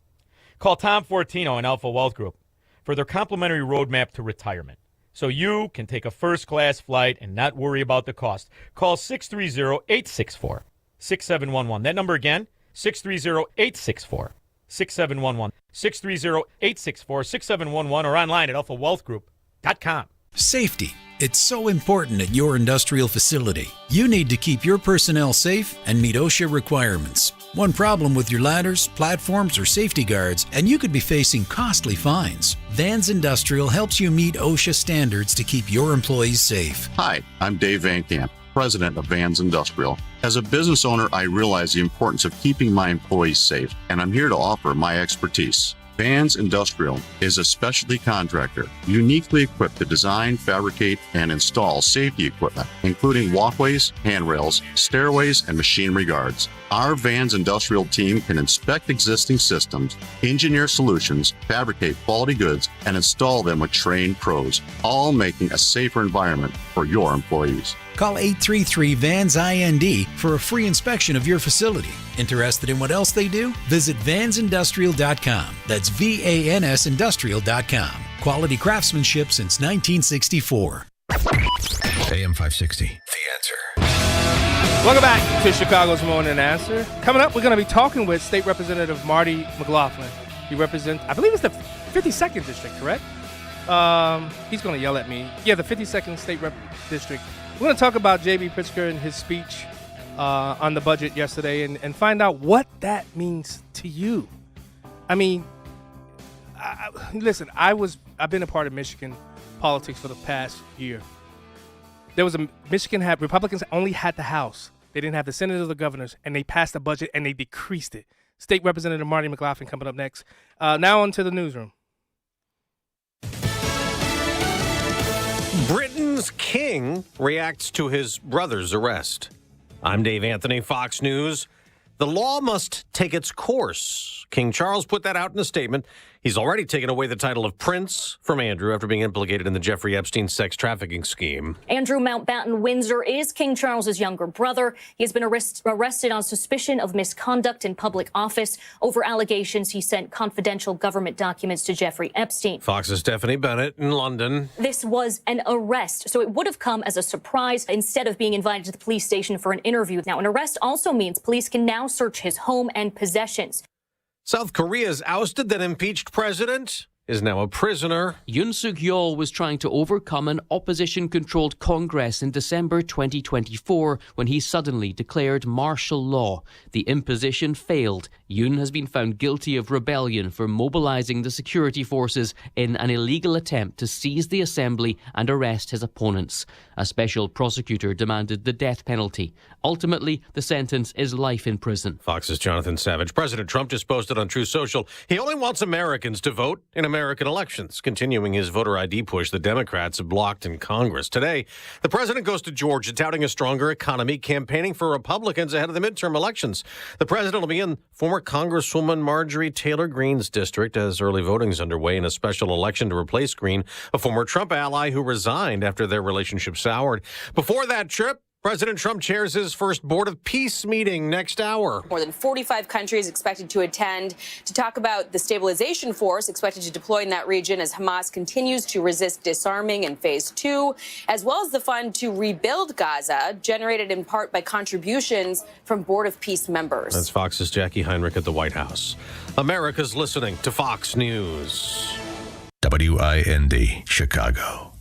Call Tom Fortino and Alpha Wealth Group for their complimentary roadmap to retirement, so you can take a first-class flight and not worry about the cost. Call 630-864-6711. That number again, 630-864-6711. 630-864-6711, or online at alphawealthgroup.com. Safety. It's so important at your industrial facility. You need to keep your personnel safe and meet OSHA requirements. One problem with your ladders, platforms, or safety guards, and you could be facing costly fines. Vans Industrial helps you meet OSHA standards to keep your employees safe. Hi, I'm Dave Van Camp, president of Vans Industrial. As a business owner, I realize the importance of keeping my employees safe, and I'm here to offer my expertise. Vans Industrial is a specialty contractor uniquely equipped to design, fabricate, and install safety equipment, including walkways, handrails, stairways, and machinery guards. Our Vans Industrial team can inspect existing systems, engineer solutions, fabricate quality goods, and install them with trained pros, all making a safer environment for your employees. Call 833-VANS-IND for a free inspection of your facility. Interested in what else they do? Visit vansindustrial.com. That's VANS Industrial.com. Quality craftsmanship since 1964. AM 560, The Answer. Welcome back to Chicago's Morning Answer. Coming up, we're going to be talking with State Representative Marty Mclofflin. He represents, I believe it's the 52nd District, correct? He's going to yell at me. Yeah, the 52nd State Rep District. We're going to talk about J.B. Pritzker and his speech on the budget yesterday and find out what that means to you. I mean, listen, I've been a part of Michigan politics for the past year. There was Republicans only had the House. They didn't have the senators or the governors, and they passed the budget and they decreased it. State Representative Marty Mclofflin coming up next. Now on to the newsroom. Britain's king reacts to his brother's arrest. I'm Dave Anthony, Fox News. The law must take its course. King Charles put that out in a statement. He's already taken away the title of Prince from Andrew after being implicated in the Jeffrey Epstein sex trafficking scheme. Andrew Mountbatten-Windsor is King Charles's younger brother. He has been arrested on suspicion of misconduct in public office over allegations he sent confidential government documents to Jeffrey Epstein. Fox's Stephanie Bennett in London. This was an arrest, so it would have come as a surprise instead of being invited to the police station for an interview. Now, an arrest also means police can now search his home and possessions. South Korea's ousted then impeached president is now a prisoner. Yoon Suk-yeol was trying to overcome an opposition-controlled Congress in December 2024 when he suddenly declared martial law. The imposition failed. Yoon has been found guilty of rebellion for mobilizing the security forces in an illegal attempt to seize the assembly and arrest his opponents. A special prosecutor demanded the death penalty. Ultimately, the sentence is life in prison. Fox's Jonathan Savage. President Trump just posted on Truth Social he only wants Americans to vote in American elections, continuing his voter ID push the Democrats have blocked in Congress. Today, the president goes to Georgia, touting a stronger economy, campaigning for Republicans ahead of the midterm elections. The president will be in former Congresswoman Marjorie Taylor Greene's district as early voting is underway in a special election to replace Greene, a former Trump ally who resigned after their relationship soured. Before that trip, President Trump chairs his first Board of Peace meeting next hour. More than 45 countries expected to attend to talk about the stabilization force expected to deploy in that region as Hamas continues to resist disarming in Phase 2, as well as the fund to rebuild Gaza, generated in part by contributions from Board of Peace members. That's Fox's Jackie Heinrich at the White House. America's listening to Fox News. WIND, Chicago.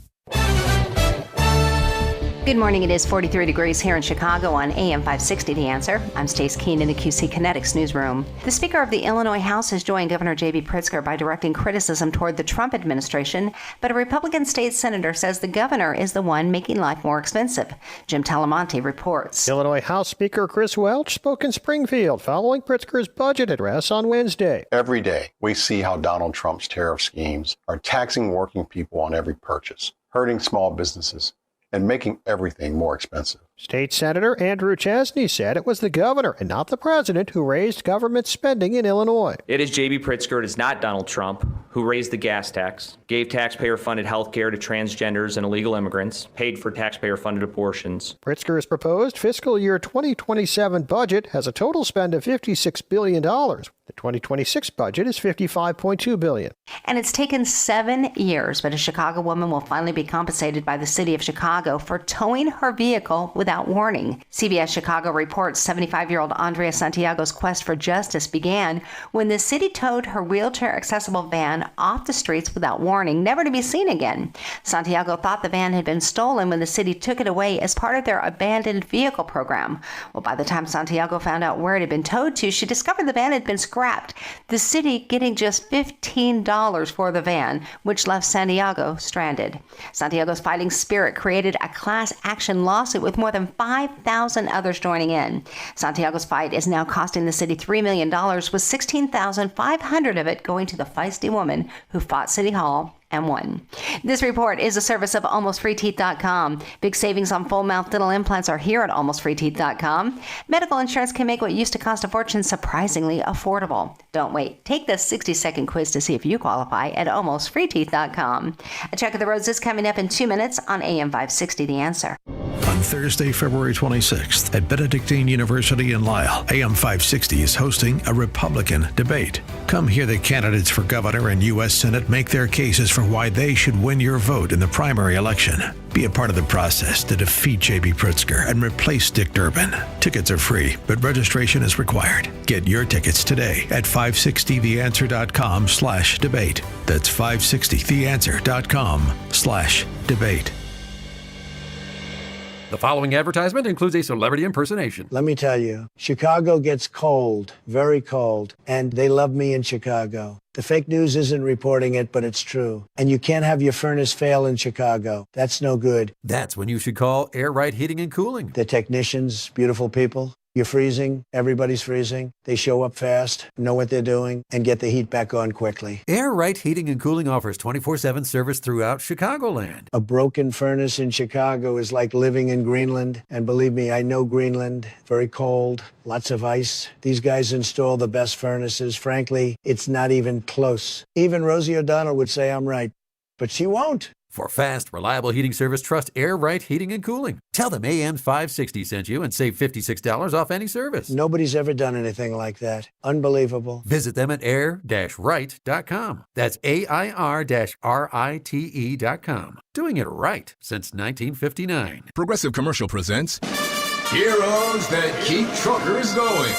Good morning. It is 43 degrees here in Chicago on AM 560 The Answer. I'm Stace Keene in the QC Kinetics newsroom. The Speaker of the Illinois House has joined Governor J.B. Pritzker by directing criticism toward the Trump administration, but a Republican state senator says the governor is the one making life more expensive. Jim Talamonte reports. Illinois House Speaker Chris Welch spoke in Springfield following Pritzker's budget address on Wednesday. Every day, we see how Donald Trump's tariff schemes are taxing working people on every purchase, hurting small businesses, and making everything more expensive. State Senator Andrew Chesney said it was the governor and not the president who raised government spending in Illinois. It is J.B. Pritzker, it is not Donald Trump, who raised the gas tax, gave taxpayer-funded health care to transgenders and illegal immigrants, paid for taxpayer-funded abortions. Pritzker's proposed fiscal year 2027 budget has a total spend of $56 billion. The 2026 budget is $55.2 billion. And it's taken 7 years, but a Chicago woman will finally be compensated by the city of Chicago for towing her vehicle without warning. CBS Chicago reports 75-year-old Andrea Santiago's quest for justice began when the city towed her wheelchair-accessible van off the streets without warning, never to be seen again. Santiago thought the van had been stolen when the city took it away as part of their abandoned vehicle program. Well, by the time Santiago found out where it had been towed to, she discovered the van had been scrapped, the city getting just $15 for the van, which left Santiago stranded. Santiago's fighting spirit created a class action lawsuit with more than than 5,000 others joining in. Santiago's fight is now costing the city $3 million, with $16,500 of it going to the feisty woman who fought City Hall and won. This report is a service of AlmostFreeTeeth.com. Big savings on full mouth dental implants are here at AlmostFreeTeeth.com. Medical insurance can make what used to cost a fortune surprisingly affordable. Don't wait. Take the 60-second quiz to see if you qualify at AlmostFreeTeeth.com. A check of the roads is coming up in 2 minutes on AM 560 The Answer. On Thursday, February 26th, at Benedictine University in Lisle, AM 560 is hosting a Republican debate. Come hear the candidates for governor and U.S. Senate make their cases for why they should win your vote in the primary election. Be a part of the process to defeat J.B. Pritzker and replace Dick Durbin. Tickets are free, but registration is required. Get your tickets today at 560theanswer.com/debate. That's 560theanswer.com/debate. The following advertisement includes a celebrity impersonation. Let me tell you, Chicago gets cold, very cold, and they love me in Chicago. The fake news isn't reporting it, but it's true. And you can't have your furnace fail in Chicago. That's no good. That's when you should call Air Right Heating and Cooling. The technicians, beautiful people. You're freezing, everybody's freezing. They show up fast, know what they're doing, and get the heat back on quickly. Air Right Heating and Cooling offers 24/7 service throughout Chicagoland. A broken furnace in Chicago is like living in Greenland. And believe me, I know Greenland. Very cold, lots of ice. These guys install the best furnaces. Frankly, it's not even close. Even Rosie O'Donnell would say I'm right, but she won't. For fast, reliable heating service, trust Air Right Heating and Cooling. Tell them AM 560 sent you and save $56 off any service. Nobody's ever done anything like that. Unbelievable. Visit them at air-right.com. That's AIR-RITE.com. Doing it right since 1959. Progressive Commercial presents Heroes That Keep Truckers Going.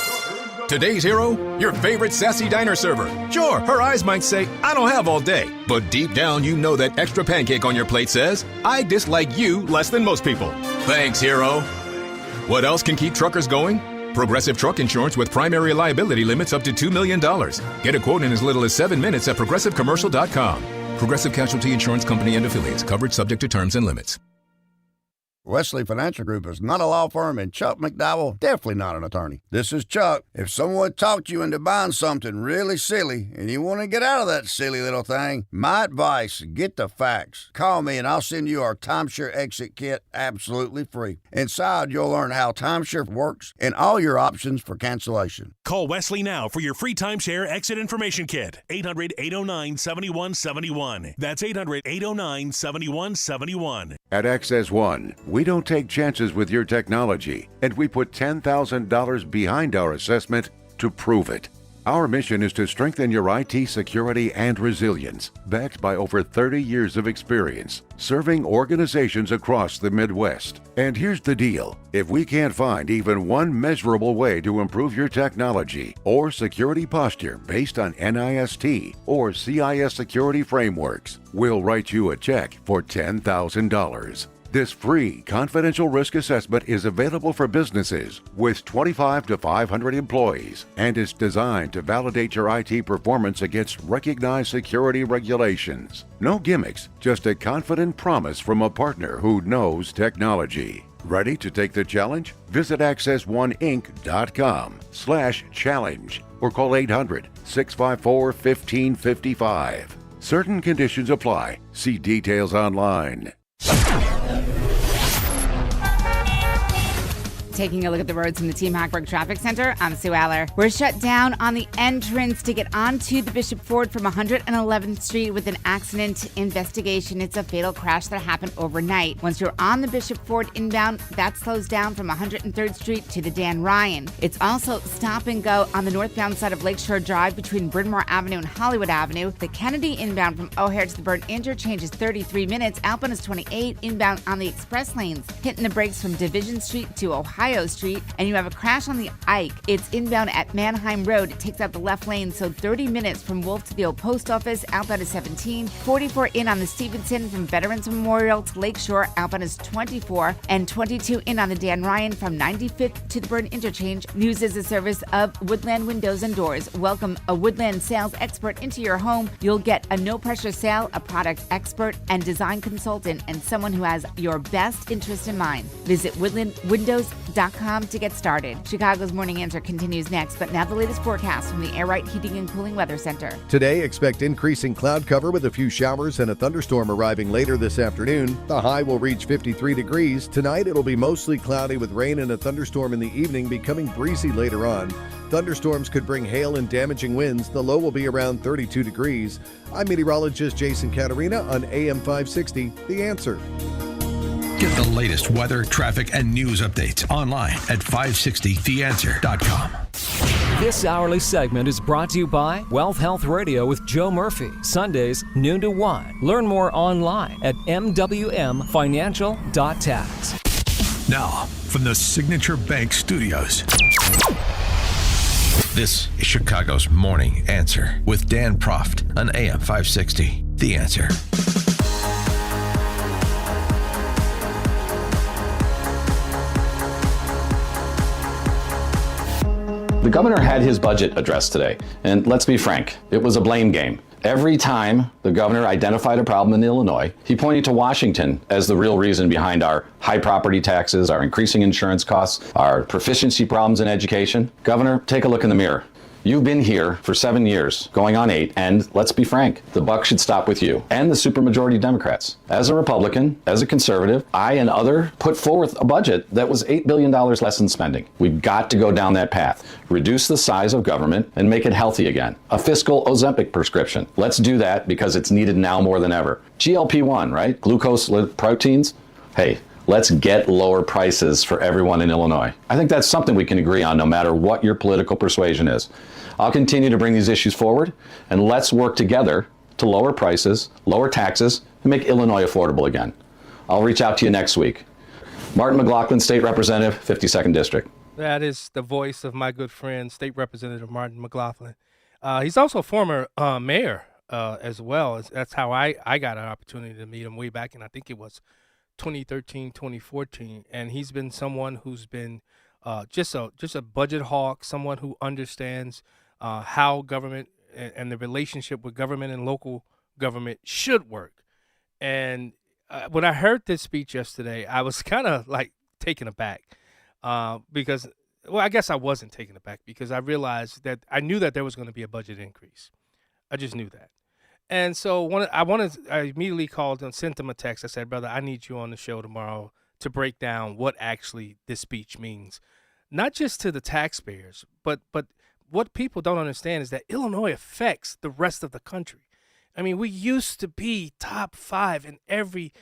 Today's hero, your favorite sassy diner server. Sure, her eyes might say, I don't have all day. But deep down, you know that extra pancake on your plate says, I dislike you less than most people. Thanks, hero. What else can keep truckers going? Progressive Truck Insurance with primary liability limits up to $2 million. Get a quote in as little as 7 minutes at ProgressiveCommercial.com. Progressive Casualty Insurance Company and Affiliates. Coverage subject to terms and limits. Wesley Financial Group is not a law firm, and Chuck McDowell definitely not an attorney. This is Chuck. If someone talked you into buying something really silly and you want to get out of that silly little thing, my advice, get the facts. Call me and I'll send you our timeshare exit kit absolutely free. Inside, you'll learn how timeshare works and all your options for cancellation. Call Wesley now for your free timeshare exit information kit. 800-809-7171. That's 800-809-7171. At Access One, we don't take chances with your technology, and we put $10,000 behind our assessment to prove it. Our mission is to strengthen your IT security and resilience, backed by over 30 years of experience, serving organizations across the Midwest. And here's the deal. If we can't find even one measurable way to improve your technology or security posture based on NIST or CIS security frameworks, we'll write you a check for $10,000. This free confidential risk assessment is available for businesses with 25 to 500 employees and is designed to validate your IT performance against recognized security regulations. No gimmicks, just a confident promise from a partner who knows technology. Ready to take the challenge? Visit AccessOneInc.com/challenge or call 800-654-1555. Certain conditions apply. See details online. Taking a look at the roads from the Team Hackberg Traffic Center, I'm Sue Aller. We're shut down on the entrance to get onto the Bishop Ford from 111th Street with an accident investigation. It's a fatal crash that happened overnight. Once you're on the Bishop Ford inbound, that slows down from 103rd Street to the Dan Ryan. It's also stop and go on the northbound side of Lakeshore Drive between Bryn Mawr Avenue and Hollywood Avenue. The Kennedy inbound from O'Hare to the Burn interchange is 33 minutes. Outbound is 28 inbound on the express lanes. Hitting the brakes from Division Street to Ohio Ohio Street, and you have a crash on the Ike. It's inbound at Manheim Road. It takes out the left lane, so 30 minutes from Wolf to the old post office. Outbound is 17. 44 in on the Stevenson from Veterans Memorial to Lakeshore. Outbound is 24. And 22 in on the Dan Ryan from 95th to the Burn Interchange. News is a service of Woodland Windows and Doors. Welcome a Woodland sales expert into your home. You'll get a no-pressure sale, a product expert and design consultant, and someone who has your best interest in mind. Visit woodlandwindows.com to get started. Chicago's Morning Answer continues next, but now the latest forecast from the Air Right Heating and Cooling Weather Center. Today, expect increasing cloud cover with a few showers and a thunderstorm arriving later this afternoon. The high will reach 53 degrees. Tonight, it'll be mostly cloudy with rain and a thunderstorm in the evening, becoming breezy later on. Thunderstorms could bring hail and damaging winds. The low will be around 32 degrees. I'm meteorologist Jason Caterina on AM 560, The Answer. Get the latest weather, traffic, and news updates online at 560theanswer.com. This hourly segment is brought to you by Wealth Health Radio with Joe Murphy, Sundays noon to 1. Learn more online at mwmfinancial.tax. Now, from the Signature Bank Studios, this is Chicago's Morning Answer with Dan Proft on AM 560, The Answer. The governor had his budget address today, and let's be frank, it was a blame game. Every time the governor identified a problem in Illinois, he pointed to Washington as the real reason behind our high property taxes, our increasing insurance costs, our proficiency problems in education. Governor, take a look in the mirror. You've been here for 7 years, going on 8, and let's be frank, the buck should stop with you and the supermajority Democrats. As a Republican, as a conservative, I and others put forth a budget that was $8 billion less in spending. We've got to go down that path. Reduce the size of government and make it healthy again. A fiscal Ozempic prescription. Let's do that because it's needed now more than ever. GLP-1, right? Glucose proteins. Hey, let's get lower prices for everyone in Illinois. I think that's something we can agree on no matter what your political persuasion is. I'll continue to bring these issues forward, and let's work together to lower prices, lower taxes, and make Illinois affordable again. I'll reach out to you next week. Marty Mclofflin, State Representative, 52nd District. That is the voice of my good friend, State Representative Marty Mclofflin. He's also a former mayor as well. That's how I got an opportunity to meet him way back in, I think it was 2013, 2014. And he's been someone who's been just a budget hawk, someone who understands how government and the relationship with government and local government should work. And when I heard this speech yesterday, I was kind of like taken aback because, well, I guess I wasn't taken aback because I realized that I knew that there was going to be a budget increase. I just knew that. And so I immediately called and sent him a text. I said, brother, I need you on the show tomorrow to break down what actually this speech means, not just to the taxpayers, but what people don't understand is that Illinois affects the rest of the country. I mean, we used to be top 5 in every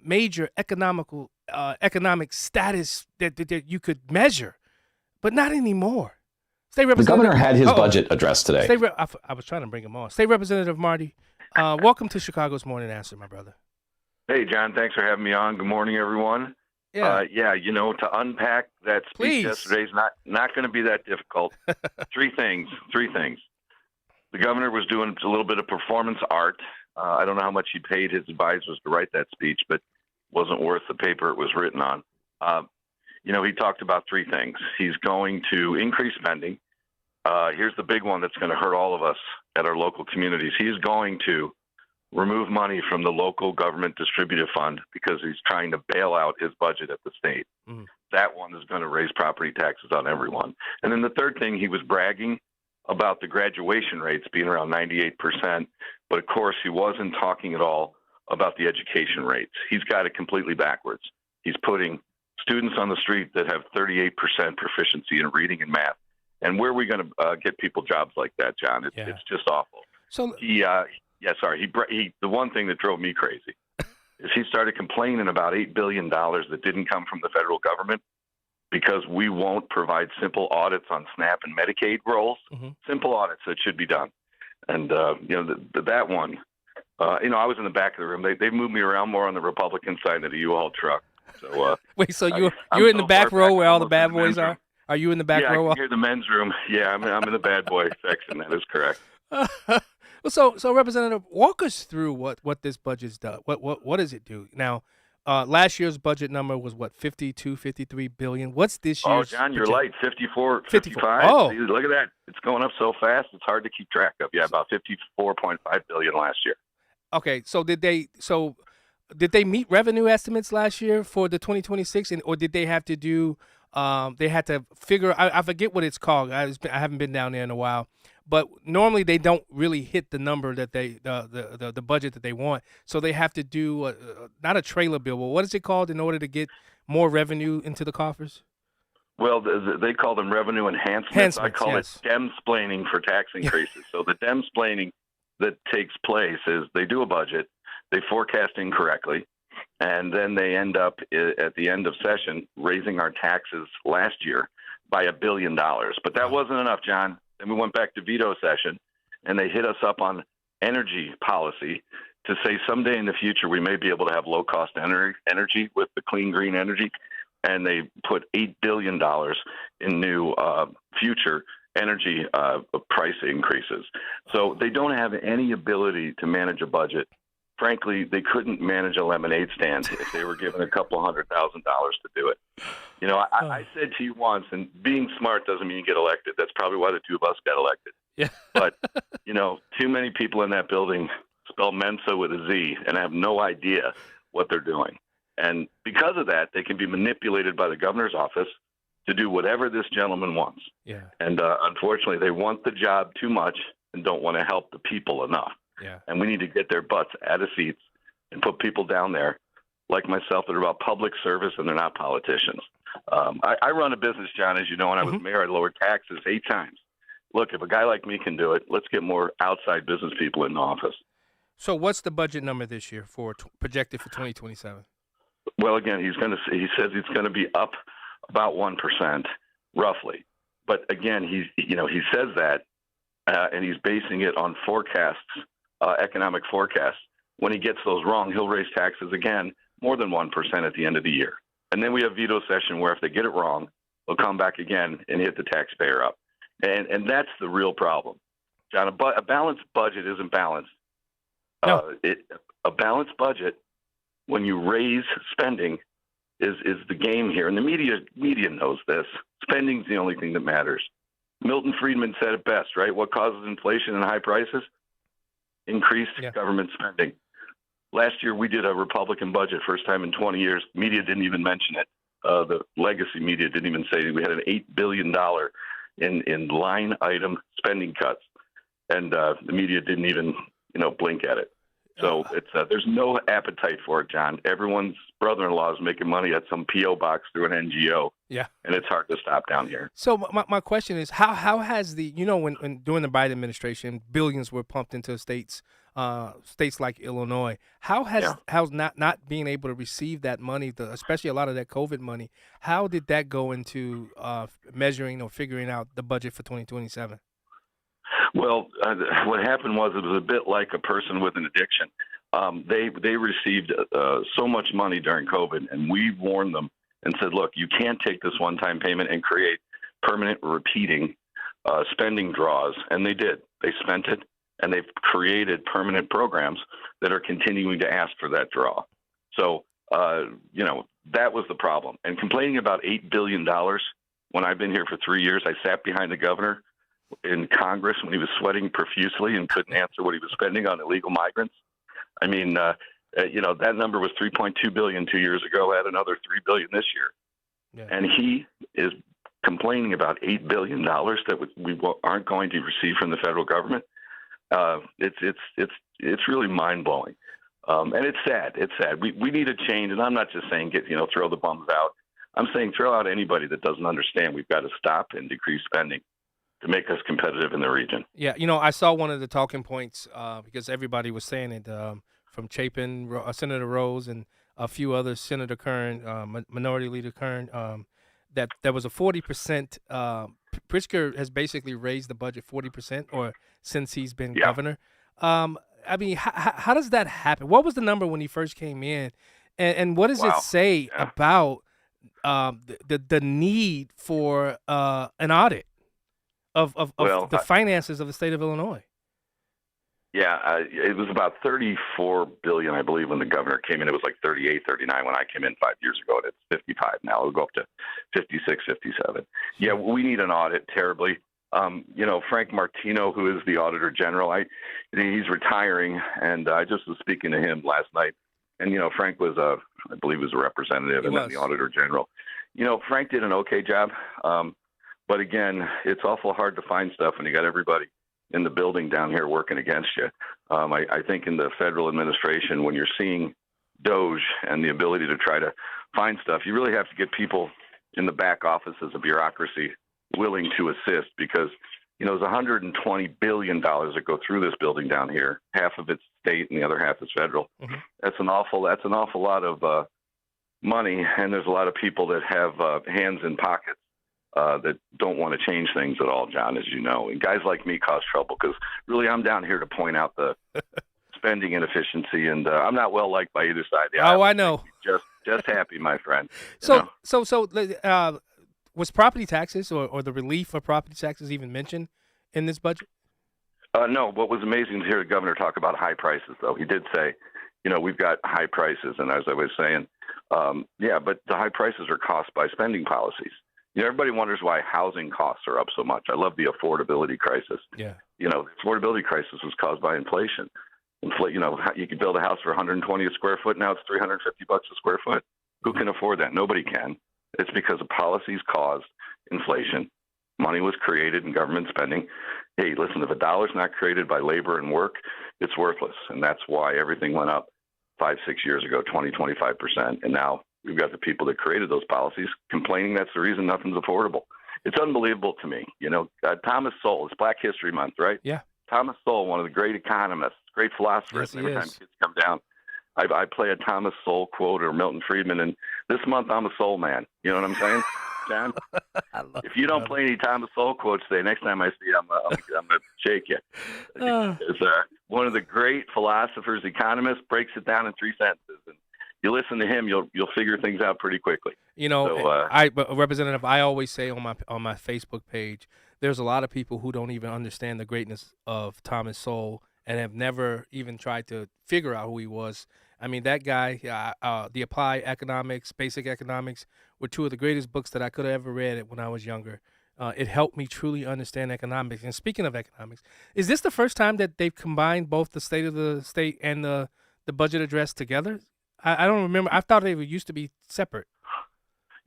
major economic status that you could measure, but not anymore. The governor had his budget address today. I was trying to bring him on. State Representative Marty, welcome to Chicago's Morning Answer, my brother. Hey, John, thanks for having me on. Good morning, everyone. Yeah, to unpack that speech yesterday is not going to be that difficult. Three things. The governor was doing a little bit of performance art. I don't know how much he paid his advisors to write that speech, but wasn't worth the paper it was written on. He talked about 3 things. He's going to increase spending. Here's the big one that's going to hurt all of us at our local communities. He's going to remove money from the local government distributive fund because he's trying to bail out his budget at the state. Mm-hmm. That one is going to raise property taxes on everyone. And then the third thing, he was bragging about the graduation rates being around 98%. But of course, he wasn't talking at all about the education rates. He's got it completely backwards. He's putting students on the street that have 38% proficiency in reading and math. And where are we going to get people jobs like that, John? It's just awful. So the one thing that drove me crazy is he started complaining about $8 billion that didn't come from the federal government because we won't provide simple audits on SNAP and Medicaid rolls. Mm-hmm. Simple audits that should be done. And, that one, I was in the back of the room. They moved me around more on the Republican side of the U-Haul truck. So wait, so you're in the back row where all the bad boys are? Are you in the back row? Yeah, I can hear the men's room. Yeah, I'm in the bad boy section. That is correct. So Representative, walk us through what this budget's done. What does it do now? Last year's budget number was what, 53 billion. What's this year's? Oh, John, you're light. 54, 54. 55. Oh. See, look at that. It's going up so fast. It's hard to keep track of. Yeah, about 54.5 billion last year. Okay, so did they meet revenue estimates last year for the 2026, or did they have to do? They had to figure. I forget what it's called. I haven't been down there in a while. But normally they don't really hit the number that the budget that they want. So they have to do not a trailer bill, but what is it called in order to get more revenue into the coffers? Well, they call them revenue enhancements. I call yes. it demsplaining for tax increases. So the demsplaining that takes place is they do a budget, they forecast incorrectly, and then they end up at the end of session raising our taxes last year by $1 billion. But that wasn't enough, John. Then we went back to veto session, and they hit us up on energy policy to say someday in the future we may be able to have low-cost energy with the clean green energy, and they put $8 billion in new future energy price increases. So they don't have any ability to manage a budget. Frankly, they couldn't manage a lemonade stand if they were given a couple $100,000 to do it. You know, I said to you once, and being smart doesn't mean you get elected. That's probably why the two of us got elected. Yeah. But, you know, too many people in that building spell Mensa with a Z and have no idea what they're doing. And because of that, they can be manipulated by the governor's office to do whatever this gentleman wants. Yeah. And unfortunately, they want the job too much and don't want to help the people enough. Yeah. And we need to get their butts out of seats and put people down there like myself that are about public service and they're not politicians. I run a business, John, as you know, when I was mayor, I lowered taxes 8 times. Look, if a guy like me can do it, let's get more outside business people in office. So what's the budget number this year projected for 2027? Well, again, he says it's going to be up about 1%, roughly. But again, he says that, and he's basing it on forecasts, economic forecasts. When he gets those wrong, he'll raise taxes again more than 1% at the end of the year. And then we have veto session where if they get it wrong, they'll come back again and hit the taxpayer up. And that's the real problem. John, a balanced budget isn't balanced. No. A balanced budget, when you raise spending, is the game here. And the media knows this. Spending's the only thing that matters. Milton Friedman said it best, right? What causes inflation and high prices? Increased government spending. Last year, we did a Republican budget, first time in 20 years. Media didn't even mention it. The legacy media didn't even say it. We had an $8 billion in line item spending cuts, and the media didn't even blink at it. So it's there's no appetite for it, John. Everyone's brother-in-law is making money at some P.O. box through an NGO. Yeah, and it's hard to stop down here. So my question is, how has when during the Biden administration, billions were pumped into states like Illinois. How's not being able to receive that money, especially a lot of that COVID money? How did that go into measuring or figuring out the budget for 2027? Well, what happened was it was a bit like a person with an addiction. They received so much money during COVID, and we warned them and said, look, you can't take this one-time payment and create permanent repeating spending draws. And they did. They spent it, and they've created permanent programs that are continuing to ask for that draw. So, that was the problem. And complaining about $8 billion, when I've been here for 3 years, I sat behind the governor in Congress when he was sweating profusely and couldn't answer what he was spending on illegal migrants. I mean, that number was $3.2 billion 2 years ago, at another $3 billion this year. Yeah. And he is complaining about $8 billion that we aren't going to receive from the federal government. It's really mind blowing. And it's sad. It's sad. We need a change. And I'm not just saying throw the bums out. I'm saying throw out anybody that doesn't understand. We've got to stop and decrease spending to make us competitive in the region. Yeah, I saw one of the talking points because everybody was saying it from Chapin, Senator Rose, and a few others, Senator Kern, Minority Leader Kern, that there was a 40%. Pritzker has basically raised the budget 40% or since he's been governor. I mean, how does that happen? What was the number when he first came in? And what does it say about the need for an audit of the finances of the state of Illinois? Yeah, it was about $34 billion, I believe, when the governor came in. It was like 38, 39 when I came in 5 years ago, and it's 55 now. It'll go up to 56, 57. Yeah, we need an audit terribly. Frank Martino, who is the Auditor General, he's retiring, and I just was speaking to him last night. And, Frank was, I believe, was a representative and then the Auditor General. Frank did an okay job. But, again, it's awful hard to find stuff when you got everybody in the building down here working against you. I think in the federal administration, when you're seeing DOJ and the ability to try to find stuff, you really have to get people in the back offices of bureaucracy willing to assist because, there's $120 billion that go through this building down here. Half of it's state and the other half is federal. Mm-hmm. That's an awful lot of money, and there's a lot of people that have hands in pockets that don't want to change things at all, John, as you know. And guys like me cause trouble because really I'm down here to point out the spending inefficiency, and I'm not well liked by either side. Oh, I know. Just happy, my friend. So was property taxes or the relief of property taxes even mentioned in this budget? No. What was amazing to hear the governor talk about high prices, though. He did say, we've got high prices, and as I was saying, but the high prices are caused by spending policies. Everybody wonders why housing costs are up so much. I love the affordability crisis. Yeah. The affordability crisis was caused by inflation. You could build a house for $120 a square foot. Now it's $350 a square foot. Who can afford that? Nobody can. It's because of policies caused inflation. Money was created in government spending. Hey, listen, if a dollar's not created by labor and work, it's worthless. And that's why everything went up 5-6 years ago, 20-25%. And now we've got the people that created those policies complaining that's the reason nothing's affordable. It's unbelievable to me. Thomas Sowell, it's Black History Month, right? Yeah. Thomas Sowell, one of the great economists, great philosophers. Yes, every time kids come down, I play a Thomas Sowell quote or Milton Friedman, and this month I'm a soul man. You know what I'm saying, John? If you don't play any Thomas Sowell quotes today, next time I see you, I'm going to shake you. It's one of the great philosophers, economists, breaks it down in 3 sentences, and you listen to him, you'll figure things out pretty quickly. Representative, I always say on my Facebook page, there's a lot of people who don't even understand the greatness of Thomas Sowell and have never even tried to figure out who he was. I mean, that guy, The Applied Economics, Basic Economics, were 2 of the greatest books that I could have ever read when I was younger. It helped me truly understand economics. And speaking of economics, is this the first time that they've combined both the State of the State and the budget address together? I don't remember. I thought they used to be separate.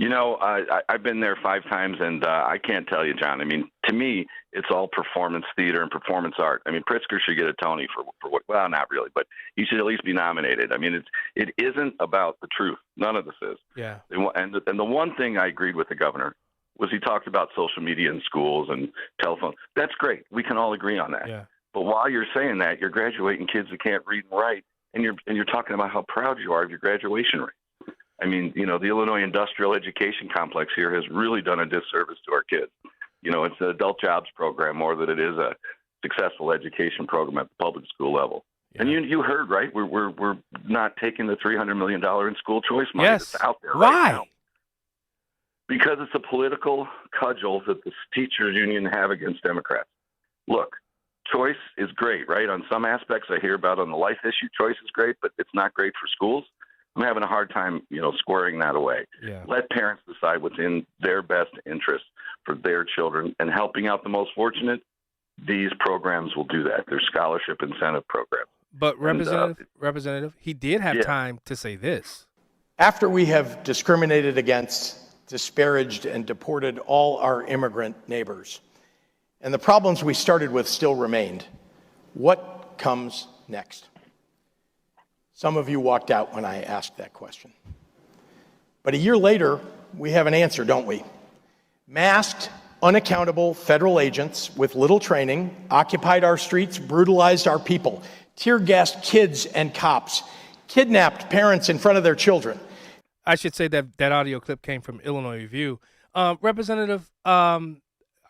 I've been there 5 times, and I can't tell you, John. I mean, to me, it's all performance theater and performance art. I mean, Pritzker should get a Tony for what? Well, not really, but he should at least be nominated. I mean, it isn't about the truth. None of this is. Yeah. And the one thing I agreed with the governor was he talked about social media in schools and telephone. That's great. We can all agree on that. Yeah. But while you're saying that, you're graduating kids that can't read and write, and you're talking about how proud you are of your graduation rate. I mean, the Illinois Industrial Education Complex here has really done a disservice to our kids. It's an adult jobs program more than it is a successful education program at the public school level. Yeah. And you heard, right? We're not taking the $300 million in school choice money that's out there right now. Because it's a political cudgel that the teachers union have against Democrats. Look, choice is great, right? On some aspects I hear about on the life issue, choice is great, but it's not great for schools. I'm having a hard time, squaring that away. Yeah. Let parents decide what's in their best interest for their children, and helping out the most fortunate, these programs will do that. They're scholarship incentive programs. But Representative, he did have time to say this. After we have discriminated against, disparaged, and deported all our immigrant neighbors, and the problems we started with still remained, what comes next? Some of you walked out when I asked that question. But a year later, we have an answer, don't we? Masked, unaccountable federal agents with little training occupied our streets, brutalized our people, tear-gassed kids and cops, kidnapped parents in front of their children. I should say that audio clip came from Illinois Review. Representative,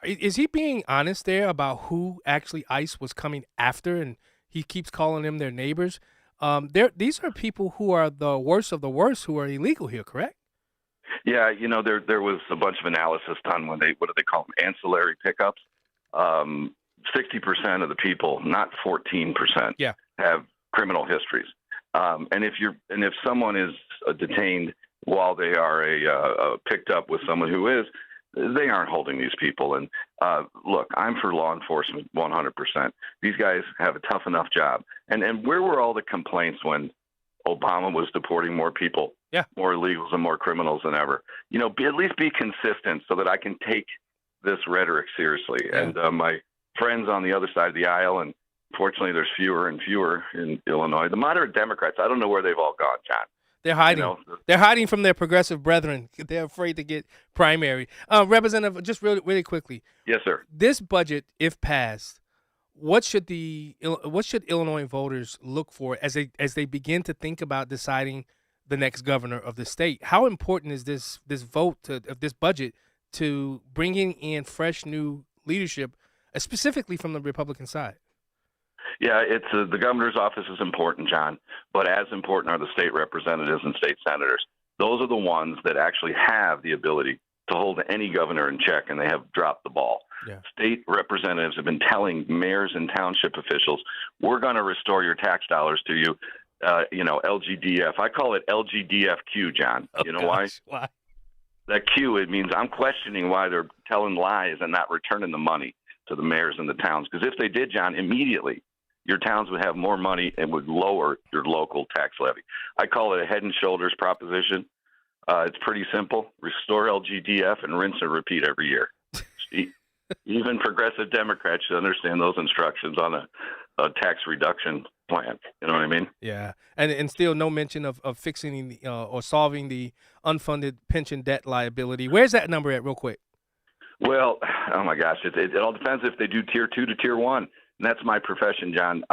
is he being honest there about who actually ICE was coming after, and he keeps calling them their neighbors? These are people who are the worst of the worst who are illegal here, correct? Yeah, there was a bunch of analysis done when what do they call them, ancillary pickups. 60% of the people, not 14%, have criminal histories. And if someone is detained while they are picked up with someone who is, they aren't holding these people. And look, I'm for law enforcement 100%. These guys have a tough enough job. And where were all the complaints when Obama was deporting more people, more illegals and more criminals than ever? At least be consistent so that I can take this rhetoric seriously. Yeah. And my friends on the other side of the aisle, and fortunately there's fewer and fewer in Illinois, the moderate Democrats, I don't know where they've all gone, John. They're hiding. They're hiding from their progressive brethren. They're afraid to get primary. Representative, just really quickly. Yes, sir. This budget, if passed, what should Illinois voters look for as they begin to think about deciding the next governor of the state? How important is this vote of this budget to bringing in fresh new leadership, specifically from the Republican side? Yeah, it's the governor's office is important, John, but as important are the state representatives and state senators. Those are the ones that actually have the ability to hold any governor in check, and they have dropped the ball. Yeah. State representatives have been telling mayors and township officials, we're going to restore your tax dollars to you, LGDF. I call it LGDFQ, John. You know why? Why? That Q, it means I'm questioning why they're telling lies and not returning the money to the mayors and the towns. Because if they did, John, immediately your towns would have more money and would lower your local tax levy. I call it a head and shoulders proposition. It's pretty simple. Restore LGDF and rinse and repeat every year. Even progressive Democrats should understand those instructions on a tax reduction plan. You know what I mean? Yeah. And still no mention of fixing or solving the unfunded pension debt liability. Where's that number at real quick? Well, oh my gosh, it all depends if they do tier 2 to tier 1. And that's my profession, John.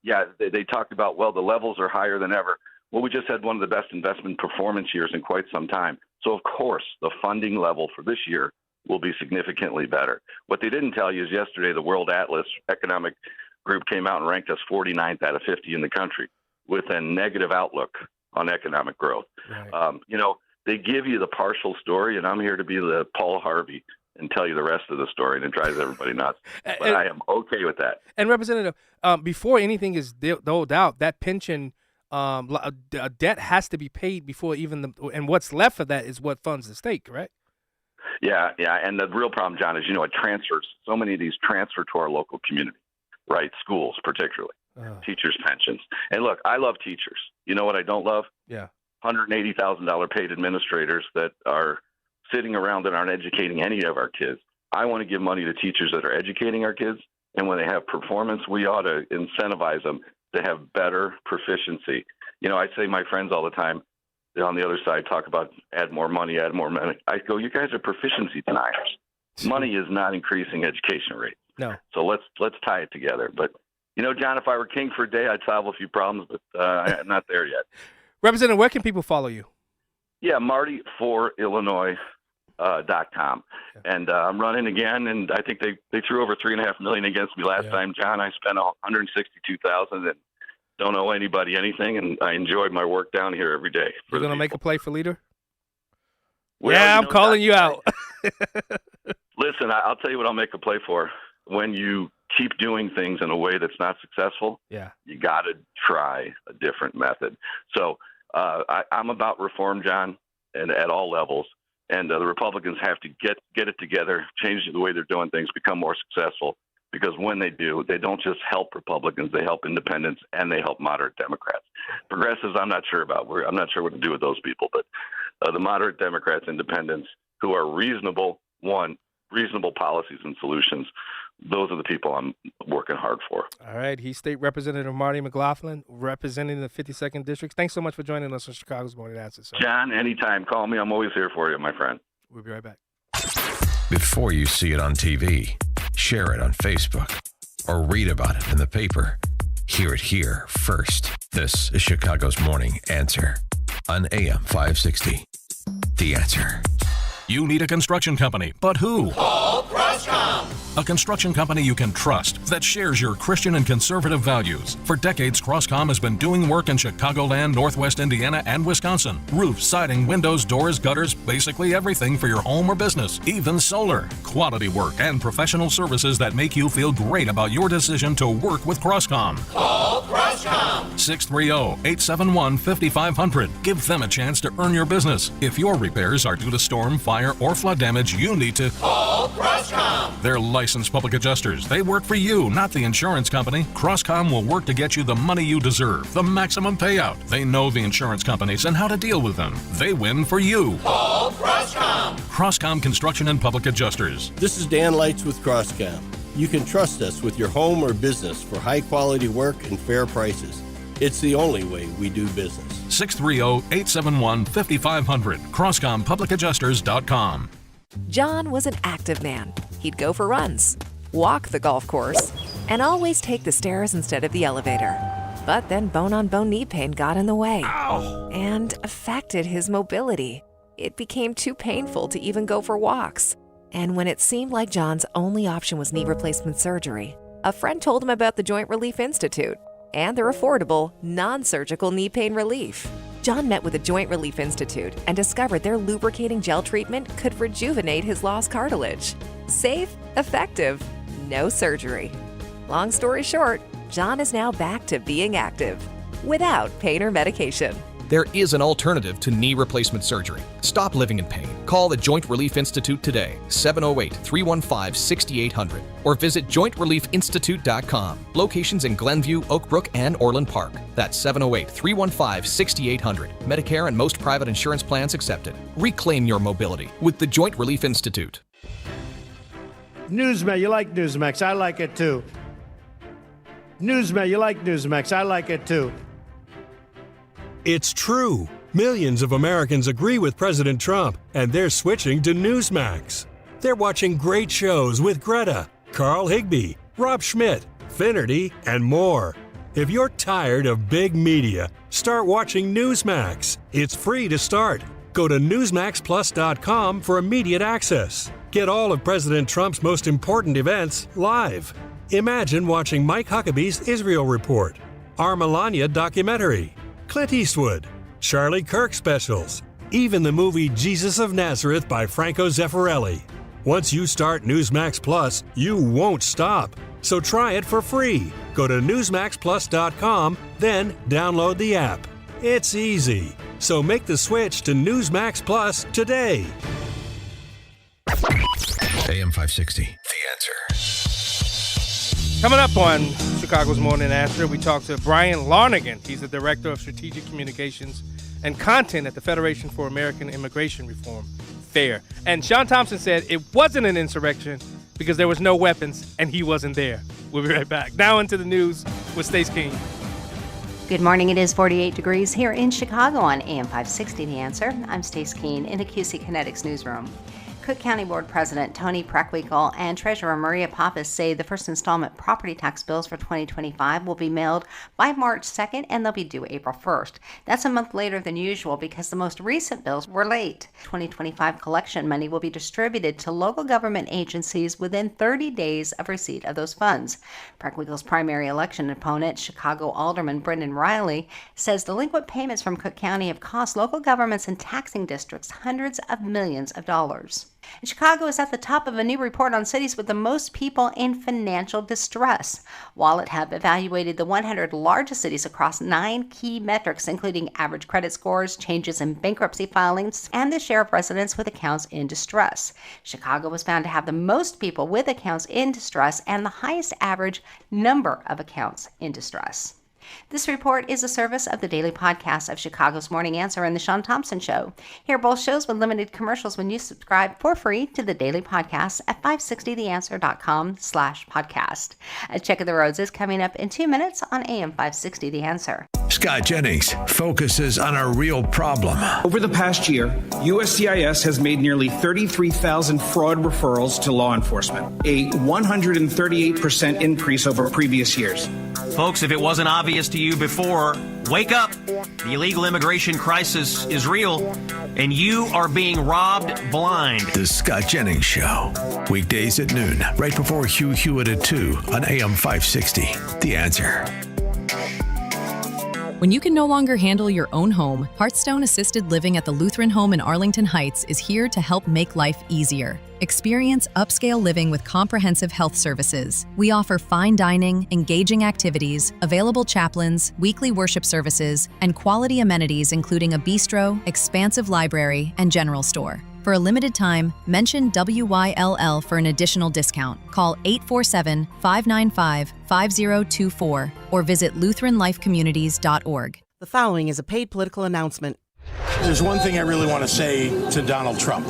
They talked about, the levels are higher than ever. Well, we just had one of the best investment performance years in quite some time. So, of course, the funding level for this year will be significantly better. What they didn't tell you is yesterday the World Atlas Economic Group came out and ranked us 49th out of 50 in the country with a negative outlook on economic growth. Right. They give you the partial story, and I'm here to be the Paul Harvey and tell you the rest of the story, and it drives everybody nuts. But I am okay with that. And Representative, before anything is doled out, that pension debt has to be paid before even and what's left of that is what funds the state, correct? Yeah. And the real problem, John, is, it transfers. So many of these transfer to our local community, right? Schools, particularly. Teachers' pensions. And look, I love teachers. You know what I don't love? Yeah. $180,000 paid administrators that are sitting around that aren't educating any of our kids. I want to give money to teachers that are educating our kids, and when they have performance, we ought to incentivize them to have better proficiency. I say my friends all the time on the other side talk about add more money. I go, you guys are proficiency deniers. Money is not increasing education rates. No. So let's tie it together. But, John, if I were king for a day, I'd solve a few problems, but I'm not there yet. Representative, where can people follow you? Yeah, Marty4Illinois.com. And I'm running again, and I think they threw over $3.5 million against me last time, John. I spent $162,000 and don't owe anybody anything, and I enjoy my work down here every day. You're going to make a play for leader? Well, I'm calling you out. Listen, I'll tell you what I'll make a play for. When you keep doing things in a way that's not successful, you got to try a different method. So I'm about reform, John, and at all levels. And the Republicans have to get it together, change the way they're doing things, become more successful. Because when they do, they don't just help Republicans, they help independents, and they help moderate Democrats. Progressives, I'm not sure about. I'm not sure what to do with those people. But the moderate Democrats, independents, who are reasonable policies and solutions, those are the people I'm working hard for. All right. He's State Representative Marty Mclofflin, representing the 52nd District. Thanks so much for joining us on Chicago's Morning Answer, sir. John, anytime. Call me. I'm always here for you, my friend. We'll be right back. Before you see it on TV, share it on Facebook, or read about it in the paper, hear it here first. This is Chicago's Morning Answer on AM 560. The Answer. You need a construction company, but who? Paul Press Crosscom. A construction company you can trust that shares your Christian and conservative values. For decades, Crosscom has been doing work in Chicagoland, Northwest Indiana, and Wisconsin. Roofs, siding, windows, doors, gutters, basically everything for your home or business, even solar. Quality work and professional services that make you feel great about your decision to work with Crosscom. Call Crosscom. 630-871-5500. Give them a chance to earn your business. If your repairs are due to storm, fire, or flood damage, you need to call Crosscom. They're licensed public adjusters. They work for you, not the insurance company. Crosscom will work to get you the money you deserve, the maximum payout. They know the insurance companies and how to deal with them. They win for you. Call Crosscom. Crosscom Construction and Public Adjusters. This is Dan Lights with Crosscom. You can trust us with your home or business for high-quality work and fair prices. It's the only way we do business. 630-871-5500. CrosscomPublicAdjusters.com. John was an active man. He'd go for runs, walk the golf course, and always take the stairs instead of the elevator. But then bone-on-bone knee pain got in the way and affected his mobility. It became too painful to even go for walks. And when it seemed like John's only option was knee replacement surgery, a friend told him about the Joint Relief Institute and their affordable, non-surgical knee pain relief. John met with the Joint Relief Institute and discovered their lubricating gel treatment could rejuvenate his lost cartilage. Safe, effective, no surgery. Long story short, John is now back to being active without pain or medication. There is an alternative to knee replacement surgery. Stop living in pain. Call the Joint Relief Institute today, 708-315-6800, or visit jointreliefinstitute.com. Locations in Glenview, Oak Brook, and Orland Park. That's 708-315-6800. Medicare and most private insurance plans accepted. Reclaim your mobility with the Joint Relief Institute. Newsmax, you like Newsmax. I like it too. Newsmax, you like Newsmax. I like it too. It's true. Millions of Americans agree with President Trump, and they're switching to Newsmax. They're watching great shows with Greta, Carl Higbie, Rob Schmidt, Finnerty, and more. If you're tired of big media, start watching Newsmax. It's free to start. Go to NewsmaxPlus.com for immediate access. Get all of President Trump's most important events live. Imagine watching Mike Huckabee's Israel Report, our Melania documentary, Clint Eastwood, Charlie Kirk specials, even the movie Jesus of Nazareth by Franco Zeffirelli. Once you start Newsmax Plus, you won't stop. So try it for free. Go to NewsmaxPlus.com, then download the app. It's easy. So make the switch to Newsmax Plus today. AM 560, The Answer. Coming up on Chicago's Morning Answer, we talk to Brian Larnigan. He's the Director of Strategic Communications and Content at the Federation for American Immigration Reform, FAIR. And Sean Thompson said it wasn't an insurrection because there was no weapons and he wasn't there. We'll be right back. Now into the news with Stace King. Good morning. It is 48 degrees here in Chicago on AM 560 The Answer. I'm Stace Keene in the QC Kinetics newsroom. Cook County Board President Tony Preckwinkle and Treasurer Maria Pappas say the first installment property tax bills for 2025 will be mailed by March 2nd and they'll be due April 1st. That's a month later than usual because the most recent bills were late. 2025 collection money will be distributed to local government agencies within 30 days of receipt of those funds. Preckwinkle's primary election opponent, Chicago Alderman Brendan Riley, says delinquent payments from Cook County have cost local governments and taxing districts hundreds of millions of dollars. And Chicago is at the top of a new report on cities with the most people in financial distress. WalletHub evaluated the 100 largest cities across 9 key metrics, including average credit scores, changes in bankruptcy filings, and the share of residents with accounts in distress. Chicago was found to have the most people with accounts in distress and the highest average number of accounts in distress. This report is a service of the daily podcast of Chicago's Morning Answer and The Sean Thompson Show. Hear both shows with limited commercials when you subscribe for free to the daily podcast at 560theanswer.com/podcast. A check of the roads is coming up in 2 minutes on AM 560 The Answer. Scott Jennings focuses on a real problem. Over the past year, USCIS has made nearly 33,000 fraud referrals to law enforcement, a 138% increase over previous years. Folks, if it wasn't obvious to you before, wake up. The illegal immigration crisis is real. and you are being robbed blind. The Scott Jennings Show. Weekdays at noon, right before Hugh Hewitt at 2 on AM 560. The Answer. When you can no longer handle your own home, Hearthstone Assisted Living at the Lutheran Home in Arlington Heights is here to help make life easier. Experience upscale living with comprehensive health services. We offer fine dining, engaging activities, available chaplains, weekly worship services, and quality amenities including a bistro, expansive library, and general store. For a limited time, mention WYLL for an additional discount. Call 847-595-5024 or visit LutheranLifeCommunities.org. The following is a paid political announcement. There's one thing I really want to say to Donald Trump.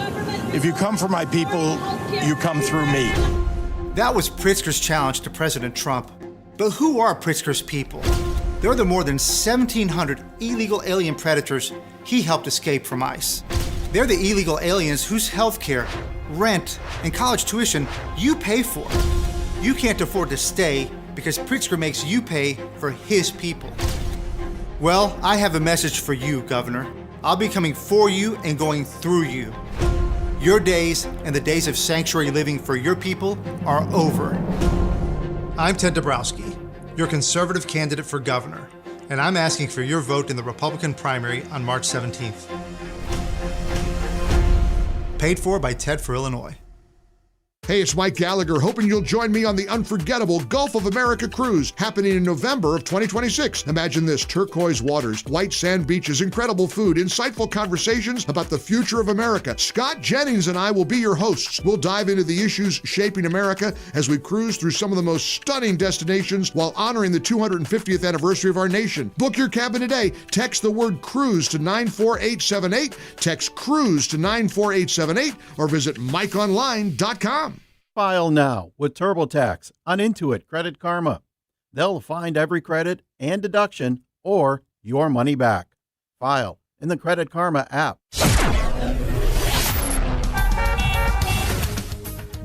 If you come for my people, you come through me. That was Pritzker's challenge to President Trump. But who are Pritzker's people? They're the more than 1,700 illegal alien predators he helped escape from ICE. They're the illegal aliens whose health care, rent, and college tuition you pay for. You can't afford to stay because Pritzker makes you pay for his people. Well, I have a message for you, Governor. I'll be coming for you and going through you. Your days and the days of sanctuary living for your people are over. I'm Ted Dabrowski, your conservative candidate for governor, and I'm asking for your vote in the Republican primary on March 17th. Paid for by Ted for Illinois. Hey, it's Mike Gallagher, hoping you'll join me on the unforgettable Gulf of America cruise happening in November of 2026. Imagine this: turquoise waters, white sand beaches, incredible food, insightful conversations about the future of America. Scott Jennings and I will be your hosts. We'll dive into the issues shaping America as we cruise through some of the most stunning destinations while honoring the 250th anniversary of our nation. Book your cabin today. Text the word cruise to 94878. Text cruise to 94878 or visit mikeonline.com. File now with TurboTax on Intuit Credit Karma. They'll find every credit and deduction or your money back. File in the Credit Karma app.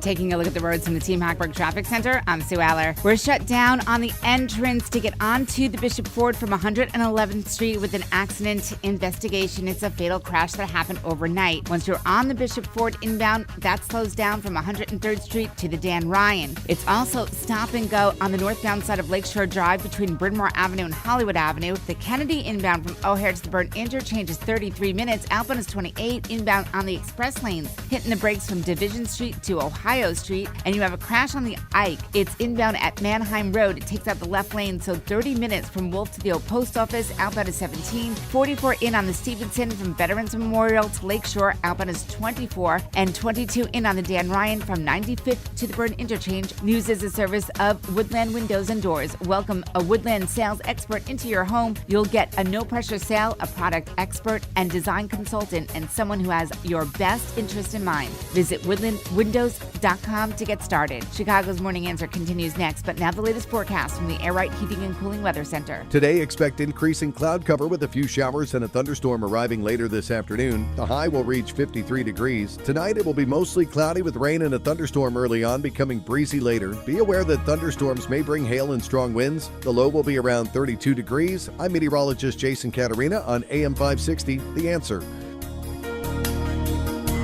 Taking a look at the roads from the Team Hackberg Traffic Center, I'm Sue Aller. We're shut down on the entrance to get onto the Bishop Ford from 111th Street with an accident investigation. It's a fatal crash that happened overnight. Once you're on the Bishop Ford inbound, that slows down from 103rd Street to the Dan Ryan. It's also stop and go on the northbound side of Lakeshore Drive between Bryn Mawr Avenue and Hollywood Avenue. The Kennedy inbound from O'Hare to the Burn interchange is 33 minutes. Outbound is 28 inbound on the express lanes. Hitting the brakes from Division Street to Ohio Street, and you have a crash on the Ike. It's inbound at Manheim Road. It takes out the left lane, so 30 minutes from Wolf to the old post office. Outbound is 17. 44 in on the Stevenson from Veterans Memorial to Lakeshore. Outbound is 24, and 22 in on the Dan Ryan from 95th to the Burn interchange. News is a service of Woodland Windows and Doors. Welcome a Woodland sales expert into your home. You'll get a no-pressure sale, a product expert and design consultant, and someone who has your best interest in mind. Visit woodlandwindows.com to get started. Chicago's Morning Answer continues next, but now the latest forecast from the Air Right Heating and Cooling Weather Center. Today, expect increasing cloud cover with a few showers and a thunderstorm arriving later this afternoon. The high will reach 53 degrees. Tonight, it will be mostly cloudy with rain and a thunderstorm early on, becoming breezy later. Be aware that thunderstorms may bring hail and strong winds. The low will be around 32 degrees. I'm meteorologist Jason Caterina on AM 560, The Answer.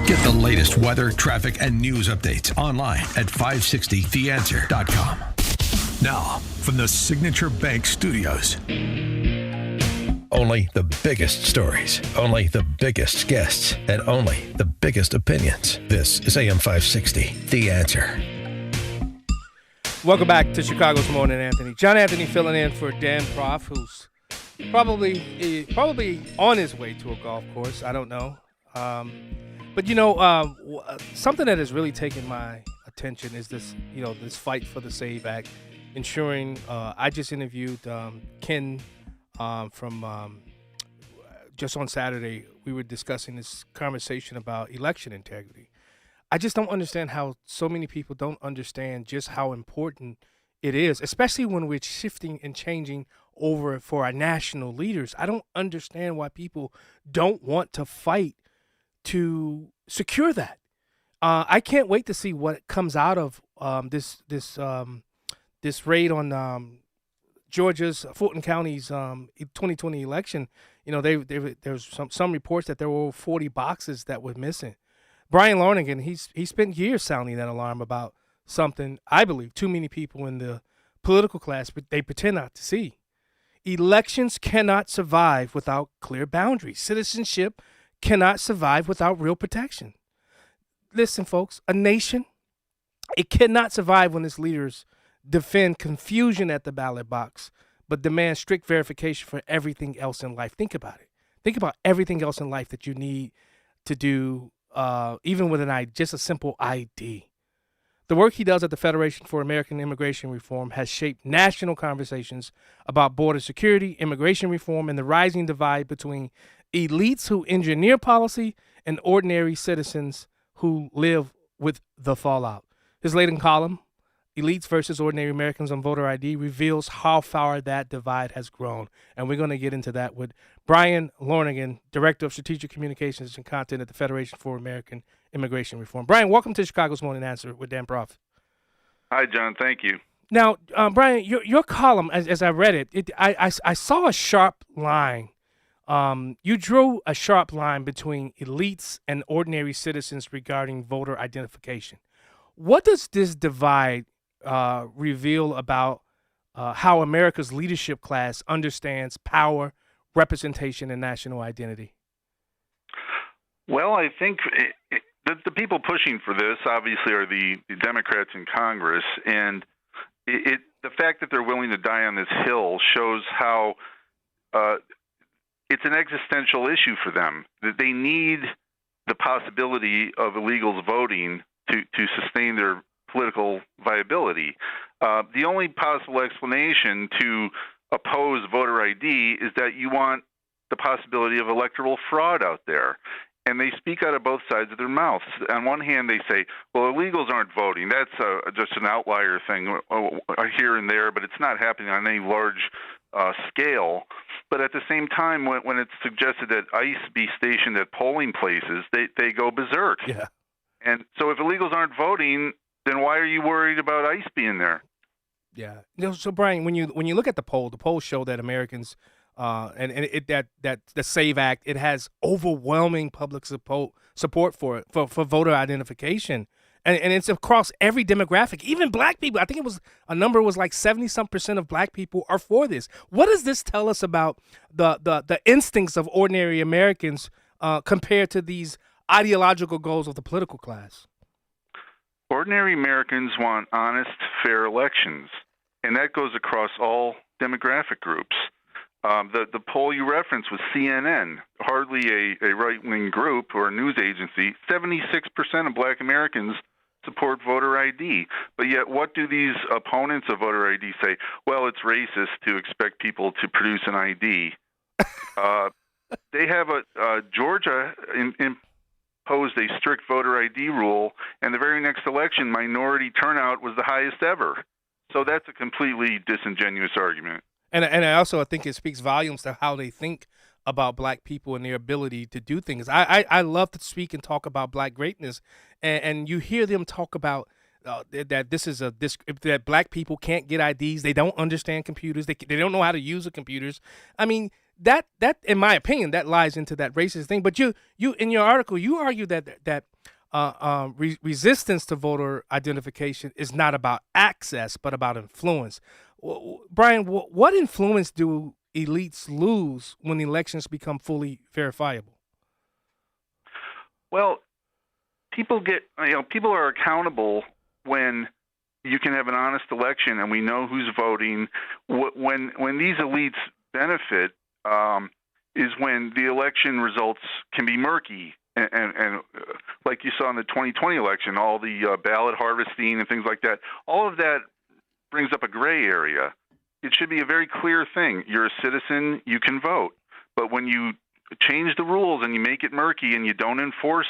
Get the latest weather, traffic, and news updates online at 560theanswer.com. Now, from the Signature Bank Studios. Only the biggest stories, only the biggest guests, and only the biggest opinions. This is AM 560, The Answer. Welcome back to Chicago's Morning Anthony. John Anthony filling in for Dan Prof, who's probably on his way to a golf course. I don't know. But, something that has really taken my attention is this fight for the SAVE Act, ensuring I just interviewed Ken from just on Saturday. We were discussing this conversation about election integrity. I just don't understand how so many people don't understand just how important it is, especially when we're shifting and changing over for our national leaders. I don't understand why people don't want to fight to secure that. I can't wait to see what comes out of this raid on Georgia's Fulton County's 2020 election, there's some reports that there were over 40 boxes that were missing. Brian Lornigan, he spent years sounding that alarm about something I believe too many people in the political class, but they pretend not to see. Elections cannot survive without clear boundaries. Citizenship cannot survive without real protection. Listen, folks, a nation, it cannot survive when its leaders defend confusion at the ballot box, but demand strict verification for everything else in life. Think about it. Think about everything else in life that you need to do, even with just a simple ID. The work he does at the Federation for American Immigration Reform has shaped national conversations about border security, immigration reform, and the rising divide between elites who engineer policy and ordinary citizens who live with the fallout. His latest column, Elites versus Ordinary Americans on Voter ID, reveals how far that divide has grown. And we're going to get into that with Brian Lornigan, Director of Strategic Communications and Content at the Federation for American Immigration Reform. Brian, welcome to Chicago's Morning Answer with Dan Proft. Hi, John. Thank you. Now, Brian, your column, as I read it, I saw a sharp line. You drew a sharp line between elites and ordinary citizens regarding voter identification. What does this divide reveal about how America's leadership class understands power, representation, and national identity? Well, I think the people pushing for this obviously are the Democrats in Congress, and the fact that they're willing to die on this hill shows how it's an existential issue for them, that they need the possibility of illegals voting to sustain their political viability. The only possible explanation to oppose voter ID is that you want the possibility of electoral fraud out there. And they speak out of both sides of their mouths. On one hand, they say, well, illegals aren't voting. That's just an outlier thing here and there, but it's not happening on any large scale. But at the same time, when it's suggested that ICE be stationed at polling places, they go berserk. Yeah. And so if illegals aren't voting, then why are you worried about ICE being there? Yeah. So Brian, when you look at the polls show that Americans that the SAVE Act, it has overwhelming public support for it for voter identification, and it's across every demographic, even black people. I think it was a number was like 70-some% of black people are for this. What does this tell us about the instincts of ordinary Americans compared to these ideological goals of the political class? Ordinary Americans want honest, fair elections, and that goes across all demographic groups. The poll you referenced was CNN, hardly a right-wing group or a news agency. 76% of black Americans support voter ID. But yet what do these opponents of voter ID say? Well, it's racist to expect people to produce an ID. They have Georgia imposed a strict voter ID rule, and the very next election, minority turnout was the highest ever. So that's a completely disingenuous argument. And I also think it speaks volumes to how they think about black people and their ability to do things. I love to speak and talk about black greatness, and you hear them talk about that that black people can't get IDs. They don't understand computers. They don't know how to use the computers. I mean, that in my opinion, that lies into that racist thing. But you in your article, you argue that resistance to voter identification is not about access, but about influence. Brian, what influence do elites lose when elections become fully verifiable? Well, people are accountable when you can have an honest election and we know who's voting. When these elites benefit is when the election results can be murky. And like you saw in the 2020 election, all the ballot harvesting and things like that, all of that brings up a gray area. It should be a very clear thing. You're a citizen, you can vote. But when you change the rules and you make it murky and you don't enforce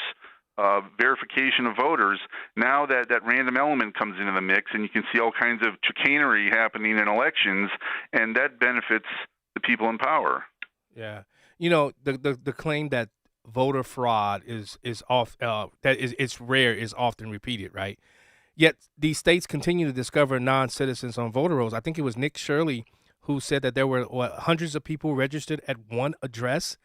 verification of voters, now that random element comes into the mix and you can see all kinds of chicanery happening in elections, and that benefits the people in power. Yeah. You know, the claim that voter fraud is rare is often repeated, right? Yet these states continue to discover non-citizens on voter rolls. I think it was Nick Shirley who said that there were hundreds of people registered at one address.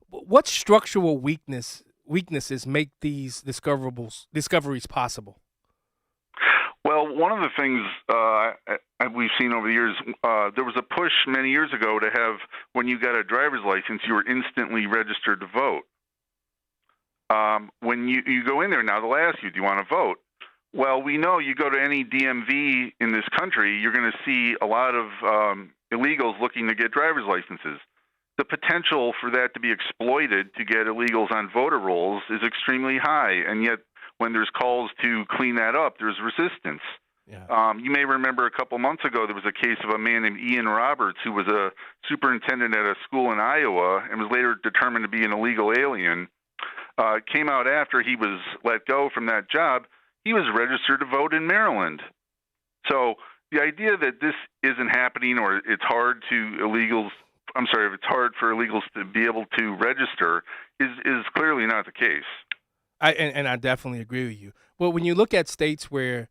What structural weaknesses make these discoveries possible? Well, one of the things we've seen over the years, there was a push many years ago to have, when you got a driver's license, you were instantly registered to vote. When you go in there now, they'll ask you, do you want to vote? Well, we know you go to any DMV in this country, you're going to see a lot of illegals looking to get driver's licenses. The potential for that to be exploited to get illegals on voter rolls is extremely high, and yet when there's calls to clean that up, there's resistance. Yeah. You may remember a couple months ago there was a case of a man named Ian Roberts who was a superintendent at a school in Iowa and was later determined to be an illegal alien. Came out after he was let go from that job. He was registered to vote in Maryland. So the idea that this isn't happening or it's hard for illegals to be able to register is clearly not the case. I definitely agree with you. Well, when you look at states where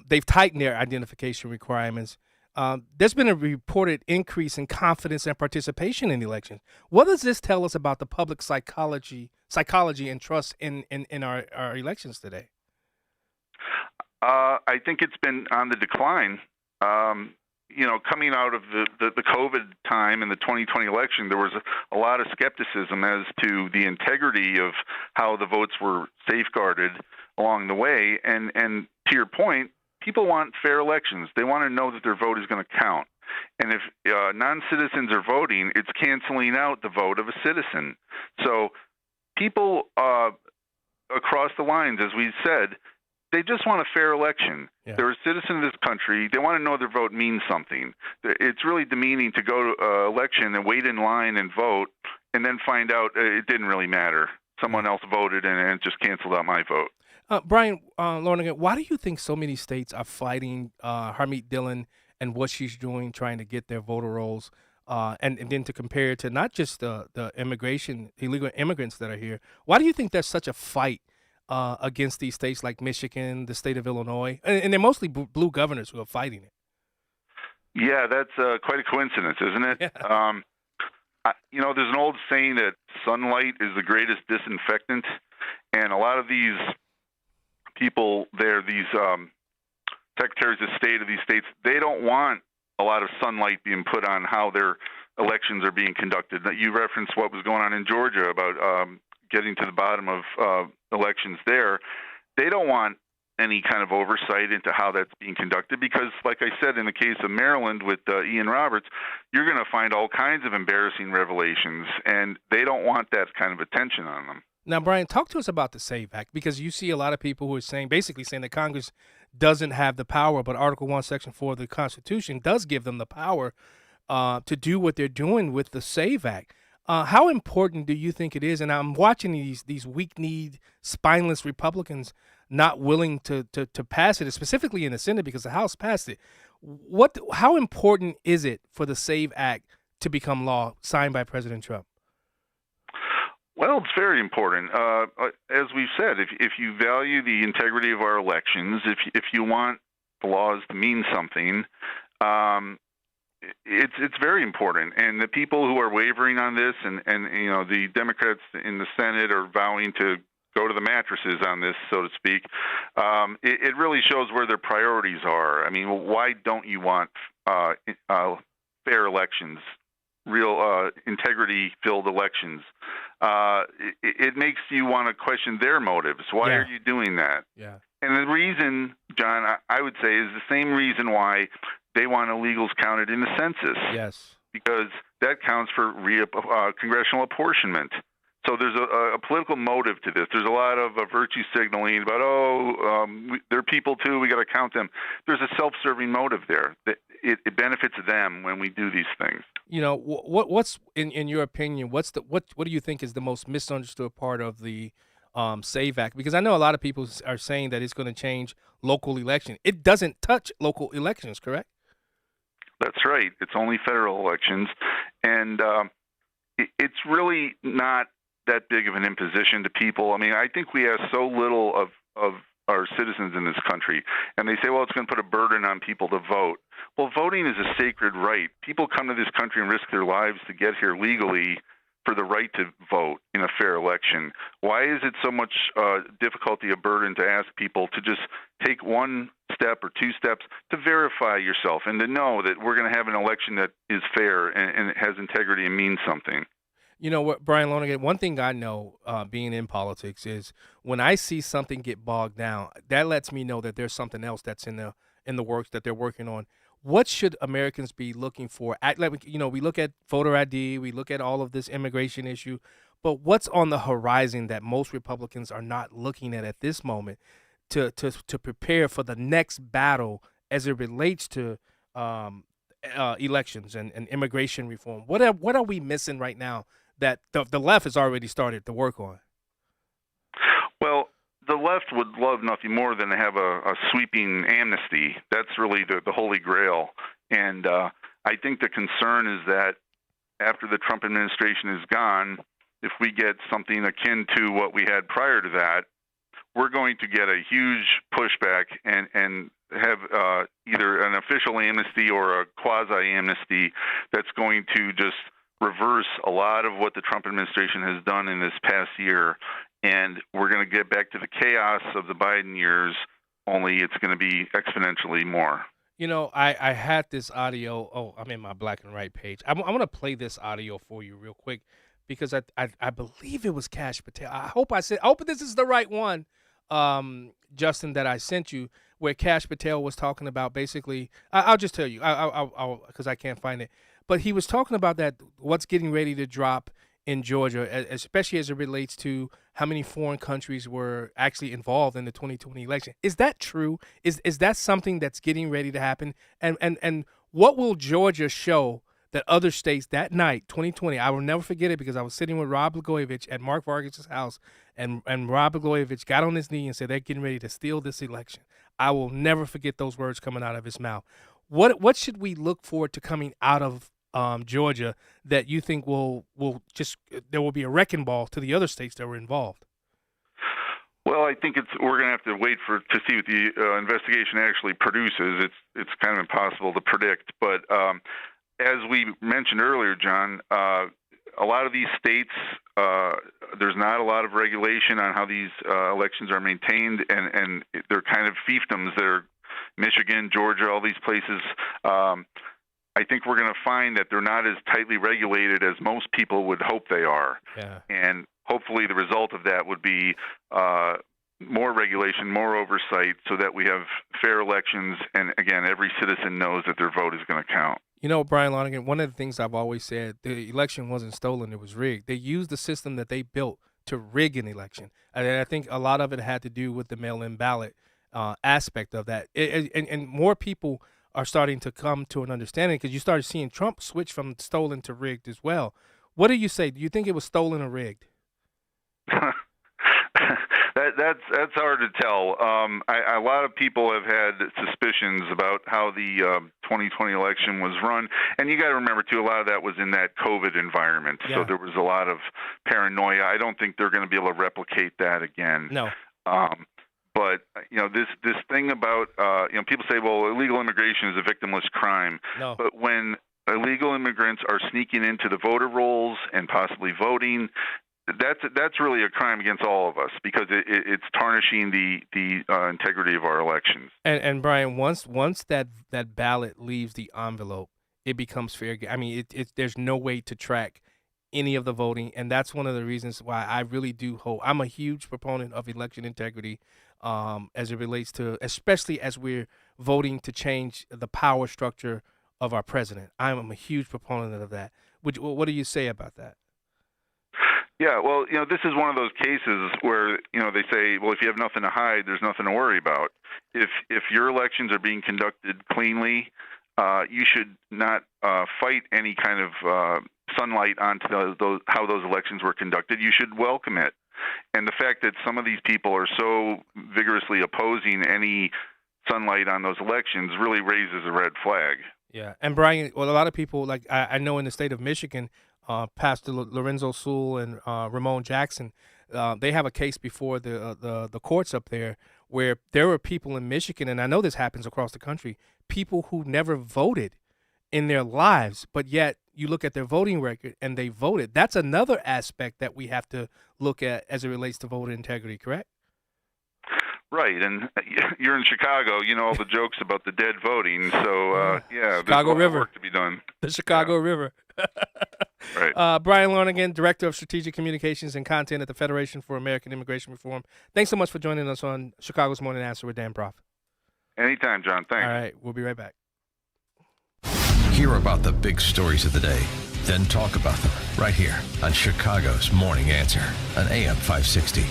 they've tightened their identification requirements, there's been a reported increase in confidence and participation in elections. What does this tell us about the public psychology and trust in our elections today? I think it's been on the decline. Coming out of the COVID time and the 2020 election, there was a lot of skepticism as to the integrity of how the votes were safeguarded along the way. And to your point, people want fair elections. They want to know that their vote is going to count. And if non-citizens are voting, it's canceling out the vote of a citizen. So people across the lines, as we said, they just want a fair election. Yeah. They're a citizen of this country. They want to know their vote means something. It's really demeaning to go to an election and wait in line and vote and then find out it didn't really matter. Someone else voted and it just canceled out my vote. Brian Lonergan, why do you think so many states are fighting Harmeet Dillon and what she's doing, trying to get their voter rolls, and then to compare it to not just the illegal immigrants that are here? Why do you think there's such a fight against these states like Michigan, the state of Illinois, and they're mostly blue governors who are fighting it? Yeah, that's quite a coincidence, isn't it? Yeah. There's an old saying that sunlight is the greatest disinfectant, and a lot of these people there, these secretaries of state of these states, they don't want a lot of sunlight being put on how their elections are being conducted. You referenced what was going on in Georgia about getting to the bottom of elections there. They don't want any kind of oversight into how that's being conducted because, like I said, in the case of Maryland with Ian Roberts, you're going to find all kinds of embarrassing revelations, and they don't want that kind of attention on them. Now, Brian, talk to us about the SAVE Act, because you see a lot of people who are basically saying that Congress doesn't have the power, but Article 1, Section 4 of the Constitution does give them the power to do what they're doing with the SAVE Act. How important do you think it is? And I'm watching these weak-kneed, spineless Republicans not willing to pass it, specifically in the Senate because the House passed it. How important is it for the SAVE Act to become law, signed by President Trump? Well, it's very important. As we've said, if you value the integrity of our elections, if you want the laws to mean something, it's very important. And the people who are wavering on this, and the Democrats in the Senate are vowing to go to the mattresses on this, so to speak. It really shows where their priorities are. I mean, why don't you want fair elections, real integrity-filled elections? It makes you want to question their motives. Why are you doing that? Yeah. And the reason, John, I would say, is the same reason why they want illegals counted in the census. Yes. Because that counts for congressional apportionment. So there's a political motive to this. There's a lot of virtue signaling about, they're people too, we got to count them. There's a self-serving motive there. It benefits them when we do these things. What's in your opinion? What do you think is the most misunderstood part of the SAVE Act? Because I know a lot of people are saying that it's going to change local election. It doesn't touch local elections, correct? That's right. It's only federal elections, and it's really not that big of an imposition to people. I mean, I think we ask so little of our citizens in this country, and they say, well, it's going to put a burden on people to vote. Well, voting is a sacred right. People come to this country and risk their lives to get here legally for the right to vote in a fair election. Why is it so much difficulty, a burden to ask people to just take one step or two steps to verify yourself and to know that we're going to have an election that is fair and it has integrity and means something? You know what, Brian Lonergan, one thing I know being in politics is when I see something get bogged down, that lets me know that there's something else that's in the works that they're working on. What should Americans be looking for? We look at voter ID, we look at all of this immigration issue, but what's on the horizon that most Republicans are not looking at this moment to prepare for the next battle as it relates to elections and immigration reform? What are we missing right now that the left has already started to work on? Well, the left would love nothing more than to have a sweeping amnesty. That's really the holy grail. And I think the concern is that after the Trump administration is gone, if we get something akin to what we had prior to that, we're going to get a huge pushback and have either an official amnesty or a quasi-amnesty that's going to just reverse a lot of what the Trump administration has done in this past year. And we're going to get back to the chaos of the Biden years, only it's going to be exponentially more. You know, I had this audio. Oh, I'm in my black and white page. I'm going to play this audio for you real quick because I believe it was Kash Patel. I hope this is the right one, Justin, that I sent you, where Kash Patel was talking about basically, I'll just tell you, I'll because I can't find it. But he was talking about that what's getting ready to drop in Georgia, especially as it relates to how many foreign countries were actually involved in the 2020 election. Is that true? Is that something that's getting ready to happen? And what will Georgia show that other states that night, 2020? I will never forget it because I was sitting with Rod Blagojevich at Mark Vargas' house, and Rod Blagojevich got on his knee and said they're getting ready to steal this election. I will never forget those words coming out of his mouth. What should we look forward to coming out of Georgia that you think there will be a wrecking ball to the other states that were involved? Well, I think we're going to have to wait to see what the investigation actually produces. It's kind of impossible to predict, but as we mentioned earlier, John, a lot of these states, there's not a lot of regulation on how these elections are maintained, and they're kind of fiefdoms. They're Michigan, Georgia, all these places. I think we're going to find that they're not as tightly regulated as most people would hope they are. Yeah. And hopefully the result of that would be more regulation, more oversight, so that we have fair elections. And again, every citizen knows that their vote is going to count. You know, Brian Lonergan, one of the things I've always said, the election wasn't stolen, it was rigged. They used the system that they built to rig an election. And I think a lot of it had to do with the mail-in ballot aspect of that. And more people are starting to come to an understanding because you started seeing Trump switch from stolen to rigged as well. What do you say? Do you think it was stolen or rigged? That's hard to tell. A lot of people have had suspicions about how the 2020 election was run, and you got to remember too, a lot of that was in that COVID environment. Yeah. So there was a lot of paranoia. I don't think they're going to be able to replicate that again. No. But this thing about people say, well, illegal immigration is a victimless crime. No. But when illegal immigrants are sneaking into the voter rolls and possibly voting, that's really a crime against all of us because it's tarnishing the integrity of our elections. And Brian, once that ballot leaves the envelope, it becomes fair. I mean, there's no way to track any of the voting, and that's one of the reasons why I really do hope. I'm a huge proponent of election integrity as it relates to, especially as we're voting to change the power structure of our president. I'm a huge proponent of that. What do you say about that? Yeah, well, this is one of those cases where, they say, well, if you have nothing to hide, there's nothing to worry about. If your elections are being conducted cleanly, you should not fight any kind of sunlight onto how those elections were conducted. You should welcome it. And the fact that some of these people are so vigorously opposing any sunlight on those elections really raises a red flag. Yeah, and Brian, well, a lot of people, like I know in the state of Michigan, Pastor Lorenzo Sewell and Ramon Jackson, They have a case before the courts up there where there were people in Michigan, and I know this happens across the country, people who never voted in their lives, but yet you look at their voting record and they voted. That's another aspect that we have to look at as it relates to voter integrity, correct? Right, and you're in Chicago. You know all the jokes about the dead voting. So yeah, Chicago there's a lot River. of work to be done. The Chicago River. Right. Brian Lonergan, Director of Strategic Communications and Content at the Federation for American Immigration Reform. Thanks so much for joining us on Chicago's Morning Answer with Dan Proft. Anytime, John. Thanks. All right, we'll be right back. Hear about the big stories of the day, then talk about them right here on Chicago's Morning Answer on AM 560.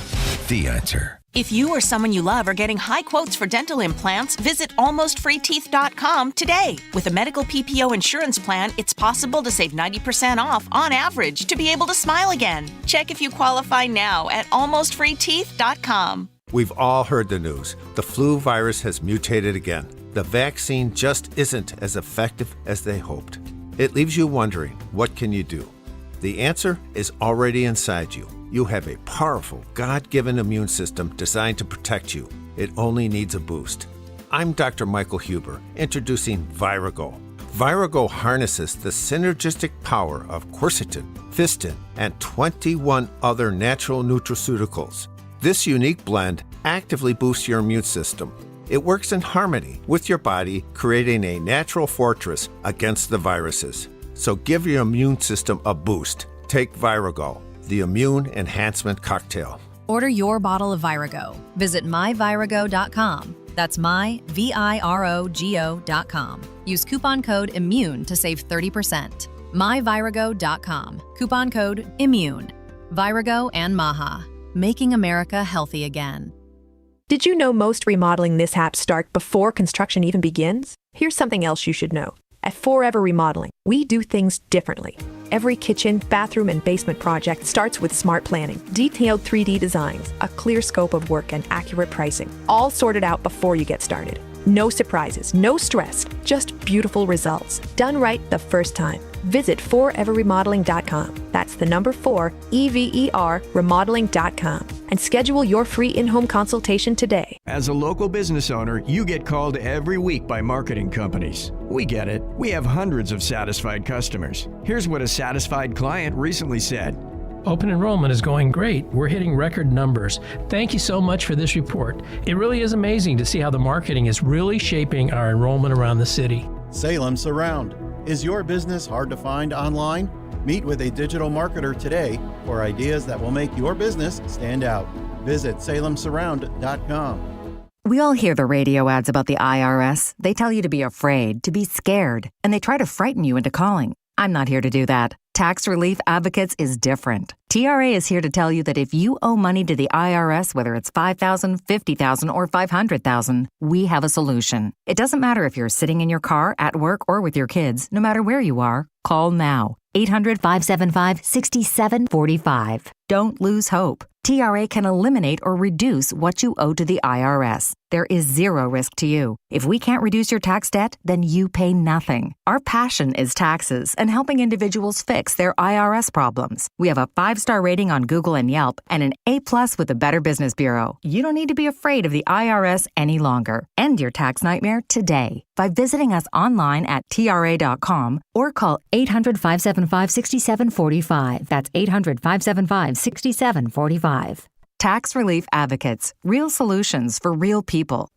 The Answer. If you or someone you love are getting high quotes for dental implants, visit almostfreeteeth.com today. With a medical PPO insurance plan, it's possible to save 90% off on average to be able to smile again. Check if you qualify now at almostfreeteeth.com. We've all heard the news. The flu virus has mutated again. The vaccine just isn't as effective as they hoped. It leaves you wondering, what can you do? The answer is already inside you. You have a powerful, God-given immune system designed to protect you. It only needs a boost. I'm Dr. Michael Huber, introducing Virago. Virago harnesses the synergistic power of quercetin, fistin, and 21 other natural nutraceuticals. This unique blend actively boosts your immune system. It works in harmony with your body, creating a natural fortress against the viruses. So give your immune system a boost. Take Virago, the immune enhancement cocktail. Order your bottle of Virago. Visit myvirago.com. That's myvirago.com. Use coupon code IMMUNE to save 30%. myvirago.com. Coupon code IMMUNE. Virago and Maha. Making America healthy again. Did you know most remodeling mishaps start before construction even begins? Here's something else you should know. At Forever Remodeling, we do things differently. Every kitchen, bathroom, and basement project starts with smart planning, detailed 3D designs, a clear scope of work, and accurate pricing, all sorted out before you get started. No surprises, no stress, just beautiful results. Done right the first time. Visit foreverremodeling.com. That's the number 4, EVER, remodeling.com. And schedule your free in-home consultation today. As a local business owner, you get called every week by marketing companies. We get it. We have hundreds of satisfied customers. Here's what a satisfied client recently said. Open enrollment is going great. We're hitting record numbers. Thank you so much for this report. It really is amazing to see how the marketing is really shaping our enrollment around the city. Salem Surround. Is your business hard to find online? Meet with a digital marketer today for ideas that will make your business stand out. Visit salemsurround.com. We all hear the radio ads about the IRS. They tell you to be afraid, to be scared, and they try to frighten you into calling. I'm not here to do that. Tax Relief Advocates is different. TRA is here to tell you that if you owe money to the IRS, whether it's $5,000, $50,000, or $500,000, we have a solution. It doesn't matter if you're sitting in your car, at work, or with your kids. No matter where you are, call now. 800-575-6745. Don't lose hope. TRA can eliminate or reduce what you owe to the IRS. There is zero risk to you. If we can't reduce your tax debt, then you pay nothing. Our passion is taxes and helping individuals fix their IRS problems. We have a 5-star rating on Google and Yelp and an A+ with the Better Business Bureau. You don't need to be afraid of the IRS any longer. End your tax nightmare today by visiting us online at TRA.com or call 800-575-6745. That's 800-575-6745. Tax Relief Advocates. Real solutions for real people.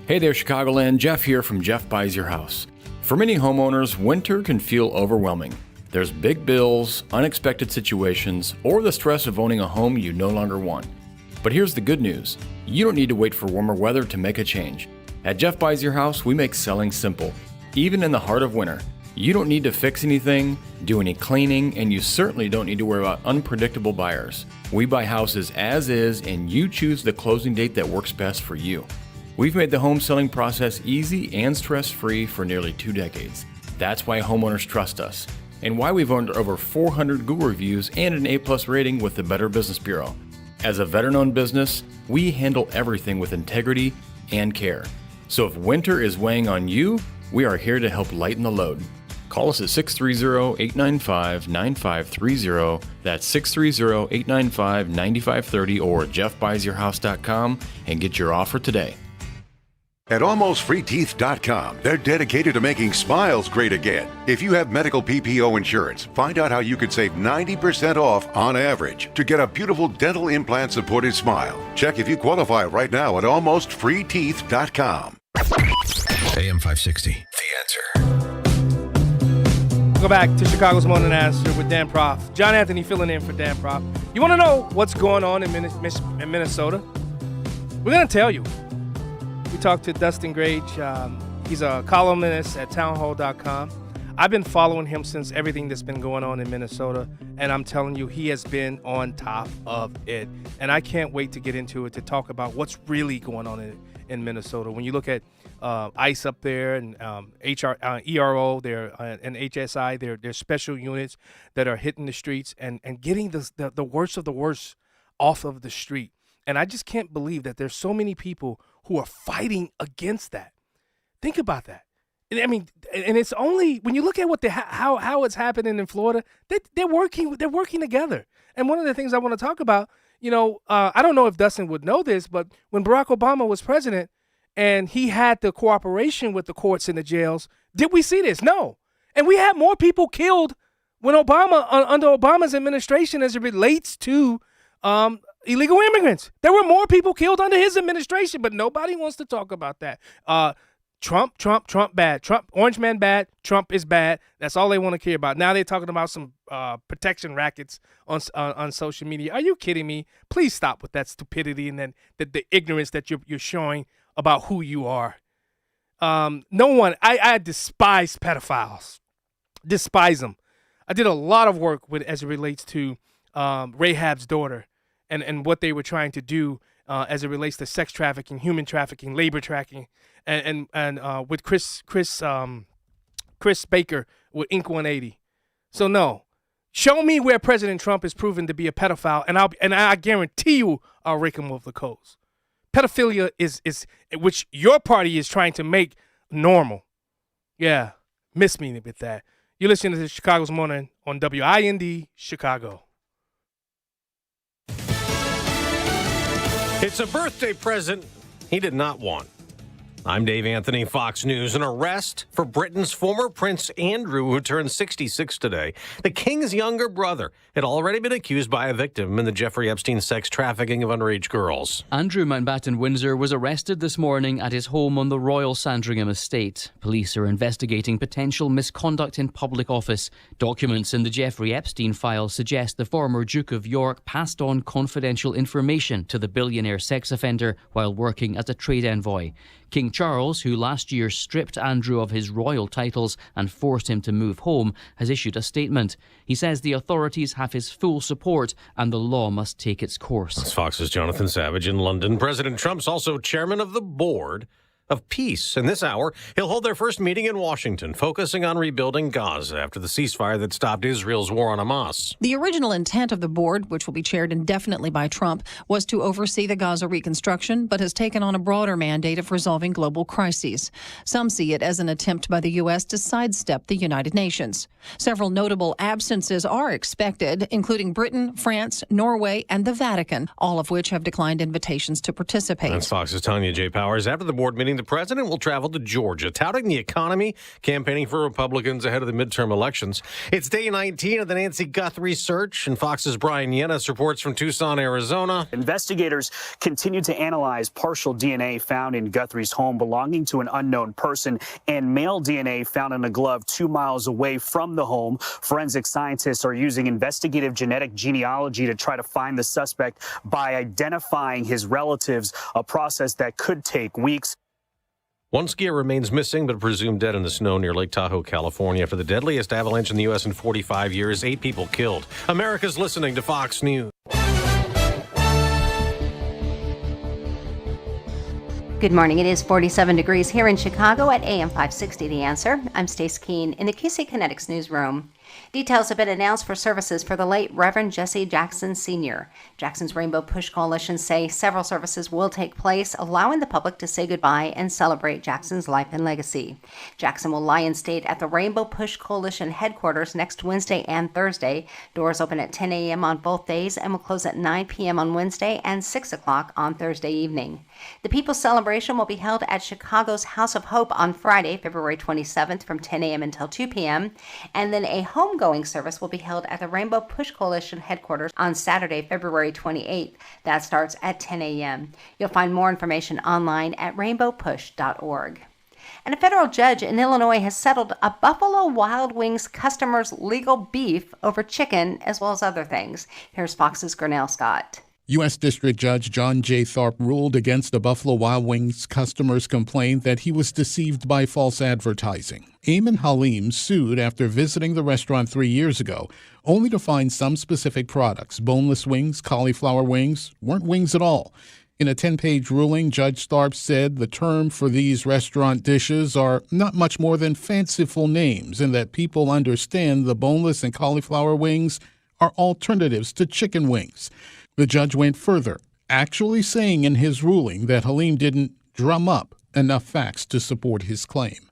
Hey there, Chicagoland. Jeff here from Jeff Buys Your House. For many homeowners, winter can feel overwhelming. There's big bills, unexpected situations, or the stress of owning a home you no longer want. But here's the good news. You don't need to wait for warmer weather to make a change. At Jeff Buys Your House, we make selling simple, even in the heart of winter. You don't need to fix anything, do any cleaning, and you certainly don't need to worry about unpredictable buyers. We buy houses as is, and you choose the closing date that works best for you. We've made the home selling process easy and stress-free for nearly 2 decades. That's why homeowners trust us, and why we've earned over 400 Google reviews and an A+ rating with the Better Business Bureau. As a veteran-owned business, we handle everything with integrity and care. So if winter is weighing on you, we are here to help lighten the load. Call us at 630-895-9530. That's 630-895-9530 or jeffbuysyourhouse.com and get your offer today. At AlmostFreeTeeth.com, they're dedicated to making smiles great again. If you have medical PPO insurance, find out how you could save 90% off on average to get a beautiful dental implant-supported smile. Check if you qualify right now at AlmostFreeTeeth.com. AM 560, The Answer. Go back to Chicago's Morning Answer with Dan Prof. John Anthony filling in for Dan Prof. You want to know what's going on in Minnesota? We're going to tell you. We talked to Dustin Grage. He's a columnist at townhall.com. I've been following him since everything that's been going on in Minnesota, and I'm telling you, he has been on top of it. And I can't wait to get into it to talk about what's really going on in Minnesota. When you look at ICE up there and ERO, and HSI, they're special units that are hitting the streets and getting the worst of the worst off of the street. And I just can't believe that there's so many people who are fighting against that. Think about that. I mean, and it's only when you look at how it's happening in Florida, they're working together. And one of the things I want to talk about, I don't know if Dustin would know this, but when Barack Obama was president and he had the cooperation with the courts and the jails, did we see this? No. And we had more people killed when under Obama's administration as it relates to illegal immigrants. There were more people killed under his administration, but nobody wants to talk about that. Trump bad. Trump, orange man bad. Trump is bad. That's all they want to care about. Now they're talking about some protection rackets on social media. Are you kidding me? Please stop with that stupidity and then the ignorance that you're showing about who you are. I despise pedophiles. Despise them. I did a lot of work as it relates to Rahab's daughter and what they were trying to do as it relates to sex trafficking, human trafficking, labor trafficking, and with Chris Baker with Inc. 180. So no, show me where President Trump is proven to be a pedophile, and I guarantee you I'll rake him over the coals. Pedophilia is which your party is trying to make normal. Yeah, miss me with that. You're listening to Chicago's Morning on WIND Chicago. It's a birthday present he did not want. I'm Dave Anthony, Fox News. An arrest for Britain's former Prince Andrew, who turned 66 today. The king's younger brother had already been accused by a victim in the Jeffrey Epstein sex trafficking of underage girls. Andrew Mountbatten Windsor was arrested this morning at his home on the Royal Sandringham estate. Police are investigating potential misconduct in public office. Documents in the Jeffrey Epstein file suggest the former Duke of York passed on confidential information to the billionaire sex offender while working as a trade envoy. King Charles, who last year stripped Andrew of his royal titles and forced him to move home, has issued a statement. He says the authorities have his full support and the law must take its course. That's Fox's Jonathan Savage in London. President Trump's also chairman of the board of peace. In this hour, he'll hold their first meeting in Washington, focusing on rebuilding Gaza after the ceasefire that stopped Israel's war on Hamas. The original intent of the board, which will be chaired indefinitely by Trump, was to oversee the Gaza reconstruction, but has taken on a broader mandate of resolving global crises. Some see it as an attempt by the U.S. to sidestep the United Nations. Several notable absences are expected, including Britain, France, Norway, and the Vatican, all of which have declined invitations to participate. That's Fox's Tanya J. Powers. After the board meeting, the president will travel to Georgia, touting the economy, campaigning for Republicans ahead of the midterm elections. It's day 19 of the Nancy Guthrie search, and Fox's Brian Yennis reports from Tucson, Arizona. Investigators continue to analyze partial DNA found in Guthrie's home belonging to an unknown person and male DNA found in a glove 2 miles away from the home. Forensic scientists are using investigative genetic genealogy to try to find the suspect by identifying his relatives, a process that could take weeks. One skier remains missing but presumed dead in the snow near Lake Tahoe, California. After the deadliest avalanche in the U.S. in 45 years, 8 people killed. America's listening to Fox News. Good morning. It is 47 degrees here in Chicago at AM 560 The Answer. I'm Stace Keene in the QC Kinetics newsroom. Details have been announced for services for the late Reverend Jesse Jackson Sr. Jackson's Rainbow Push Coalition say several services will take place, allowing the public to say goodbye and celebrate Jackson's life and legacy. Jackson will lie in state at the Rainbow Push Coalition headquarters next Wednesday and Thursday. Doors open at 10 a.m. on both days and will close at 9 p.m. on Wednesday and 6 o'clock on Thursday evening. The People's Celebration will be held at Chicago's House of Hope on Friday, February 27th from 10 a.m. until 2 p.m. And then a homegoing service will be held at the Rainbow Push Coalition headquarters on Saturday, February 28th. That starts at 10 a.m. You'll find more information online at rainbowpush.org. And a federal judge in Illinois has settled a Buffalo Wild Wings customer's legal beef over chicken as well as other things. Here's Fox's Gurnell Scott. U.S. District Judge John J. Tharp ruled against a Buffalo Wild Wings customer's complaint that he was deceived by false advertising. Eamon Halim sued after visiting the restaurant 3 years ago, only to find some specific products, boneless wings, cauliflower wings, weren't wings at all. In a 10-page ruling, Judge Tharp said the term for these restaurant dishes are not much more than fanciful names and that people understand the boneless and cauliflower wings are alternatives to chicken wings. The judge went further, actually saying in his ruling that Halim didn't drum up enough facts to support his claim.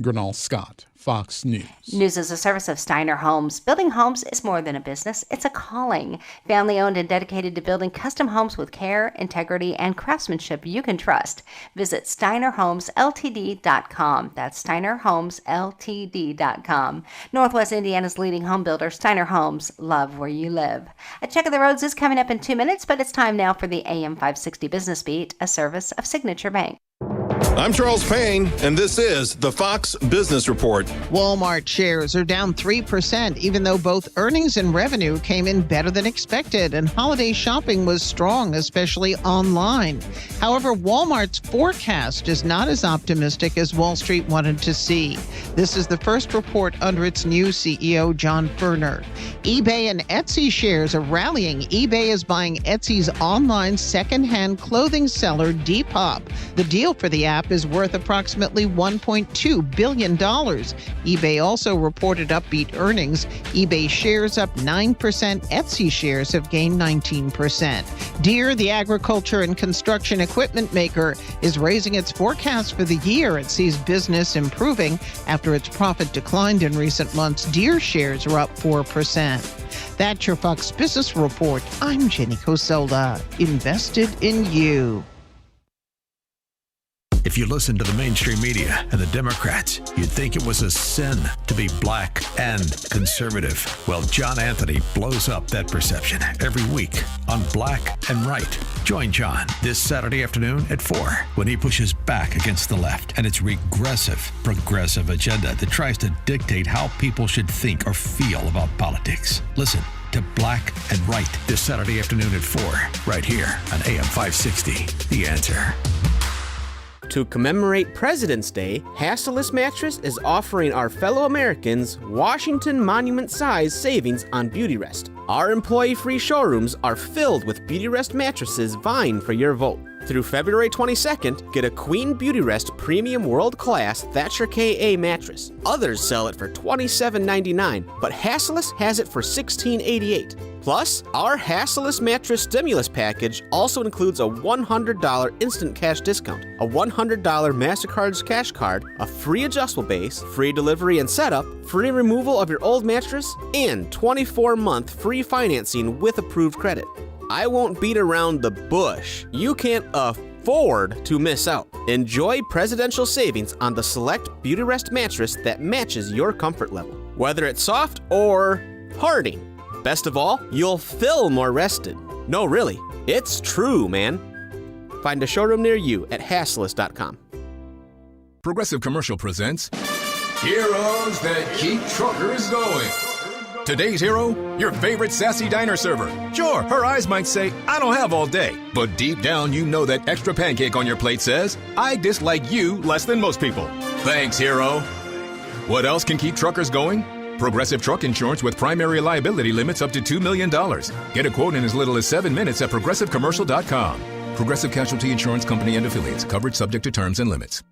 Gurnell Scott, Fox News. News is a service of Steiner Homes. Building homes is more than a business, it's a calling. Family-owned and dedicated to building custom homes with care, integrity, and craftsmanship you can trust. Visit SteinerHomesLTD.com. That's SteinerHomesLTD.com. Northwest Indiana's leading home builder, Steiner Homes. Love where you live. A check of the roads is coming up in 2 minutes, but it's time now for the AM 560 Business Beat, a service of Signature Bank. I'm Charles Payne, and this is the Fox Business Report. Walmart shares are down 3%, even though both earnings and revenue came in better than expected, and holiday shopping was strong, especially online. However, Walmart's forecast is not as optimistic as Wall Street wanted to see. This is the first report under its new CEO, John Furner. eBay and Etsy shares are rallying. eBay is buying Etsy's online secondhand clothing seller, Depop. The deal for the app is worth approximately $1.2 billion. eBay also reported upbeat earnings. eBay shares up 9%. Etsy shares have gained 19%. Deere, the agriculture and construction equipment maker, is raising its forecast for the year. It sees business improving after its profit declined in recent months. Deere shares are up 4%. That's your Fox Business Report. I'm Jenny Cosola. Invested in you. If you listen to the mainstream media and the Democrats, you'd think it was a sin to be black and conservative. Well, John Anthony blows up that perception every week on Black and Right. Join John this Saturday afternoon at 4 when he pushes back against the left and its regressive, progressive agenda that tries to dictate how people should think or feel about politics. Listen to Black and Right this Saturday afternoon at 4 right here on AM 560. The Answer. To commemorate President's Day, Hasseless Mattress is offering our fellow Americans Washington Monument-size savings on Beautyrest. Our employee-free showrooms are filled with Beautyrest mattresses vying for your vote. Through February 22nd, get a Queen Beautyrest Premium World-Class Thatcher KA mattress. Others sell it for $27.99, but Hasseless has it for $16.88. Plus, our Hasseless Mattress Stimulus Package also includes a $100 instant cash discount, a $100 MasterCard's cash card, a free adjustable base, free delivery and setup, free removal of your old mattress, and 24-month free financing with approved credit. I won't beat around the bush. You can't afford to miss out. Enjoy presidential savings on the select Beautyrest mattress that matches your comfort level, whether it's soft or hardy. Best of all, you'll feel more rested. No, really, it's true, man. Find a showroom near you at Hasseless.com. Progressive Commercial presents Heroes That Keep Truckers Going. Today's hero, your favorite sassy diner server. Sure, her eyes might say, I don't have all day. But deep down, you know that extra pancake on your plate says, I dislike you less than most people. Thanks, hero. What else can keep truckers going? Progressive Truck Insurance with primary liability limits up to $2 million. Get a quote in as little as 7 minutes at ProgressiveCommercial.com. Progressive Casualty Insurance Company and Affiliates. Coverage subject to terms and limits.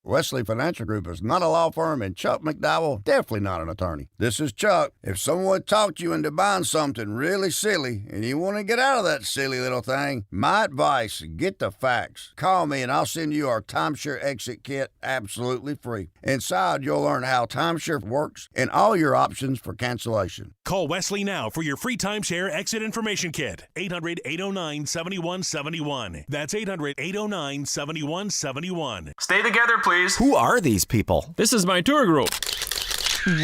Wesley Financial Group is not a law firm, and Chuck McDowell definitely not an attorney. This is Chuck. If someone talked you into buying something really silly and you want to get out of that silly little thing, my advice, get the facts. Call me and I'll send you our timeshare exit kit absolutely free. Inside, you'll learn how timeshare works and all your options for cancellation. Call Wesley now for your free timeshare exit information kit. 800-809-7171. That's 800-809-7171. Stay together, please. Who are these people? This is my tour group.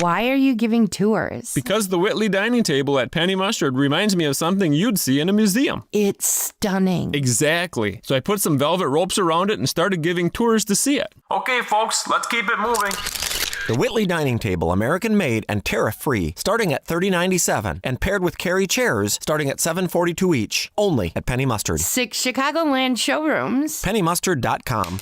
Why are you giving tours? Because the Whitley dining table at Penny Mustard reminds me of something you'd see in a museum. It's stunning. Exactly. So I put some velvet ropes around it and started giving tours to see it. Okay, folks, let's keep it moving. The Whitley dining table, American-made and tariff-free, starting at $30.97, and paired with carry chairs, starting at $7.42 each. Only at Penny Mustard. 6 Chicagoland showrooms. PennyMustard.com.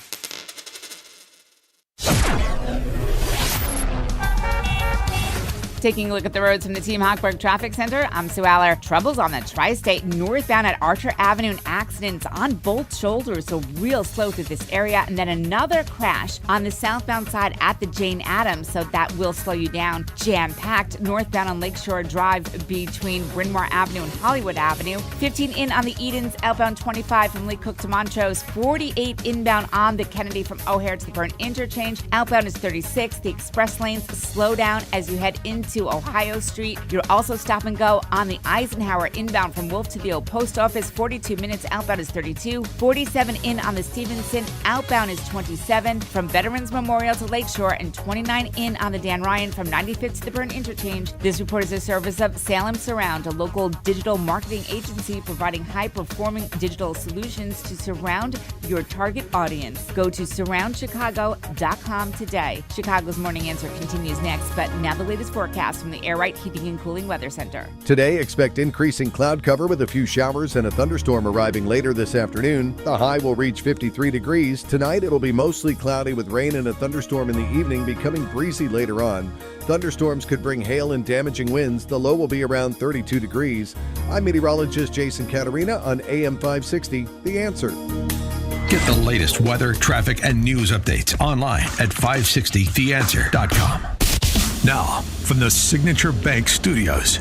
Taking a look at the roads from the Team Hochberg Traffic Center, I'm Sue Aller. Troubles on the Tri-State northbound at Archer Avenue and accidents on both shoulders, so real slow through this area. And then another crash on the southbound side at the Jane Addams, so that will slow you down. Jam-packed northbound on Lakeshore Drive between Bryn Mawr Avenue and Hollywood Avenue. 15 in on the Edens, outbound 25 from Lee Cook to Montrose. 48 inbound on the Kennedy from O'Hare to the Burn Interchange. Outbound is 36. The express lanes slow down as you head into Ohio Street. You're also stop and go on the Eisenhower inbound from Wolf to the old post office. 42 minutes. Outbound is 32. 47 in on the Stevenson. Outbound is 27 from Veterans Memorial to Lakeshore, and 29 in on the Dan Ryan from 95th to the Burn Interchange. This report is a service of Salem Surround, a local digital marketing agency providing high-performing digital solutions to surround your target audience. Go to surroundchicago.com today. Chicago's Morning Answer continues next, but now the latest forecast from the Air Right Heating and Cooling Weather Center. Today, expect increasing cloud cover with a few showers and a thunderstorm arriving later this afternoon. The high will reach 53 degrees. Tonight, it'll be mostly cloudy with rain and a thunderstorm in the evening, becoming breezy later on. Thunderstorms could bring hail and damaging winds. The low will be around 32 degrees. I'm meteorologist Jason Caterina on AM 560, The Answer. Get the latest weather, traffic, and news updates online at 560theanswer.com. Now, from the Signature Bank Studios,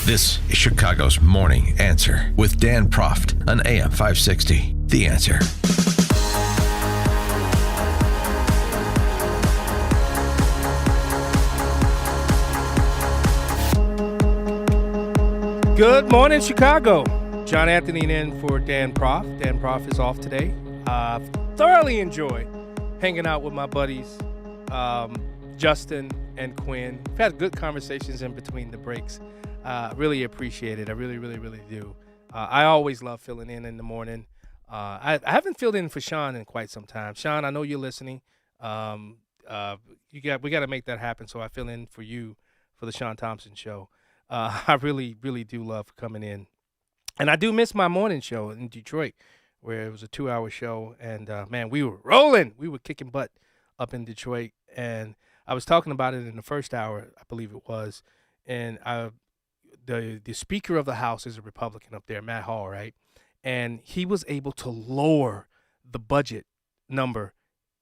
this is Chicago's Morning Answer with Dan Proft on AM 560, The Answer. Good morning, Chicago. John Anthony in for Dan Proft. Dan Proft is off today. Thoroughly enjoyed hanging out with my buddies, Justin and Quinn. We've had good conversations in between the breaks. Really appreciate it. I really, really, really do. I always love filling in the morning. I haven't filled in for Sean in quite some time. Sean, I know you're listening. We got to make that happen, so I fill in for you for the Sean Thompson Show. I really, really do love coming in. And I do miss my morning show in Detroit, where it was a 2-hour show. And, man, we were rolling. We were kicking butt up in Detroit. And I was talking about it in the first hour, I believe it was. And the Speaker of the House is a Republican up there, Matt Hall, right? And he was able to lower the budget number.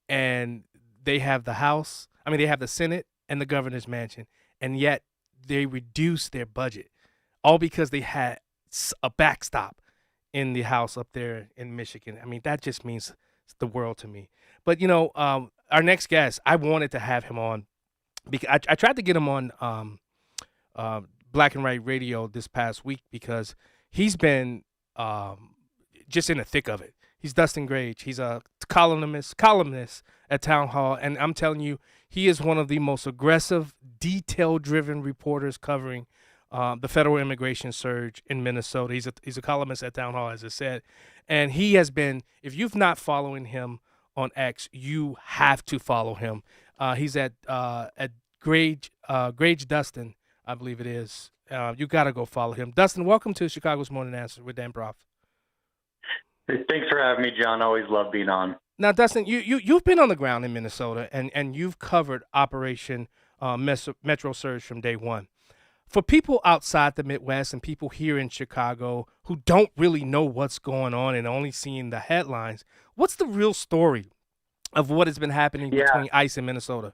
And they have the House. I mean, they have the Senate and the governor's mansion. And yet they reduced their budget, all because they had a backstop in the House up there in Michigan. I mean, that just means the world to me. But, you know, our next guest, I wanted to have him on because I tried to get him on Black and White Radio this past week because he's been just in the thick of it. He's Dustin Grage. He's a columnist at Town Hall, and I'm telling you, he is one of the most aggressive, detail-driven reporters covering the federal immigration surge in Minnesota. He's a columnist at Town Hall, as I said, and he has been. If you've not following him on X, you have to follow him. He's at Grage Dustin, I believe it is. You got to go follow him. Dustin, welcome to Chicago's Morning Answer with Dan Proft. Thanks for having me, John. Always love being on. Now, Dustin, you've been on the ground in Minnesota, and you've covered Operation Metro Surge from day one. For people outside the Midwest and people here in Chicago who don't really know what's going on and only seeing the headlines, what's the real story of what has been happening between ICE and Minnesota?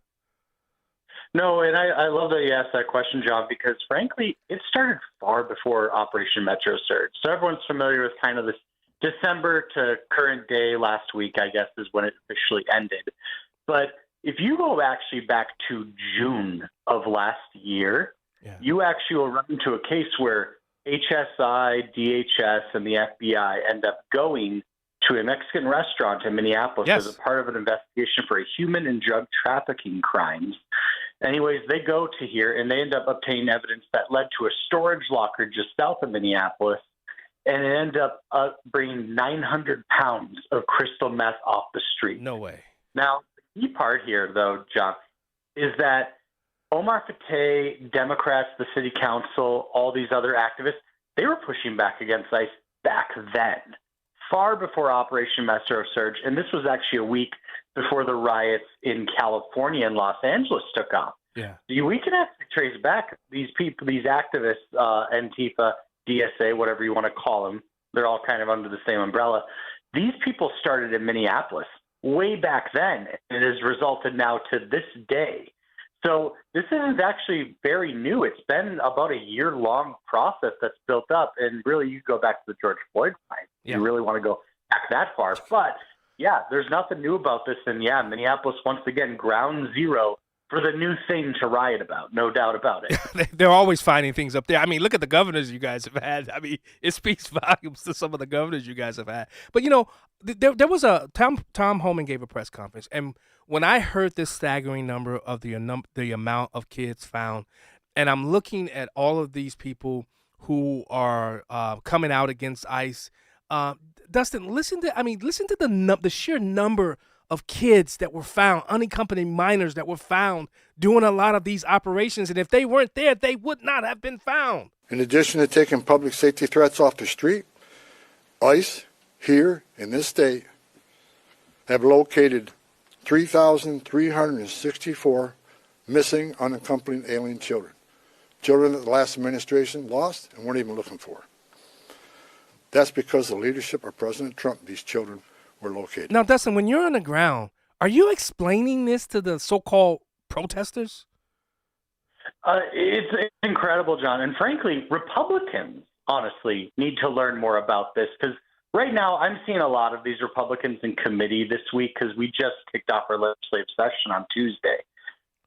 No, and I love that you asked that question, John, because frankly, it started far before Operation Metro Surge. So everyone's familiar with kind of this December to current day last week, I guess, is when it officially ended. But if you go actually back to June of last year, you actually will run into a case where HSI, DHS, and the FBI end up going to a Mexican restaurant in Minneapolis as a part of an investigation for human and drug trafficking crimes. Anyways, they go to here and they end up obtaining evidence that led to a storage locker just south of Minneapolis, and it ended up bringing 900 pounds of crystal meth off the street. No way. Now, the key part here, though, John, is that Omar Fateh, Democrats, the city council, all these other activists, they were pushing back against ICE back then, far before Operation Metro Surge, and this was actually a week before the riots in California and Los Angeles took off. Yeah. We can actually trace back these people, these activists, Antifa, DSA, whatever you want to call them. They're all kind of under the same umbrella. These people started in Minneapolis way back then, and it has resulted now to this day. So this isn't actually very new. It's been about a year-long process that's built up, and really you go back to the George Floyd fight. You really want to go back that far. But, yeah, there's nothing new about this, and, Minneapolis, once again, ground zero for the new thing to riot about, no doubt about it. They're always finding things up there. I mean, look at the governors you guys have had. I mean, it speaks volumes to some of the governors you guys have had. But, there was Tom Homan gave a press conference, and when I heard this staggering number of the amount of kids found, and I'm looking at all of these people who are coming out against ICE, Dustin, listen to the sheer number of kids that were found, unaccompanied minors that were found doing a lot of these operations, and if they weren't there, they would not have been found. In addition to taking public safety threats off the street, ICE here in this state have located 3,364 missing unaccompanied alien children that the last administration lost and weren't even looking for. That's because of the leadership of President Trump, these children were located. Now, Dustin, when you're on the ground, are you explaining this to the so-called protesters? It's incredible, John. And frankly, Republicans, honestly, need to learn more about this, because right now I'm seeing a lot of these Republicans in committee this week, because we just kicked off our legislative session on Tuesday.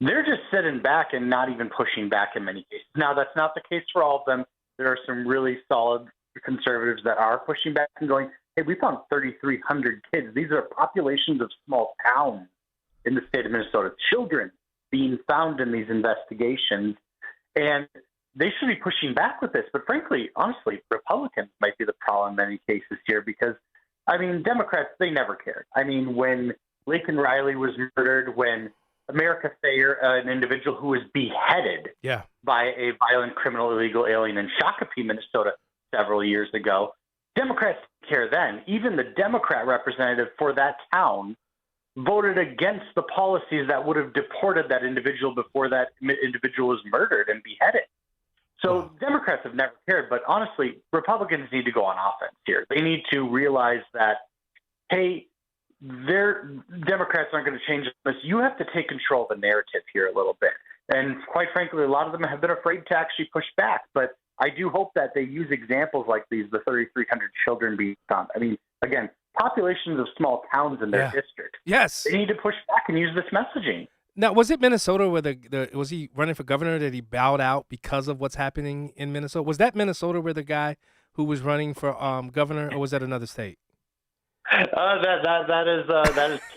They're just sitting back and not even pushing back in many cases. Now, that's not the case for all of them. There are some really solid conservatives that are pushing back and going, hey, we found 3,300 kids. These are populations of small towns in the state of Minnesota, children being found in these investigations. And they should be pushing back with this. But frankly, honestly, Republicans might be the problem in many cases here, because, Democrats, they never cared. When Laken Riley was murdered, when America Thayer, an individual who was beheaded by a violent criminal illegal alien in Shakopee, Minnesota, several years ago, Democrats didn't care then. Even the Democrat representative for that town voted against the policies that would have deported that individual before that individual was murdered and beheaded. So Democrats have never cared, but honestly, Republicans need to go on offense here. They need to realize that, hey, Democrats aren't going to change this. You have to take control of the narrative here a little bit. And quite frankly, a lot of them have been afraid to actually push back. But I do hope that they use examples like these, the 3,300 children being found. Again, populations of small towns in their district. Yes. They need to push back and use this messaging. Now, was it Minnesota where was he running for governor that he bowed out because of what's happening in Minnesota? Was that Minnesota where the guy who was running for governor, or was that another state? That is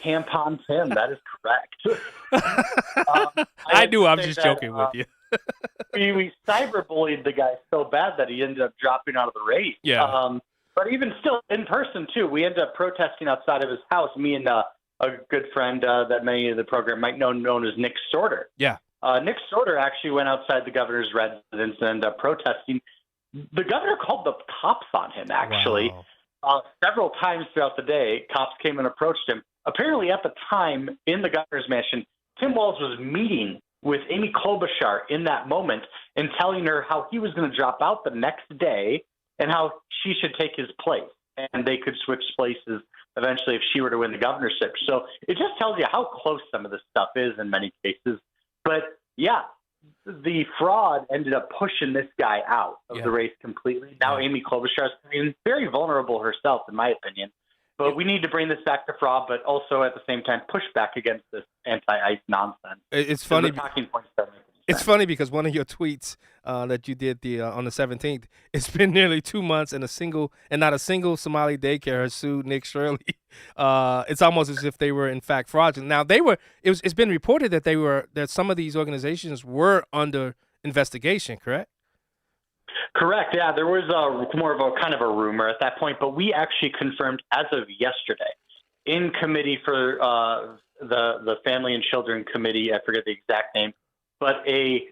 Tampon Tim. That is correct. I knew. I'm just joking with you. we cyberbullied the guy so bad that he ended up dropping out of the race. Yeah. But even still, in person too, we ended up protesting outside of his house. Me and a good friend that many of the program might know, known as Nick Sorter. Yeah. Nick Sorter actually went outside the governor's residence and ended up protesting. The governor called the cops on him, actually. Wow. Several times throughout the day, cops came and approached him. Apparently, at the time, in the governor's mansion, Tim Walz was meeting with Amy Klobuchar in that moment and telling her how he was going to drop out the next day and how she should take his place. and they could switch places eventually if she were to win the governorship. So it just tells you how close some of this stuff is in many cases. But yeah, the fraud ended up pushing this guy out of the race completely. Now Amy Klobuchar is very vulnerable herself, in my opinion. But we need to bring this back to fraud, but also at the same time push back against this anti-ICE nonsense. It's funny. Talking points that make It's funny because one of your tweets that you did on the 17th, it's been nearly 2 months and not a single Somali daycare has sued Nick Shirley. It's almost as if they were in fact fraudulent. Now it's been reported that some of these organizations were under investigation, correct? Correct. Yeah, there was more of a kind of a rumor at that point, but we actually confirmed as of yesterday in committee for the Family and Children Committee. I forget the exact name. But an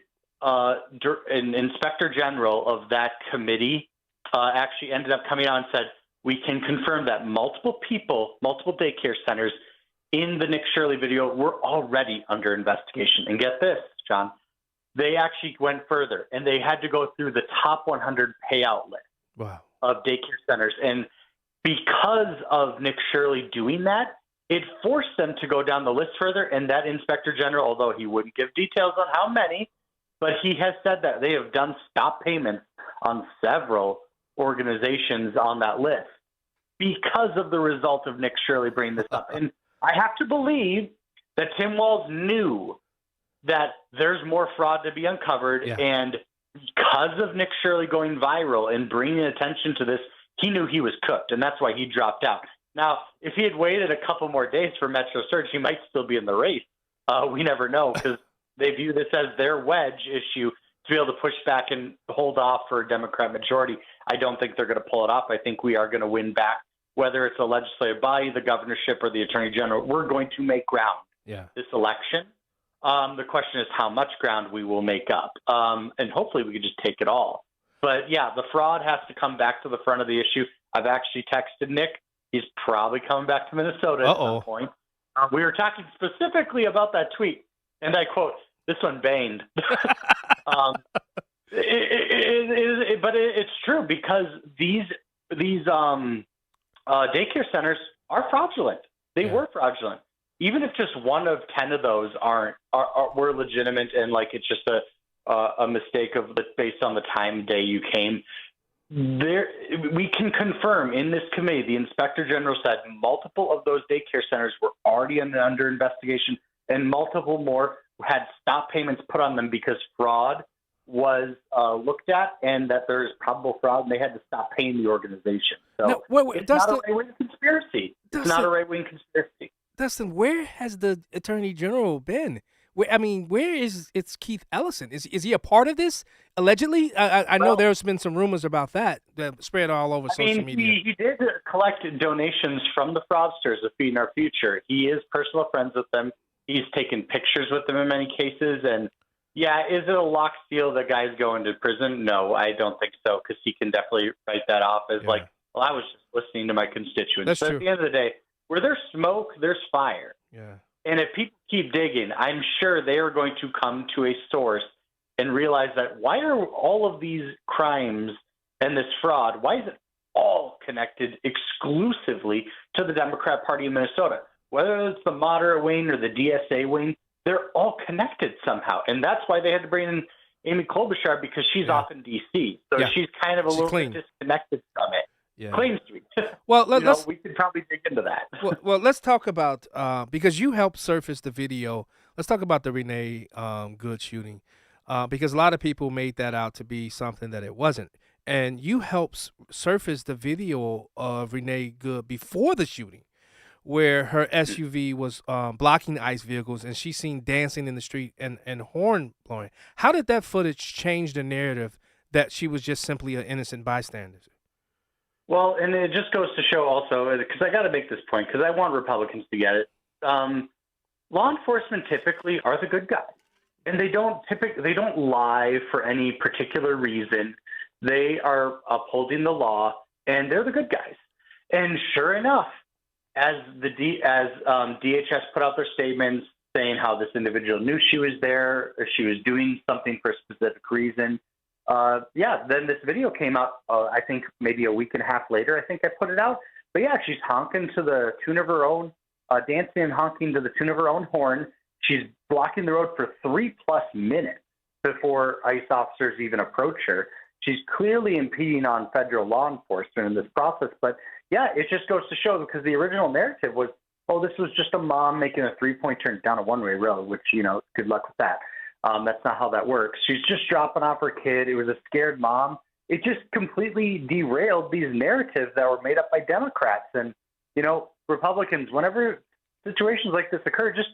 inspector general of that committee actually ended up coming out and said, we can confirm that multiple daycare centers in the Nick Shirley video were already under investigation. And get this, John, they actually went further, and they had to go through the top 100 payout list of daycare centers. And because of Nick Shirley doing that, it forced them to go down the list further, and that inspector general, although he wouldn't give details on how many, but he has said that they have done stop payments on several organizations on that list because of the result of Nick Shirley bringing this up. And I have to believe that Tim Walz knew that there's more fraud to be uncovered, and because of Nick Shirley going viral and bringing attention to this, he knew he was cooked, and that's why he dropped out. Now, if he had waited a couple more days for Metro Surge, he might still be in the race. We never know because they view this as their wedge issue to be able to push back and hold off for a Democrat majority. I don't think they're going to pull it off. I think we are going to win back, whether it's a legislative body, the governorship, or the attorney general. We're going to make ground this election. The question is how much ground we will make up. And hopefully we can just take it all. But, yeah, the fraud has to come back to the front of the issue. I've actually texted Nick. He's probably coming back to Minnesota at some point. We were talking specifically about that tweet, and I quote, "This one banged." But it's true because these daycare centers are fraudulent. They were fraudulent. Even if just 1 of 10 of those were legitimate and like it's just a mistake based on the time of day you came. We can confirm in this committee, the inspector general said multiple of those daycare centers were already under investigation and multiple more had stop payments put on them because fraud was looked at and that there's probable fraud and they had to stop paying the organization. So it's not a right-wing conspiracy. It's not a right-wing conspiracy. Dustin, where has the attorney general been? Where is Keith Ellison? Is he a part of this? Allegedly, I know there's been some rumors about that spread all over social media. He did collect donations from the fraudsters of Feeding Our Future. He is personal friends with them. He's taken pictures with them in many cases. And yeah, is it a locked deal that guy's going to prison? No, I don't think so, because he can definitely write that off as I was just listening to my constituents. That's true. At the end of the day, where there's smoke, there's fire. Yeah. And if people keep digging, I'm sure they are going to come to a source and realize that why are all of these crimes and this fraud, why is it all connected exclusively to the Democrat Party in Minnesota? Whether it's the moderate wing or the DSA wing, they're all connected somehow. And that's why they had to bring in Amy Klobuchar, because she's off in D.C. So she's kind of a little bit disconnected from it. Clean sweep. Well, we could probably dig into that. well, let's talk about because you helped surface the video. Let's talk about the Renee Good shooting because a lot of people made that out to be something that it wasn't. And you helped surface the video of Renee Good before the shooting, where her SUV was blocking ICE vehicles and she's seen dancing in the street and horn blowing. How did that footage change the narrative that she was just simply an innocent bystander? Well, and it just goes to show also, because I got to make this point, because I want Republicans to get it. Law enforcement typically are the good guys, and they don't lie for any particular reason. They are upholding the law, and they're the good guys. And sure enough, as DHS put out their statements saying how this individual knew she was there, or she was doing something for a specific reason, then this video came out, I think maybe a week and a half later, I think I put it out. But yeah, she's honking to the tune of her own, dancing and honking to the tune of her own horn. She's blocking the road for 3+ minutes before ICE officers even approach her. She's clearly impeding on federal law enforcement in this process. But yeah, it just goes to show, because the original narrative was, oh, this was just a mom making a 3-point turn down a one-way road, which, good luck with that. That's not how that works. She's just dropping off her kid. It was a scared mom. It just completely derailed these narratives that were made up by Democrats. And, Republicans, whenever situations like this occur, just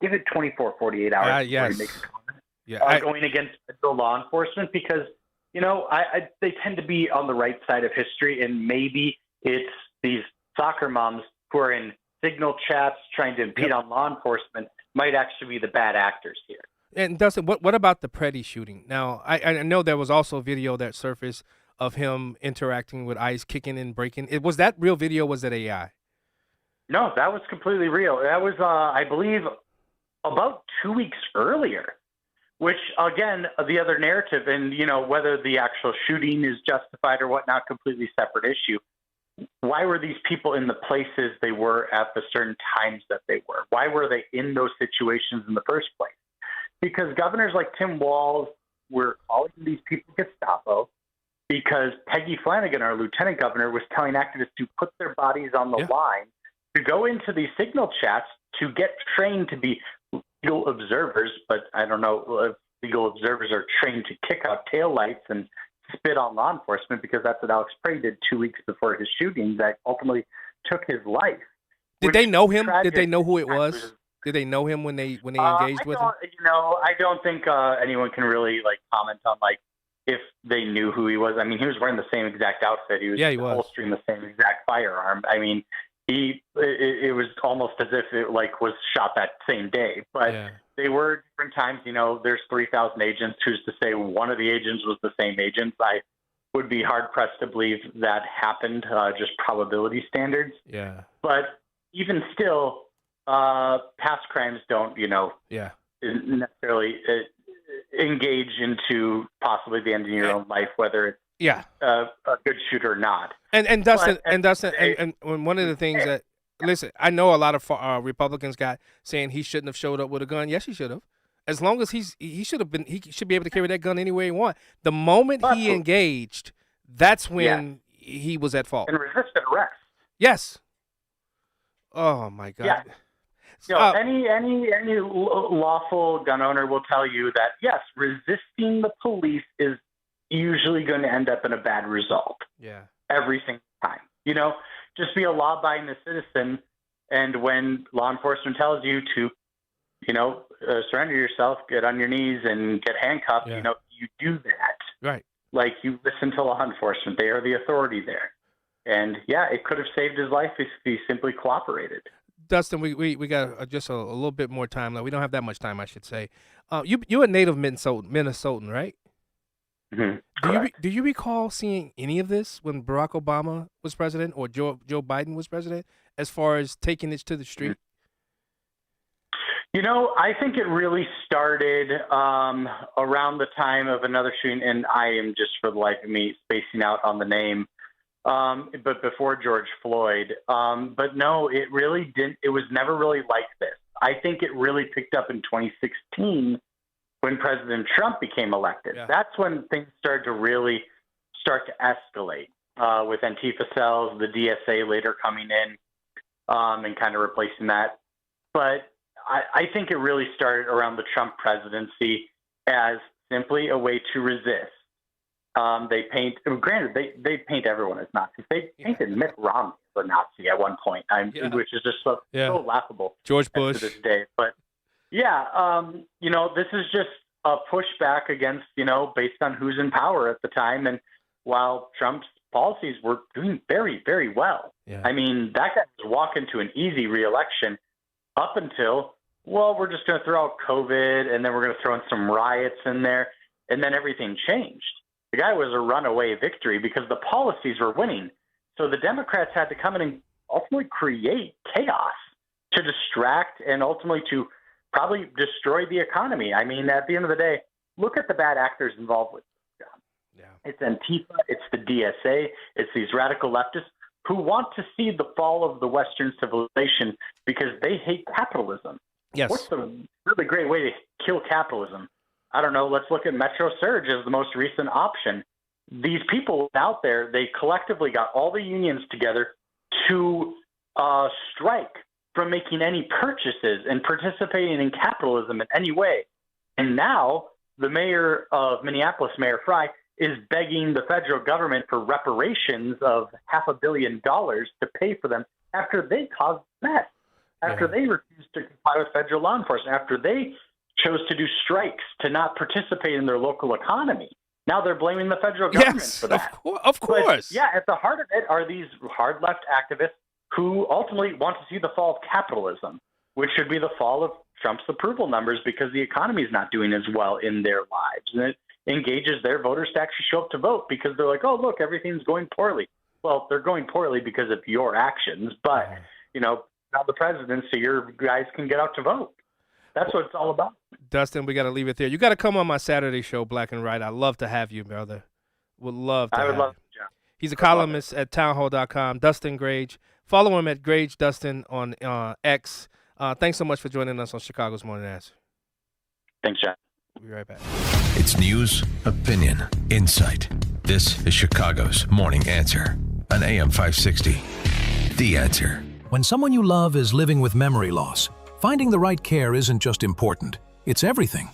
give it 24, 48 hours before you make a comment. Going against federal law enforcement, because, they tend to be on the right side of history, and maybe it's these soccer moms who are in signal chats trying to impede on law enforcement might actually be the bad actors here. And Dustin, what about the Preddy shooting? Now, I know there was also a video that surfaced of him interacting with ICE, kicking and breaking. Was that real video, or was that AI? No, that was completely real. That was, I believe, about 2 weeks earlier, which, again, the other narrative, and, whether the actual shooting is justified or whatnot, completely separate issue. Why were these people in the places they were at the certain times that they were? Why were they in those situations in the first place? Because governors like Tim Walz were calling these people Gestapo, because Peggy Flanagan, our lieutenant governor, was telling activists to put their bodies on the line, to go into these signal chats, to get trained to be legal observers. But I don't know if legal observers are trained to kick out taillights and spit on law enforcement, because that's what Alex Prey did 2 weeks before his shooting that ultimately took his life. Did they know him? Did they know who it was? Did they know him when they engaged with him? I don't think anyone can really comment on if they knew who he was. I mean, he was wearing the same exact outfit. He was holstering the same exact firearm. I mean, it was almost as if it was shot that same day. But they were different times. There's 3,000 agents. Who's to say one of the agents was the same agent? I would be hard pressed to believe that happened. Just probability standards. Yeah. But even still, past crimes don't, necessarily engage into possibly the end of your own life, whether it's a good shooter or not. And Dustin, and one of the things that, listen, I know a lot of Republicans got saying he shouldn't have showed up with a gun. Yes, he should have. As long as he should be able to carry that gun anywhere he wants. The moment he engaged, that's when he was at fault. And resisted arrest. Yes. Oh my God. Yeah. Any lawful gun owner will tell you that, yes, resisting the police is usually going to end up in a bad result. Yeah. Every single time. Just be a law-abiding citizen, and when law enforcement tells you to, surrender yourself, get on your knees and get handcuffed, you do that. Right. You listen to law enforcement. They are the authority there. And, it could have saved his life if he simply cooperated. Dustin, we got just a little bit more time left. We don't have that much time, I should say. You're a native Minnesotan, right? Mm-hmm. Do you recall seeing any of this when Barack Obama was president or Joe Biden was president, as far as taking this to the street? I think it really started around the time of another shooting, and I am just for the life of me spacing out on the name. But before George Floyd. But no, it really didn't. It was never really like this. I think it really picked up in 2016 when President Trump became elected. Yeah. That's when things started to really start to escalate with Antifa cells, the DSA later coming in and kind of replacing that. But I think it really started around the Trump presidency as simply a way to resist. They paint, granted, they paint everyone as Nazis. They painted Mitt Romney as a Nazi at one point, which is just so laughable. George Bush. To this day. But this is just a pushback against, based on who's in power at the time. And while Trump's policies were doing very, very well, I mean, that guy was walking to an easy reelection up until, we're just going to throw out COVID, and then we're going to throw in some riots in there, and then everything changed. The guy was a runaway victory because the policies were winning. So the Democrats had to come in and ultimately create chaos to distract and ultimately to probably destroy the economy. I mean, at the end of the day, look at the bad actors involved with this. It's Antifa, it's the DSA, it's these radical leftists who want to see the fall of the Western civilization because they hate capitalism. Yes. What's the really great way to kill capitalism? I don't know. Let's look at Metro Surge as the most recent option. These people out there, they collectively got all the unions together to strike from making any purchases and participating in capitalism in any way. And now the mayor of Minneapolis, Mayor Fry, is begging the federal government for reparations of $500 million to pay for them after they caused a mess, after they refused to comply with federal law enforcement, after they chose to do strikes to not participate in their local economy. Now they're blaming the federal government for that. Of course. But, yeah, at the heart of it are these hard left activists who ultimately want to see the fall of capitalism, which should be the fall of Trump's approval numbers because the economy is not doing as well in their lives. And it engages their voters to actually show up to vote because they're like, oh, look, everything's going poorly. Well, they're going poorly because of your actions, but, now the president, so your guys can get out to vote. That's what it's all about. Dustin, we got to leave it there. You got to come on my Saturday show, Black and Right. I'd love to have you, brother. Would love to. I would love to, John. He's a columnist at townhall.com. Dustin Grage. Follow him at Grage Dustin on X. Thanks so much for joining us on Chicago's Morning Answer. Thanks, John. We'll be right back. It's news, opinion, insight. This is Chicago's Morning Answer on AM 560. The Answer. When someone you love is living with memory loss, finding the right care isn't just important, it's everything.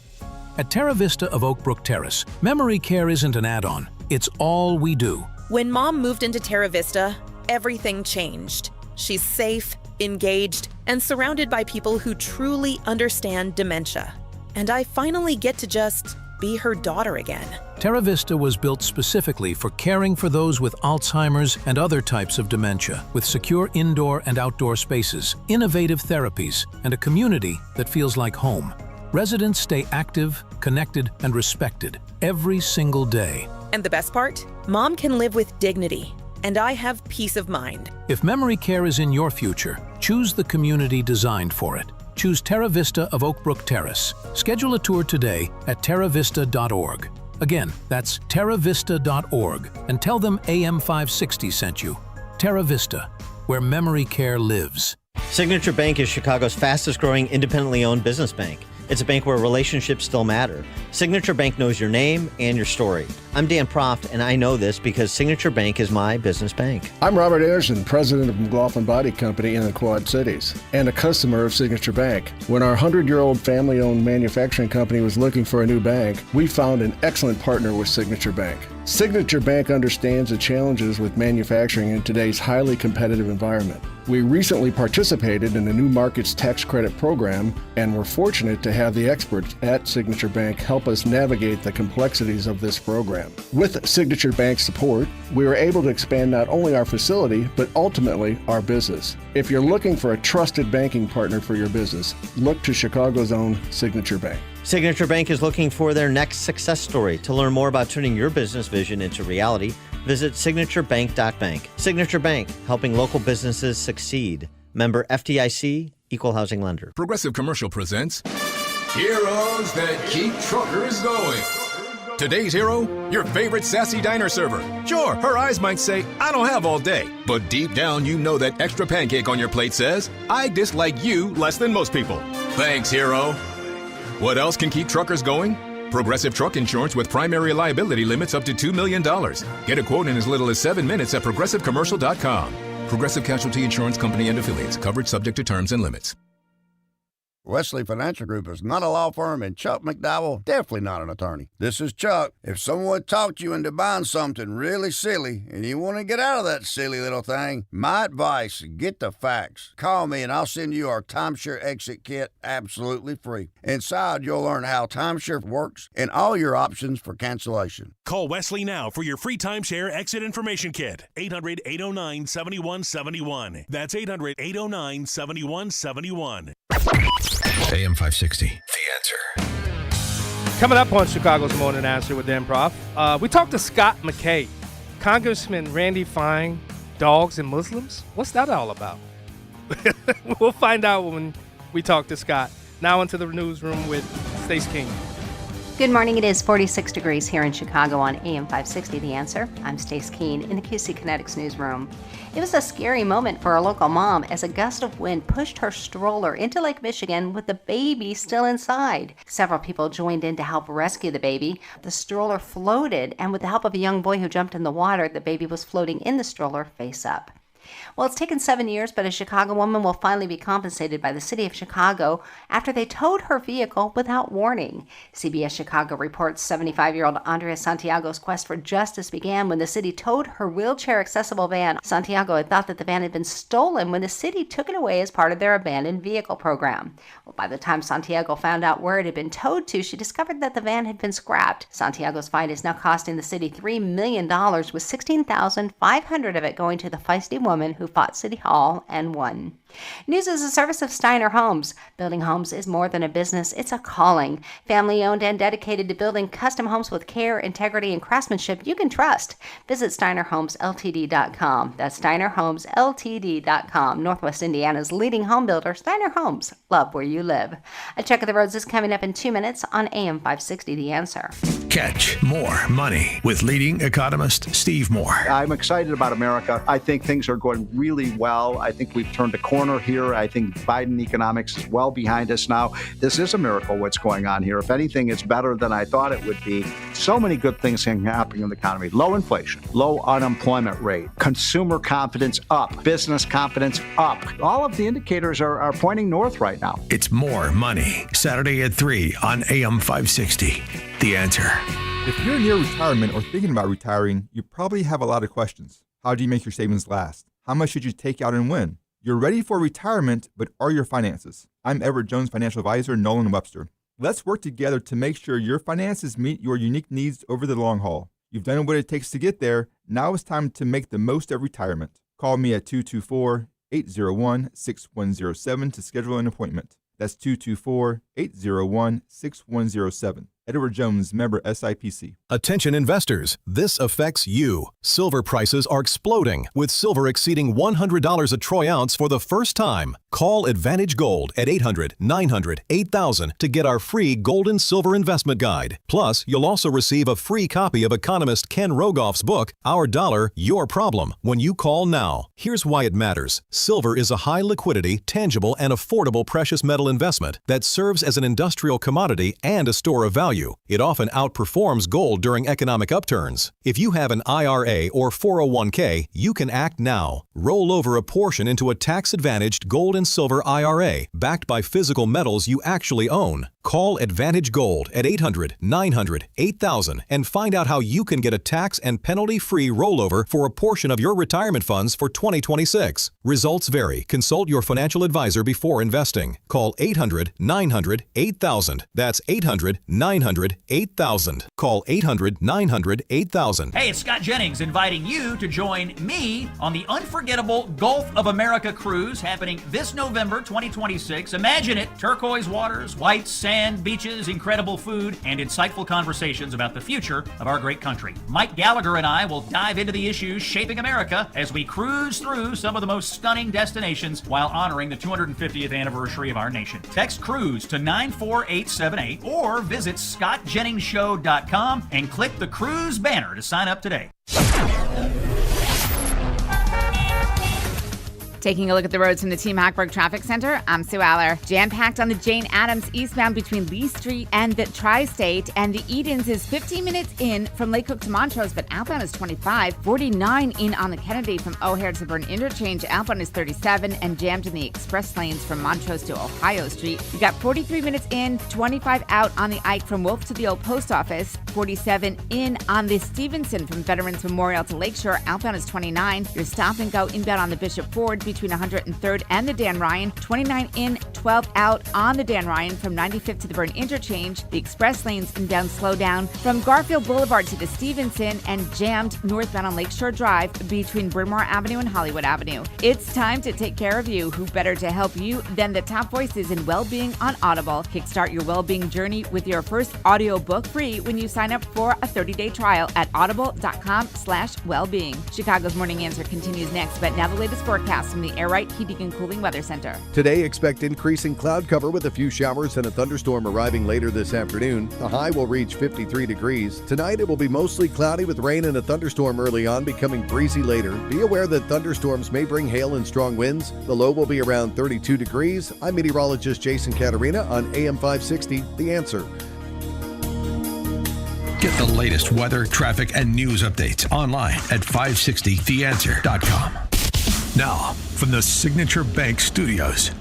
At Terra Vista of Oak Brook Terrace, memory care isn't an add-on, it's all we do. When Mom moved into Terra Vista, everything changed. She's safe, engaged, and surrounded by people who truly understand dementia. And I finally get to just be her daughter again. Terra Vista was built specifically for caring for those with Alzheimer's and other types of dementia, with secure indoor and outdoor spaces, innovative therapies, and a community that feels like home. Residents stay active, connected, and respected every single day. And the best part? Mom can live with dignity, and I have peace of mind. If memory care is in your future, choose the community designed for it. Choose Terra Vista of Oak Brook Terrace. Schedule a tour today at terravista.org. Again, that's terravista.org, and tell them AM 560 sent you. Terra Vista, where memory care lives. Signature Bank is Chicago's fastest growing independently owned business bank. It's a bank where relationships still matter. Signature Bank knows your name and your story. I'm Dan Proft, and I know this because Signature Bank is my business bank. I'm Robert Anderson, president of McLaughlin Body Company in the Quad Cities, and a customer of Signature Bank. When our 100-year-old family-owned manufacturing company was looking for a new bank, we found an excellent partner with Signature Bank. Signature Bank understands the challenges with manufacturing in today's highly competitive environment. We recently participated in the New Markets Tax Credit Program and were fortunate to have the experts at Signature Bank help us navigate the complexities of this program. With Signature Bank's support, we were able to expand not only our facility, but ultimately our business. If you're looking for a trusted banking partner for your business, look to Chicago's own Signature Bank. Signature Bank is looking for their next success story. To learn more about turning your business vision into reality, visit signaturebank.bank. Signature Bank, helping local businesses succeed. Member FDIC, Equal Housing Lender. Progressive Commercial presents Heroes That Keep Truckers Going. Today's hero, your favorite sassy diner server. Sure, her eyes might say, I don't have all day. But deep down, you know that extra pancake on your plate says, I dislike you less than most people. Thanks, hero. What else can keep truckers going? Progressive Truck Insurance with primary liability limits up to $2 million. Get a quote in as little as 7 minutes at progressivecommercial.com. Progressive Casualty Insurance Company and Affiliates. Coverage subject to terms and limits. Wesley Financial Group is not a law firm, and Chuck McDowell, definitely not an attorney. This is Chuck. If someone talked you into buying something really silly and you want to get out of that silly little thing, my advice, get the facts. Call me and I'll send you our timeshare exit kit absolutely free. Inside, you'll learn how timeshare works and all your options for cancellation. Call Wesley now for your free timeshare exit information kit. 800-809-7171. That's 800-809-7171. AM 560, The Answer. Coming up on Chicago's Morning Answer with Dan Prof, we talked to Scott McKay, Congressman Randy Fine, dogs and Muslims. What's that all about? We'll find out when we talk to Scott. Now into the newsroom with Stace King. Good morning. It is 46 degrees here in Chicago on AM 560 The Answer. I'm Stace Keene in the QC Kinetics newsroom. It was a scary moment for a local mom as a gust of wind pushed her stroller into Lake Michigan with the baby still inside. Several people joined in to help rescue the baby. The stroller floated, and with the help of a young boy who jumped in the water, the baby was floating in the stroller face up. Well, it's taken 7 years, but a Chicago woman will finally be compensated by the city of Chicago after they towed her vehicle without warning. CBS Chicago reports 75-year-old Andrea Santiago's quest for justice began when the city towed her wheelchair-accessible van. Santiago had thought that the van had been stolen when the city took it away as part of their abandoned vehicle program. Well, by the time Santiago found out where it had been towed to, she discovered that the van had been scrapped. Santiago's fight is now costing the city $3 million, with $16,500 of it going to the feisty woman who fought City Hall and won. News is a service of Steiner Homes. Building homes is more than a business, it's a calling. Family-owned and dedicated to building custom homes with care, integrity, and craftsmanship you can trust. Visit SteinerHomesLTD.com. That's SteinerHomesLTD.com. Northwest Indiana's leading home builder, Steiner Homes. Love where you live. A check of the roads is coming up in 2 minutes on AM 560 The Answer. Catch more money with leading economist Steve Moore. I'm excited about America. I think things are going really well. I think we've turned a corner here. I think Biden economics is well behind us now. This is a miracle what's going on here. If anything, it's better than I thought it would be. So many good things happening in the economy. Low inflation, low unemployment rate, consumer confidence up, business confidence up. All of the indicators are pointing north right now. It's More Money, Saturday at 3 on AM 560. The Answer. If you're near retirement or thinking about retiring, you probably have a lot of questions. How do you make your savings last? How much should you take out and when? You're ready for retirement, but are your finances? I'm Everett Jones financial advisor, Nolan Webster. Let's work together to make sure your finances meet your unique needs over the long haul. You've done what it takes to get there. Now it's time to make the most of retirement. Call me at 224-801-6107 to schedule an appointment. That's 224-801-6107. Edward Jones, member SIPC. Attention investors, this affects you. Silver prices are exploding, with silver exceeding $100 a troy ounce for the first time. Call Advantage Gold at 800-900-8000 to get our free gold and silver investment guide. Plus, you'll also receive a free copy of economist Ken Rogoff's book, Our Dollar, Your Problem, when you call now. Here's why it matters. Silver is a high liquidity, tangible, and affordable precious metal investment that serves as an industrial commodity and a store of value. It often outperforms gold during economic upturns. If you have an IRA or 401k, you can act now. Roll over a portion into a tax-advantaged gold and silver IRA backed by physical metals you actually own. Call Advantage Gold at 800-900-8000 and find out how you can get a tax and penalty-free rollover for a portion of your retirement funds for 2026. Results vary. Consult your financial advisor before investing. Call 800-900-8000. That's 800-900-8000. Call 800-900-8000. Hey, it's Scott Jennings inviting you to join me on the unforgettable Gulf of America cruise happening this November 2026. Imagine it. Turquoise waters, white sand, beaches, incredible food, and insightful conversations about the future of our great country. Mike Gallagher and I will dive into the issues shaping America as we cruise through some of the most stunning destinations while honoring the 250th anniversary of our nation. Text cruise to 94878 or visit scottjenningsshow.com and click the cruise banner to sign up today. Taking a look at the roads from the Team Hackberg Traffic Center, I'm Sue Aller. Jam-packed on the Jane Addams eastbound between Lee Street and the Tri-State, and the Edens is 15 minutes in from Lake Cook to Montrose, but outbound is 25. 49 in on the Kennedy from O'Hare to the Burn Interchange. Outbound is 37 and jammed in the express lanes from Montrose to Ohio Street. You got 43 minutes in, 25 out on the Ike from Wolf to the Old Post Office. 47 in on the Stevenson from Veterans Memorial to Lakeshore. Outbound is 29. Your stop and go inbound on the Bishop Ford between 103rd and the Dan Ryan. 29 in, 12 out on the Dan Ryan from 95th to the Burn Interchange. The express lanes inbound slow down from Garfield Boulevard to the Stevenson and jammed northbound on Lakeshore Drive between Bryn Mawr Avenue and Hollywood Avenue. It's time to take care of you. Who better to help you than the top voices in well-being on Audible? Kickstart your well-being journey with your first audiobook free when you sign up for a 30-day trial at audible.com/wellbeing. Chicago's Morning Answer continues next, but now the latest forecast from the Air Right Heating and Cooling Weather Center. Today, expect increased increasing cloud cover with a few showers and a thunderstorm arriving later this afternoon. The high will reach 53 degrees. Tonight, it will be mostly cloudy with rain and a thunderstorm early on, becoming breezy later. Be aware that thunderstorms may bring hail and strong winds. The low will be around 32 degrees. I'm meteorologist Jason Caterina on AM 560, The Answer. Get the latest weather, traffic, and news updates online at 560theanswer.com. Now, from the Signature Bank Studios.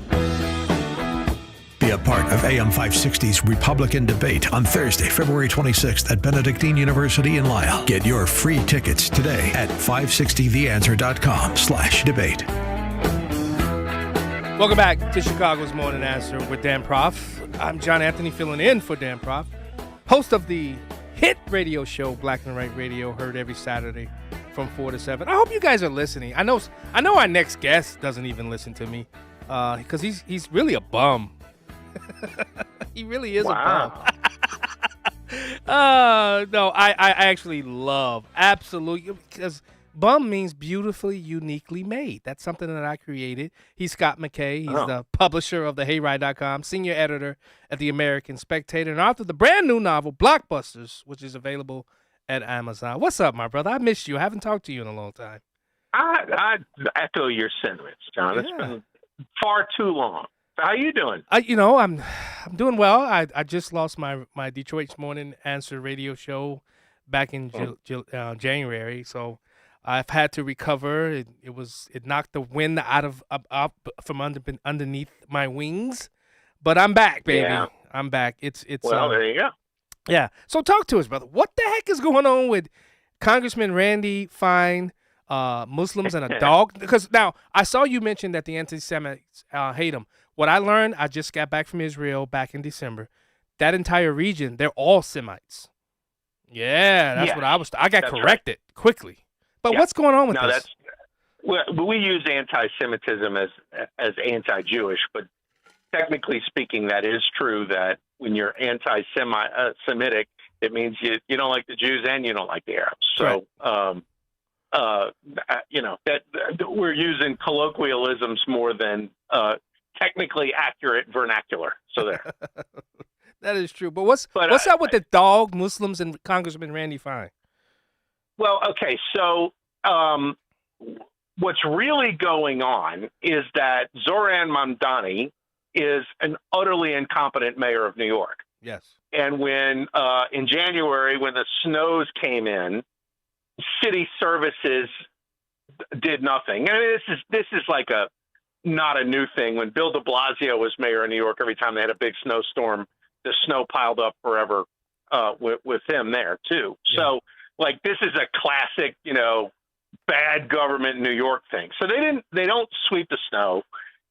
Be a part of AM 560's Republican debate on Thursday, February 26th at Benedictine University in Lisle. Get your free tickets today at 560theanswer.com/debate. Welcome back to Chicago's Morning Answer with Dan Prof. I'm John Anthony filling in for Dan Prof, host of the hit radio show Black and White Radio, heard every Saturday from 4 to 7. I hope you guys are listening. I know our next guest doesn't even listen to me because he's really a bum. He really is a bum. No, I actually love, absolutely, because bum means beautifully, uniquely made. That's something that I created. He's Scott McKay. He's the publisher of thehayride.com, senior editor at the American Spectator, and author of the brand new novel, Blockbusters, which is available at Amazon. What's up, my brother? I missed you. I haven't talked to you in a long time. I echo your sentiments, John. Yeah. It's been far too long. How you doing? I'm doing well. I just lost my Detroit's Morning Answer radio show back in January, so I've had to recover. It knocked the wind out from underneath my wings, but I'm back, baby. Yeah. I'm back. It's well, there you go. Yeah. So talk to us, brother. What the heck is going on with Congressman Randy Fine, Muslims and a dog? Because now I saw you mention that the anti-Semites hate him. What I learned, I just got back from Israel back in December. That entire region, they're all Semites. Yeah, that's what I was. I got corrected quickly. But what's going on with this? We use anti-Semitism as anti-Jewish, but technically speaking, that is true. That when you're anti-Semitic, it means you don't like the Jews and you don't like the Arabs. So, right. That we're using colloquialisms more than technically accurate vernacular. So there. That is true. But what's up with the dog, Muslims, and Congressman Randy Fine? Well, okay. So what's really going on is that Zoran Mamdani is an utterly incompetent mayor of New York. Yes. And when in January, when the snows came in, city services did nothing. And this is like not a new thing. When Bill de Blasio was mayor of New York, every time they had a big snowstorm, the snow piled up forever with him there too. Yeah. So like this is a classic, bad government New York thing. So they don't sweep the snow,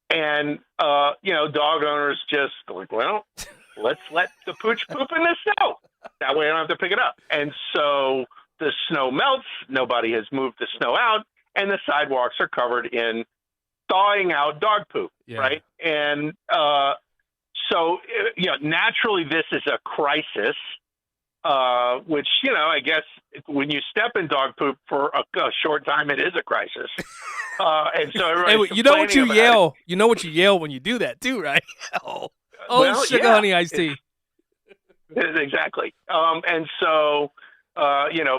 and dog owners just like, well, let's let the pooch poop in the snow. That way I don't have to pick it up. And so the snow melts. Nobody has moved the snow out, and the sidewalks are covered in thawing out dog poop. Yeah. Right. And so naturally this is a crisis. Which, I guess when you step in dog poop for a short time, it is a crisis. And so everybody's you know what you yell. You know what you yell when you do that too, right? Sugar honey iced tea. Exactly. And so,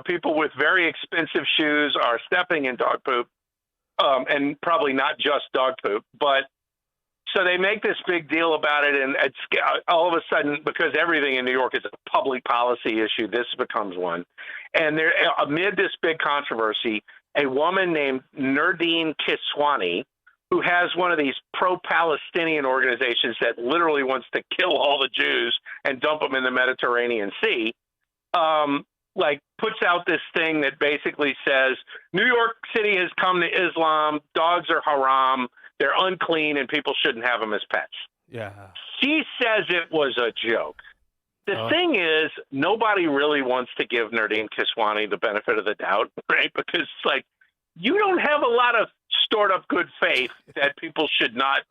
people with very expensive shoes are stepping in dog poop, and probably not just dog poop, but so they make this big deal about it, and it's all of a sudden, because everything in New York is a public policy issue, this becomes one. And there, amid this big controversy, a woman named Nurdine Kiswani, who has one of these pro-Palestinian organizations that literally wants to kill all the Jews and dump them in the Mediterranean Sea, puts out this thing that basically says, New York City has come to Islam, dogs are haram, they're unclean, and people shouldn't have them as pets. Yeah. She says it was a joke. The thing is, nobody really wants to give Nurdine Kiswani the benefit of the doubt, right? Because, you don't have a lot of stored up good faith that people should not,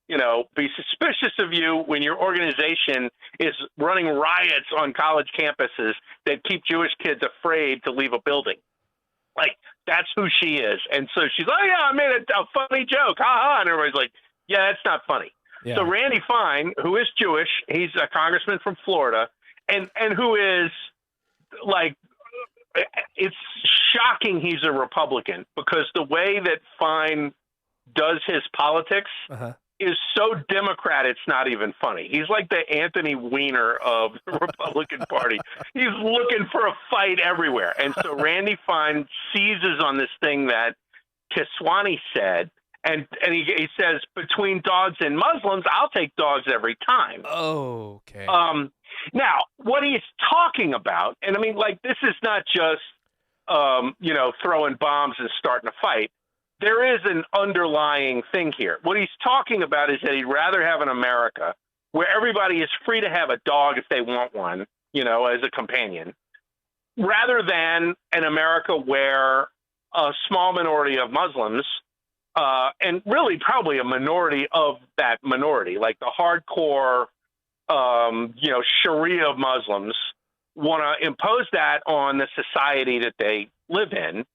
be suspicious of you when your organization is running riots on college campuses that keep Jewish kids afraid to leave a building. That's who she is. And so she's like, I made a funny joke. Ha ha. And everybody's like, yeah, that's not funny. Yeah. So Randy Fine, who is Jewish, he's a congressman from Florida, and who is like, it's shocking he's a Republican, because the way that Fine does his politics is so Democrat, it's not even funny. He's like the Anthony Weiner of the Republican Party. He's looking for a fight everywhere. And so Randy Fine seizes on this thing that Kiswani said, and he says, between dogs and Muslims, I'll take dogs every time. Oh, okay. Now, what he's talking about, and I mean, like, this is not just, throwing bombs and starting a fight. There is an underlying thing here. What he's talking about is that he'd rather have an America where everybody is free to have a dog if they want one, as a companion, rather than an America where a small minority of Muslims, and really probably a minority of that minority, like the hardcore, Sharia Muslims, want to impose that on the society that they live in.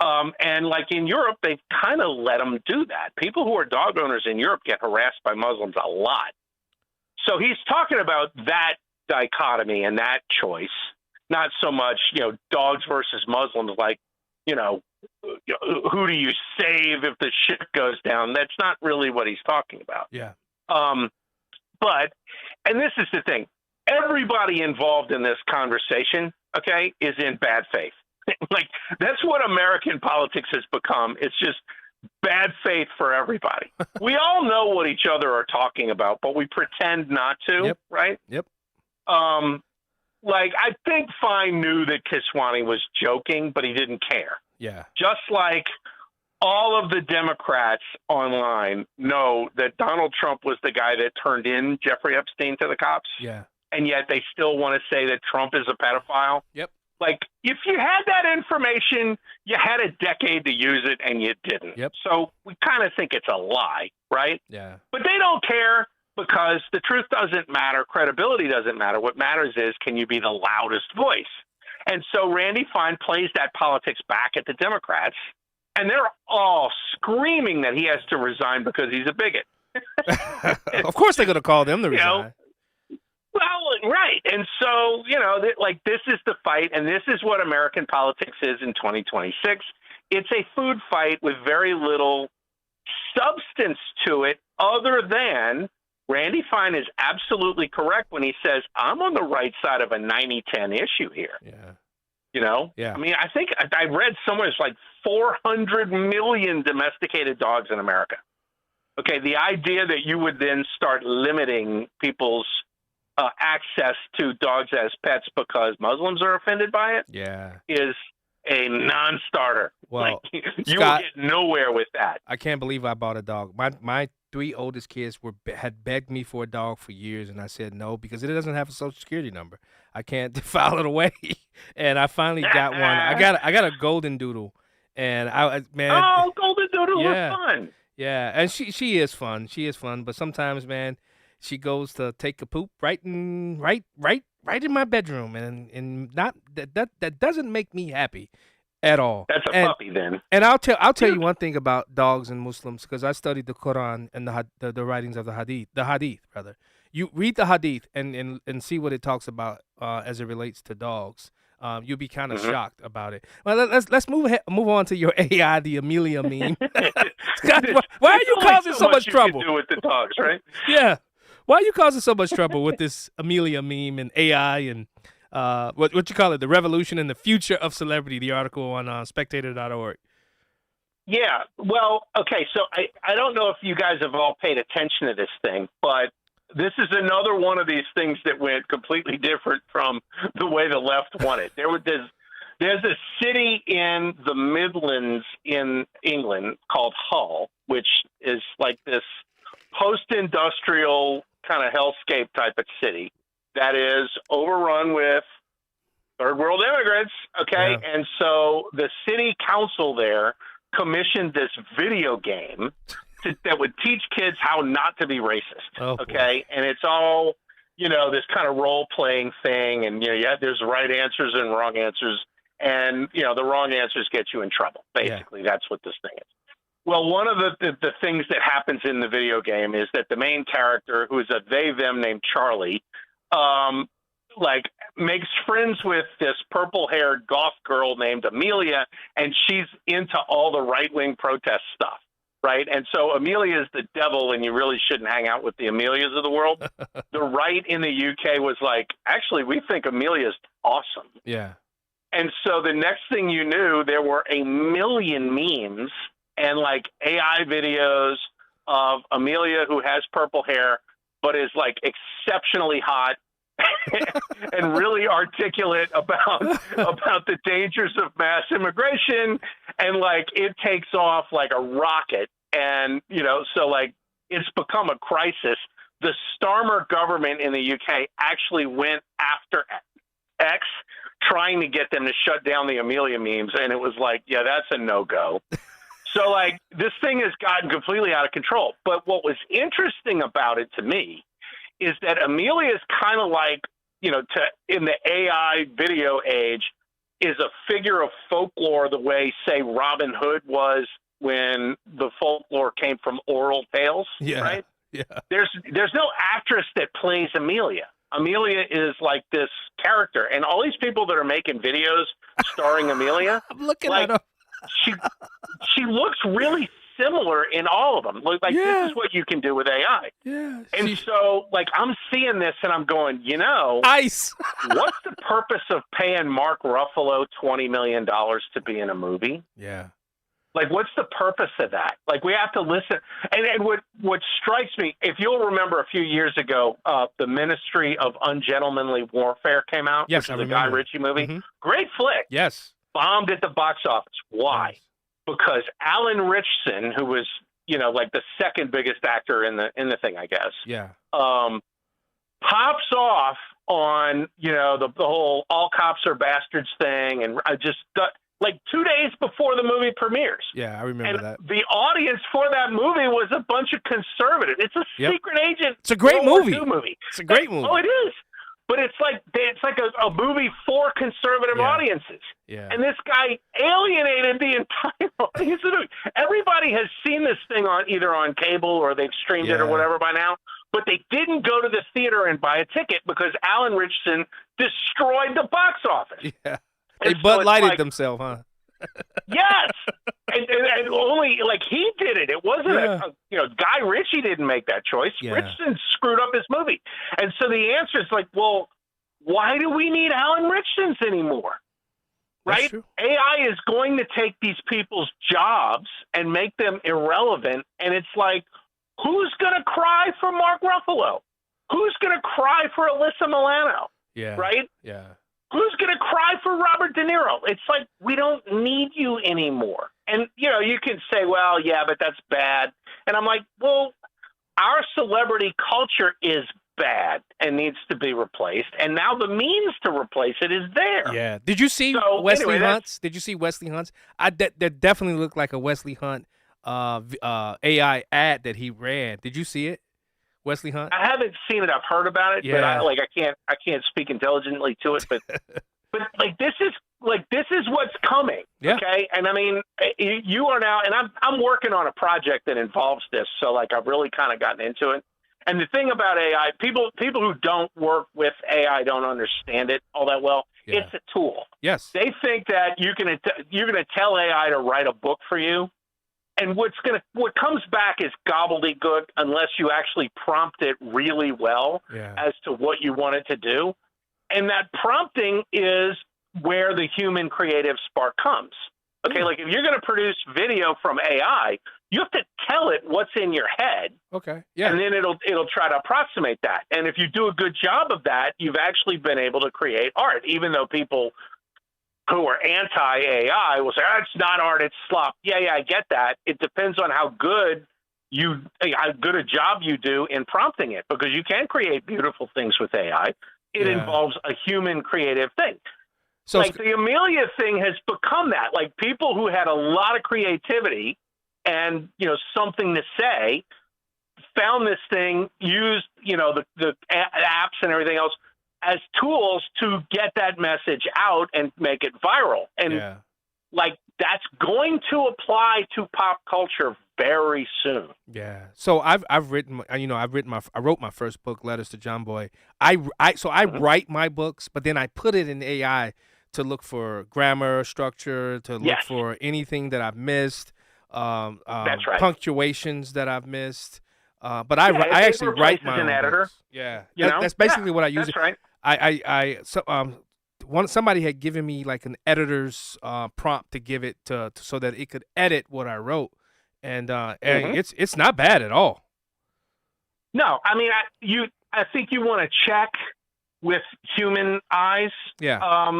And like in Europe, they've kind of let them do that. People who are dog owners in Europe get harassed by Muslims a lot. So he's talking about that dichotomy and that choice, not so much, dogs versus Muslims, like, who do you save if the ship goes down? That's not really what he's talking about. Yeah. But, and this is the thing, everybody involved in this conversation, okay, is in bad faith. Like, that's what American politics has become. It's just bad faith for everybody. We all know what each other are talking about, but we pretend not to, right? Yep. Like, I think Fine knew that Kiswani was joking, but he didn't care. Yeah. Just like all of the Democrats online know that Donald Trump was the guy that turned in Jeffrey Epstein to the cops. Yeah. And yet they still want to say that Trump is a pedophile. Yep. Like, if you had that information, you had a decade to use it, and you didn't. Yep. So we kind of think it's a lie, right? Yeah. But they don't care, because the truth doesn't matter. Credibility doesn't matter. What matters is, can you be the loudest voice? And so Randy Fine plays that politics back at the Democrats, and they're all screaming that he has to resign because he's a bigot. Of course they're going to call them to resign. Well, right. And so, this is the fight, and this is what American politics is in 2026. It's a food fight with very little substance to it, other than Randy Fine is absolutely correct when he says, I'm on the right side of a 90-10 issue here. Yeah. Yeah. I mean, I think I read somewhere it's like 400 million domesticated dogs in America. Okay, the idea that you would then start limiting people's access to dogs as pets because Muslims are offended by it is a non-starter. Well, you Scott, will get nowhere with that. I can't believe I bought a dog. My 3 oldest kids had begged me for a dog for years, and I said no because it doesn't have a social security number. I can't file it away. And I finally got one. I got a golden doodle, and golden doodles are fun. Yeah, and she is fun. She is fun, but sometimes, man, she goes to take a poop right in my bedroom, and not that doesn't make me happy at all. That's a puppy then. And I'll tell you one thing about dogs and Muslims, because I studied the Quran and the writings of the Hadith rather. You read the Hadith and see what it talks about as it relates to dogs. You'll be kind of shocked about it. Well, let's move on to your AI, the Amelia meme. Scott, why are you causing so much trouble? You can do with the dogs, right? Yeah. Why are you causing so much trouble with this Amelia meme and AI and what you call it, the revolution and the future of celebrity, the article on spectator.org? Yeah, well, okay, so I don't know if you guys have all paid attention to this thing, but this is another one of these things that went completely different from the way the left wanted. There's a city in the Midlands in England called Hull, which is like this post-industrial kind of hellscape type of city that is overrun with third world immigrants. Okay. Yeah. And so the city council there commissioned this video game that would teach kids how not to be racist. Oh, okay. And it's all, this kind of role playing thing. And, there's right answers and wrong answers. And, the wrong answers get you in trouble. Basically, that's what this thing is. Well, one of the things that happens in the video game is that the main character, who is a they/them named Charlie, makes friends with this purple-haired goth girl named Amelia, and she's into all the right-wing protest stuff, right? And so Amelia is the devil, and you really shouldn't hang out with the Amelias of the world. The right in the UK was like, actually, we think Amelia's awesome. Yeah. And so the next thing you knew, there were a million memes and like AI videos of Amelia, who has purple hair, but is like exceptionally hot and really articulate about the dangers of mass immigration. And like, it takes off like a rocket. And, so like, it's become a crisis. The Starmer government in the UK actually went after X, trying to get them to shut down the Amelia memes. And it was like, yeah, that's a no-go. So, like, this thing has gotten completely out of control. But what was interesting about it to me is that Amelia is kind of like, in the AI video age, is a figure of folklore the way, say, Robin Hood was when the folklore came from oral tales, right? Yeah. There's no actress that plays Amelia. Amelia is like this character. And all these people that are making videos starring Amelia, I'm looking at her. She looks really similar in all of them. Like this is what you can do with AI. Yeah. And so, like, I'm seeing this and I'm going, Ice. What's the purpose of paying Mark Ruffalo $20 million to be in a movie? Yeah. Like, what's the purpose of that? Like, we have to listen. And what strikes me, if you'll remember a few years ago, the Ministry of Ungentlemanly Warfare came out. Yes, which I is a remember. Guy Ritchie movie. Mm-hmm. Great flick. Yes. Bombed at the box office. Why? Yes. Because Alan Ritchson, who was, like the second biggest actor in the thing, I guess. Yeah. Pops off on, the whole all cops are bastards thing. And I just got, like 2 days before the movie premieres. Yeah, I remember that. The audience for that movie was a bunch of conservatives. It's a secret agent. It's a great World War movie. II movie. It's a great movie. Oh, it is. But it's like a movie for conservative audiences. Yeah. And this guy alienated the entire audience. Everybody has seen this thing either on cable or they've streamed it or whatever by now. But they didn't go to the theater and buy a ticket because Alan Ritchson destroyed the box office. Yeah. They Bud Lighted themselves, huh? Yes, and only like he did it. It wasn't Guy Ritchie didn't make that choice. Yeah. Ritchson screwed up his movie, and so the answer is like, well, why do we need Alan Ritchson's anymore? Right? AI is going to take these people's jobs and make them irrelevant, and it's like, who's going to cry for Mark Ruffalo? Who's going to cry for Alyssa Milano? Yeah. Right? Yeah. Who's going to cry for Robert De Niro? It's like, we don't need you anymore. And, you can say, well, yeah, but that's bad. And I'm like, well, our celebrity culture is bad and needs to be replaced. And now the means to replace it is there. Yeah. Did you see Wesley Hunt's? Did you see Wesley Hunt's? That definitely looked like a Wesley Hunt AI ad that he ran. Did you see it? Wesley Hunt? I haven't seen it. I've heard about it, but I can't speak intelligently to it. But like this is what's coming. Yeah. Okay, and I mean, you are now, and I'm working on a project that involves this. So like I've really kind of gotten into it. And the thing about AI, people who don't work with AI don't understand it all that well. Yeah. It's a tool. Yes. They think that you're gonna tell AI to write a book for you. And what comes back is gobbledygook unless you actually prompt it really well as to what you want it to do. And that prompting is where the human creative spark comes. Okay, like if you're going to produce video from AI, you have to tell it what's in your head. Okay, yeah. And then it'll try to approximate that. And if you do a good job of that, you've actually been able to create art, even though people who are anti-AI will say, it's not art, it's slop. Yeah, I get that. It depends on how good a job you do in prompting it, because you can create beautiful things with AI. It involves a human creative thing. So like the Amelia thing has become that. Like people who had a lot of creativity and, something to say found this thing, used, the apps and everything else as tools to get that message out and make it viral. And like that's going to apply to pop culture very soon. Yeah. So I wrote my first book, Letters to John Boy. I write my books, but then I put it in AI to look for grammar, structure, to look for anything that I've missed, That's right. punctuations that I've missed. But I actually write my own editor. books. Yeah. You know? That's basically what I use. That's right. Somebody had given me like an editor's prompt to give it to so that it could edit what I wrote, and it's not bad at all. No, I mean, I think you want to check with human eyes. Yeah.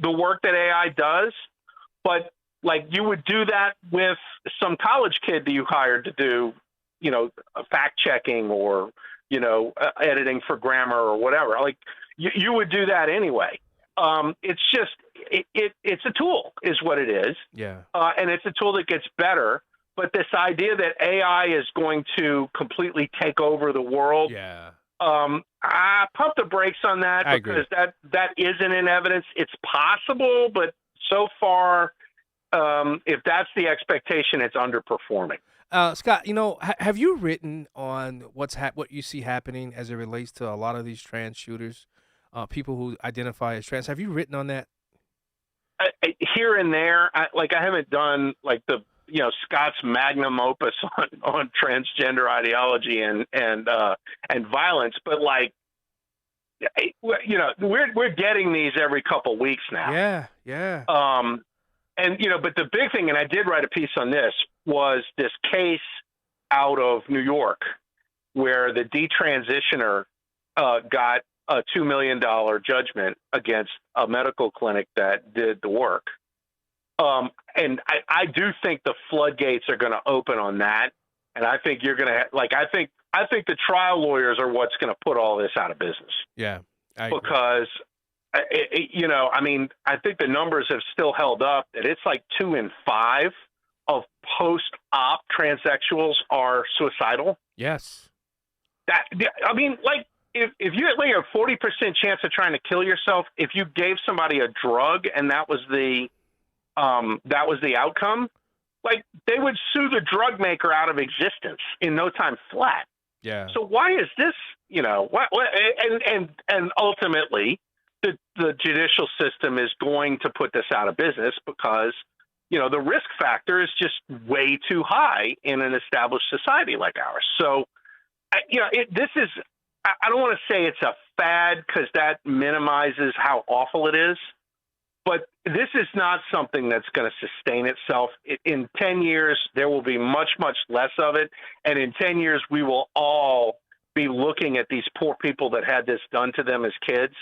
The work that AI does, but like you would do that with some college kid that you hired to do, fact checking or editing for grammar or whatever. Like you would do that anyway. It's just it's a tool, is what it is. Yeah. And it's a tool that gets better. But this idea that AI is going to completely take over the world, I pump the brakes on that because that isn't in evidence. It's possible, but so far, if that's the expectation, it's underperforming. Scott, have you written on what you see happening as it relates to a lot of these trans shooters, people who identify as trans? Have you written on that? Here and there, I haven't done like the Scott's magnum opus on transgender ideology and violence, but we're getting these every couple weeks now. Yeah. But the big thing, and I did write a piece on this, was this case out of New York where the detransitioner got a $2 million judgment against a medical clinic that did the work. And I do think the floodgates are going to open on that. And I think you're going to I think the trial lawyers are what's going to put all this out of business. Yeah. Because, I think the numbers have still held up that it's like 2 in 5 of post-op transsexuals are suicidal. Yes. If you had like a 40% chance of trying to kill yourself, if you gave somebody a drug and that was the outcome, like they would sue the drug maker out of existence in no time flat. Yeah. So why is this, and ultimately the judicial system is going to put this out of business because, the risk factor is just way too high in an established society like ours. So, I don't want to say it's a fad because that minimizes how awful it is. But this is not something that's going to sustain itself. In 10 years, there will be much, much less of it. And in 10 years, we will all be looking at these poor people that had this done to them as kids.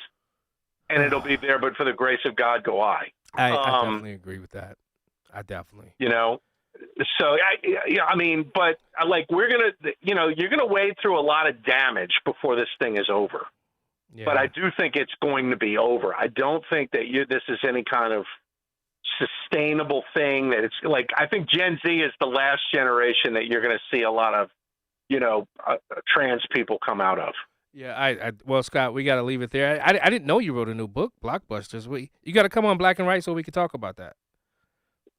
And it'll be there, but for the grace of God, go I. I definitely agree with that. I definitely. So, but we're going to, you're going to wade through a lot of damage before this thing is over. Yeah. But I do think it's going to be over. I don't think that this is any kind of sustainable thing. That it's I think Gen Z is the last generation that you're going to see a lot of, trans people come out of. Yeah, well, Scott, we got to leave it there. I didn't know you wrote a new book, Blockbusters. You got to come on Black and White so we can talk about that.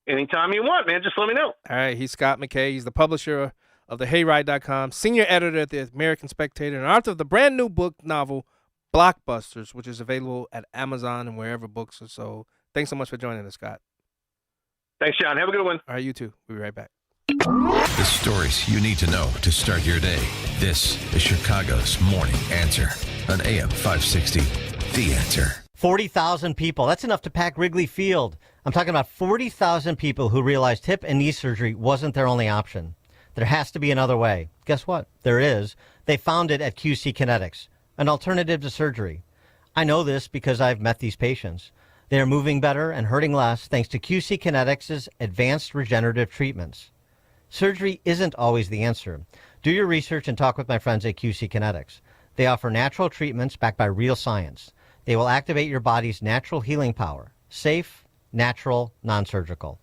Anytime you want, man. Just let me know. All right. He's Scott McKay. He's the publisher of thehayride.com, senior editor at the American Spectator, and author of the brand new book novel, Blockbusters, which is available at Amazon and wherever books are sold. Thanks so much for joining us, Scott. Thanks, John. Have a good one. All right, you too. We'll be right back. The stories you need to know to start your day. This is Chicago's Morning Answer on AM 560. The Answer. 40,000 people. That's enough to pack Wrigley Field. I'm talking about 40,000 people who realized hip and knee surgery wasn't their only option. There has to be another way. Guess what? There is. They found it at QC Kinetics, an alternative to surgery. I know this because I've met these patients. They are moving better and hurting less thanks to QC Kinetics' advanced regenerative treatments. Surgery isn't always the answer. Do your research and talk with my friends at QC Kinetics. They offer natural treatments backed by real science. They will activate your body's natural healing power. Safe, natural, non-surgical.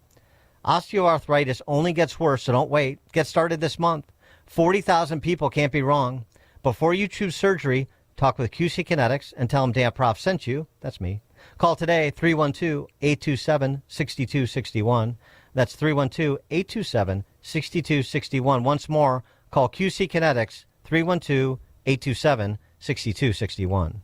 Osteoarthritis only gets worse, so don't wait. Get started this month. 40,000 people can't be wrong. Before you choose surgery, talk with QC Kinetics and tell them Dan Prof sent you. That's me. Call today, 312-827-6261. That's 312-827-6261. Once more, call QC Kinetics, 312-827-6261.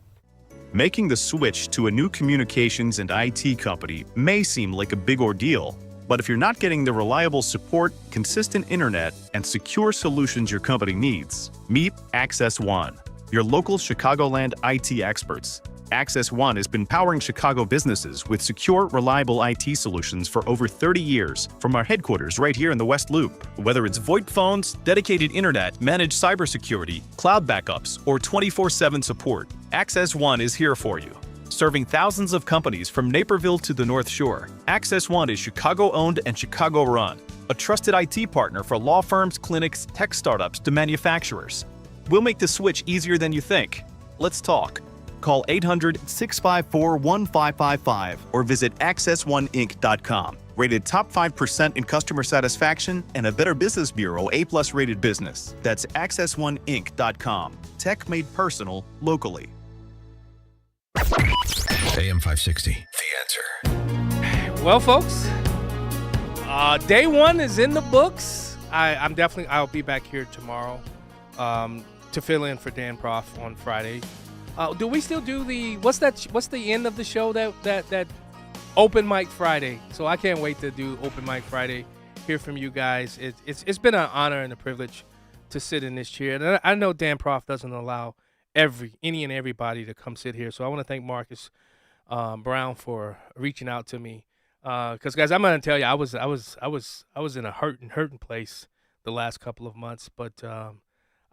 Making the switch to a new communications and IT company may seem like a big ordeal, but if you're not getting the reliable support, consistent internet, and secure solutions your company needs, meet Access One, your local Chicagoland IT experts. Access One has been powering Chicago businesses with secure, reliable IT solutions for over 30 years from our headquarters right here in the West Loop. Whether it's VoIP phones, dedicated internet, managed cybersecurity, cloud backups, or 24/7 support, Access One is here for you. Serving thousands of companies from Naperville to the North Shore, Access One is Chicago-owned and Chicago-run, a trusted IT partner for law firms, clinics, tech startups to manufacturers. We'll make the switch easier than you think. Let's talk. Call 800-654-1555 or visit accessoneInc.com. Rated top 5% in customer satisfaction and a Better Business Bureau A+ rated business. That's accessoneInc.com. Tech made personal locally. AM 560, The Answer. Well, folks, day one is in the books. I'll be back here tomorrow to fill in for Dan Prof on Friday. Do we still do what's the end of the show that Open Mic Friday? So I can't wait to do Open Mic Friday, hear from you guys. It's been an honor and a privilege to sit in this chair. And I know Dan Prof doesn't allow any and everybody to come sit here. So I want to thank Marcus Brown for reaching out to me. Because guys, I'm gonna tell you, I was in a hurting place the last couple of months, but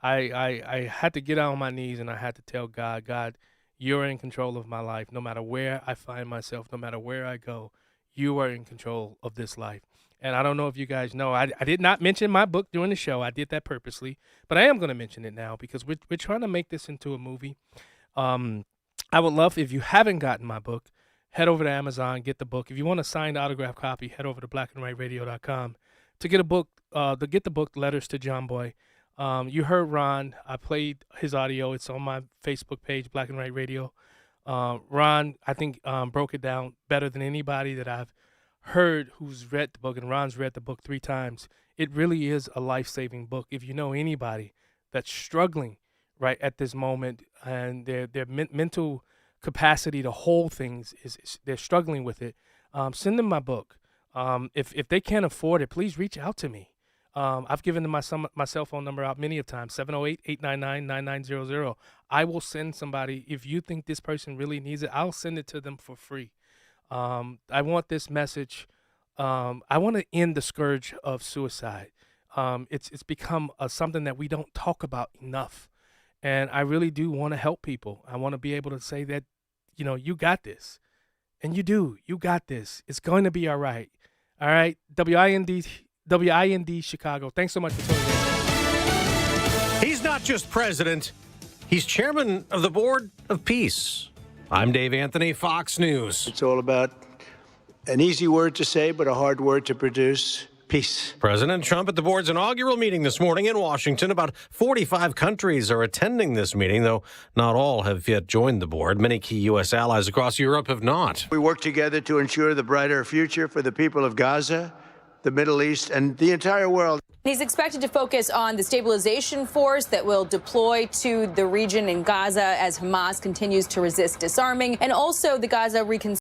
I had to get on my knees and I had to tell God, you're in control of my life. No matter where I find myself, no matter where I go, you are in control of this life. And I don't know if you guys know, I did not mention my book during the show. I did that purposely, but I am going to mention it now because we're trying to make this into a movie. I would love, if you haven't gotten my book, head over to Amazon, get the book. If you want a signed autograph copy, head over to blackandwhiteradio.com to get a book, to get the book, Letters to John Boy. You heard Ron. I played his audio. It's on my Facebook page, Black and White Radio. Ron, I think, broke it down better than anybody that I've heard who's read the book, and Ron's read the book 3 times. It really is a life-saving book. If you know anybody that's struggling right at this moment and their mental capacity to hold things they're struggling with it, send them my book. If they can't afford it, please reach out to me. I've given them my cell phone number out many of times, 708-899-9900. I will send somebody. If you think this person really needs it, I'll send it to them for free. I want this message. I want to end the scourge of suicide. It's become something that we don't talk about enough. And I really do want to help people. I want to be able to say that, you got this. And you do. You got this. It's going to be all right. All right. WIND Chicago. Thanks so much for tuning in. He's not just president. He's chairman of the board of peace. I'm Dave Anthony, Fox News. It's all about an easy word to say, but a hard word to produce. Peace. President Trump at the board's inaugural meeting this morning in Washington. About 45 countries are attending this meeting, though not all have yet joined the board. Many key U.S. allies across Europe have not. We work together to ensure the brighter future for the people of Gaza, the Middle East, and the entire world. He's expected to focus on the stabilization force that will deploy to the region in Gaza as Hamas continues to resist disarming, and also the Gaza reconstruction.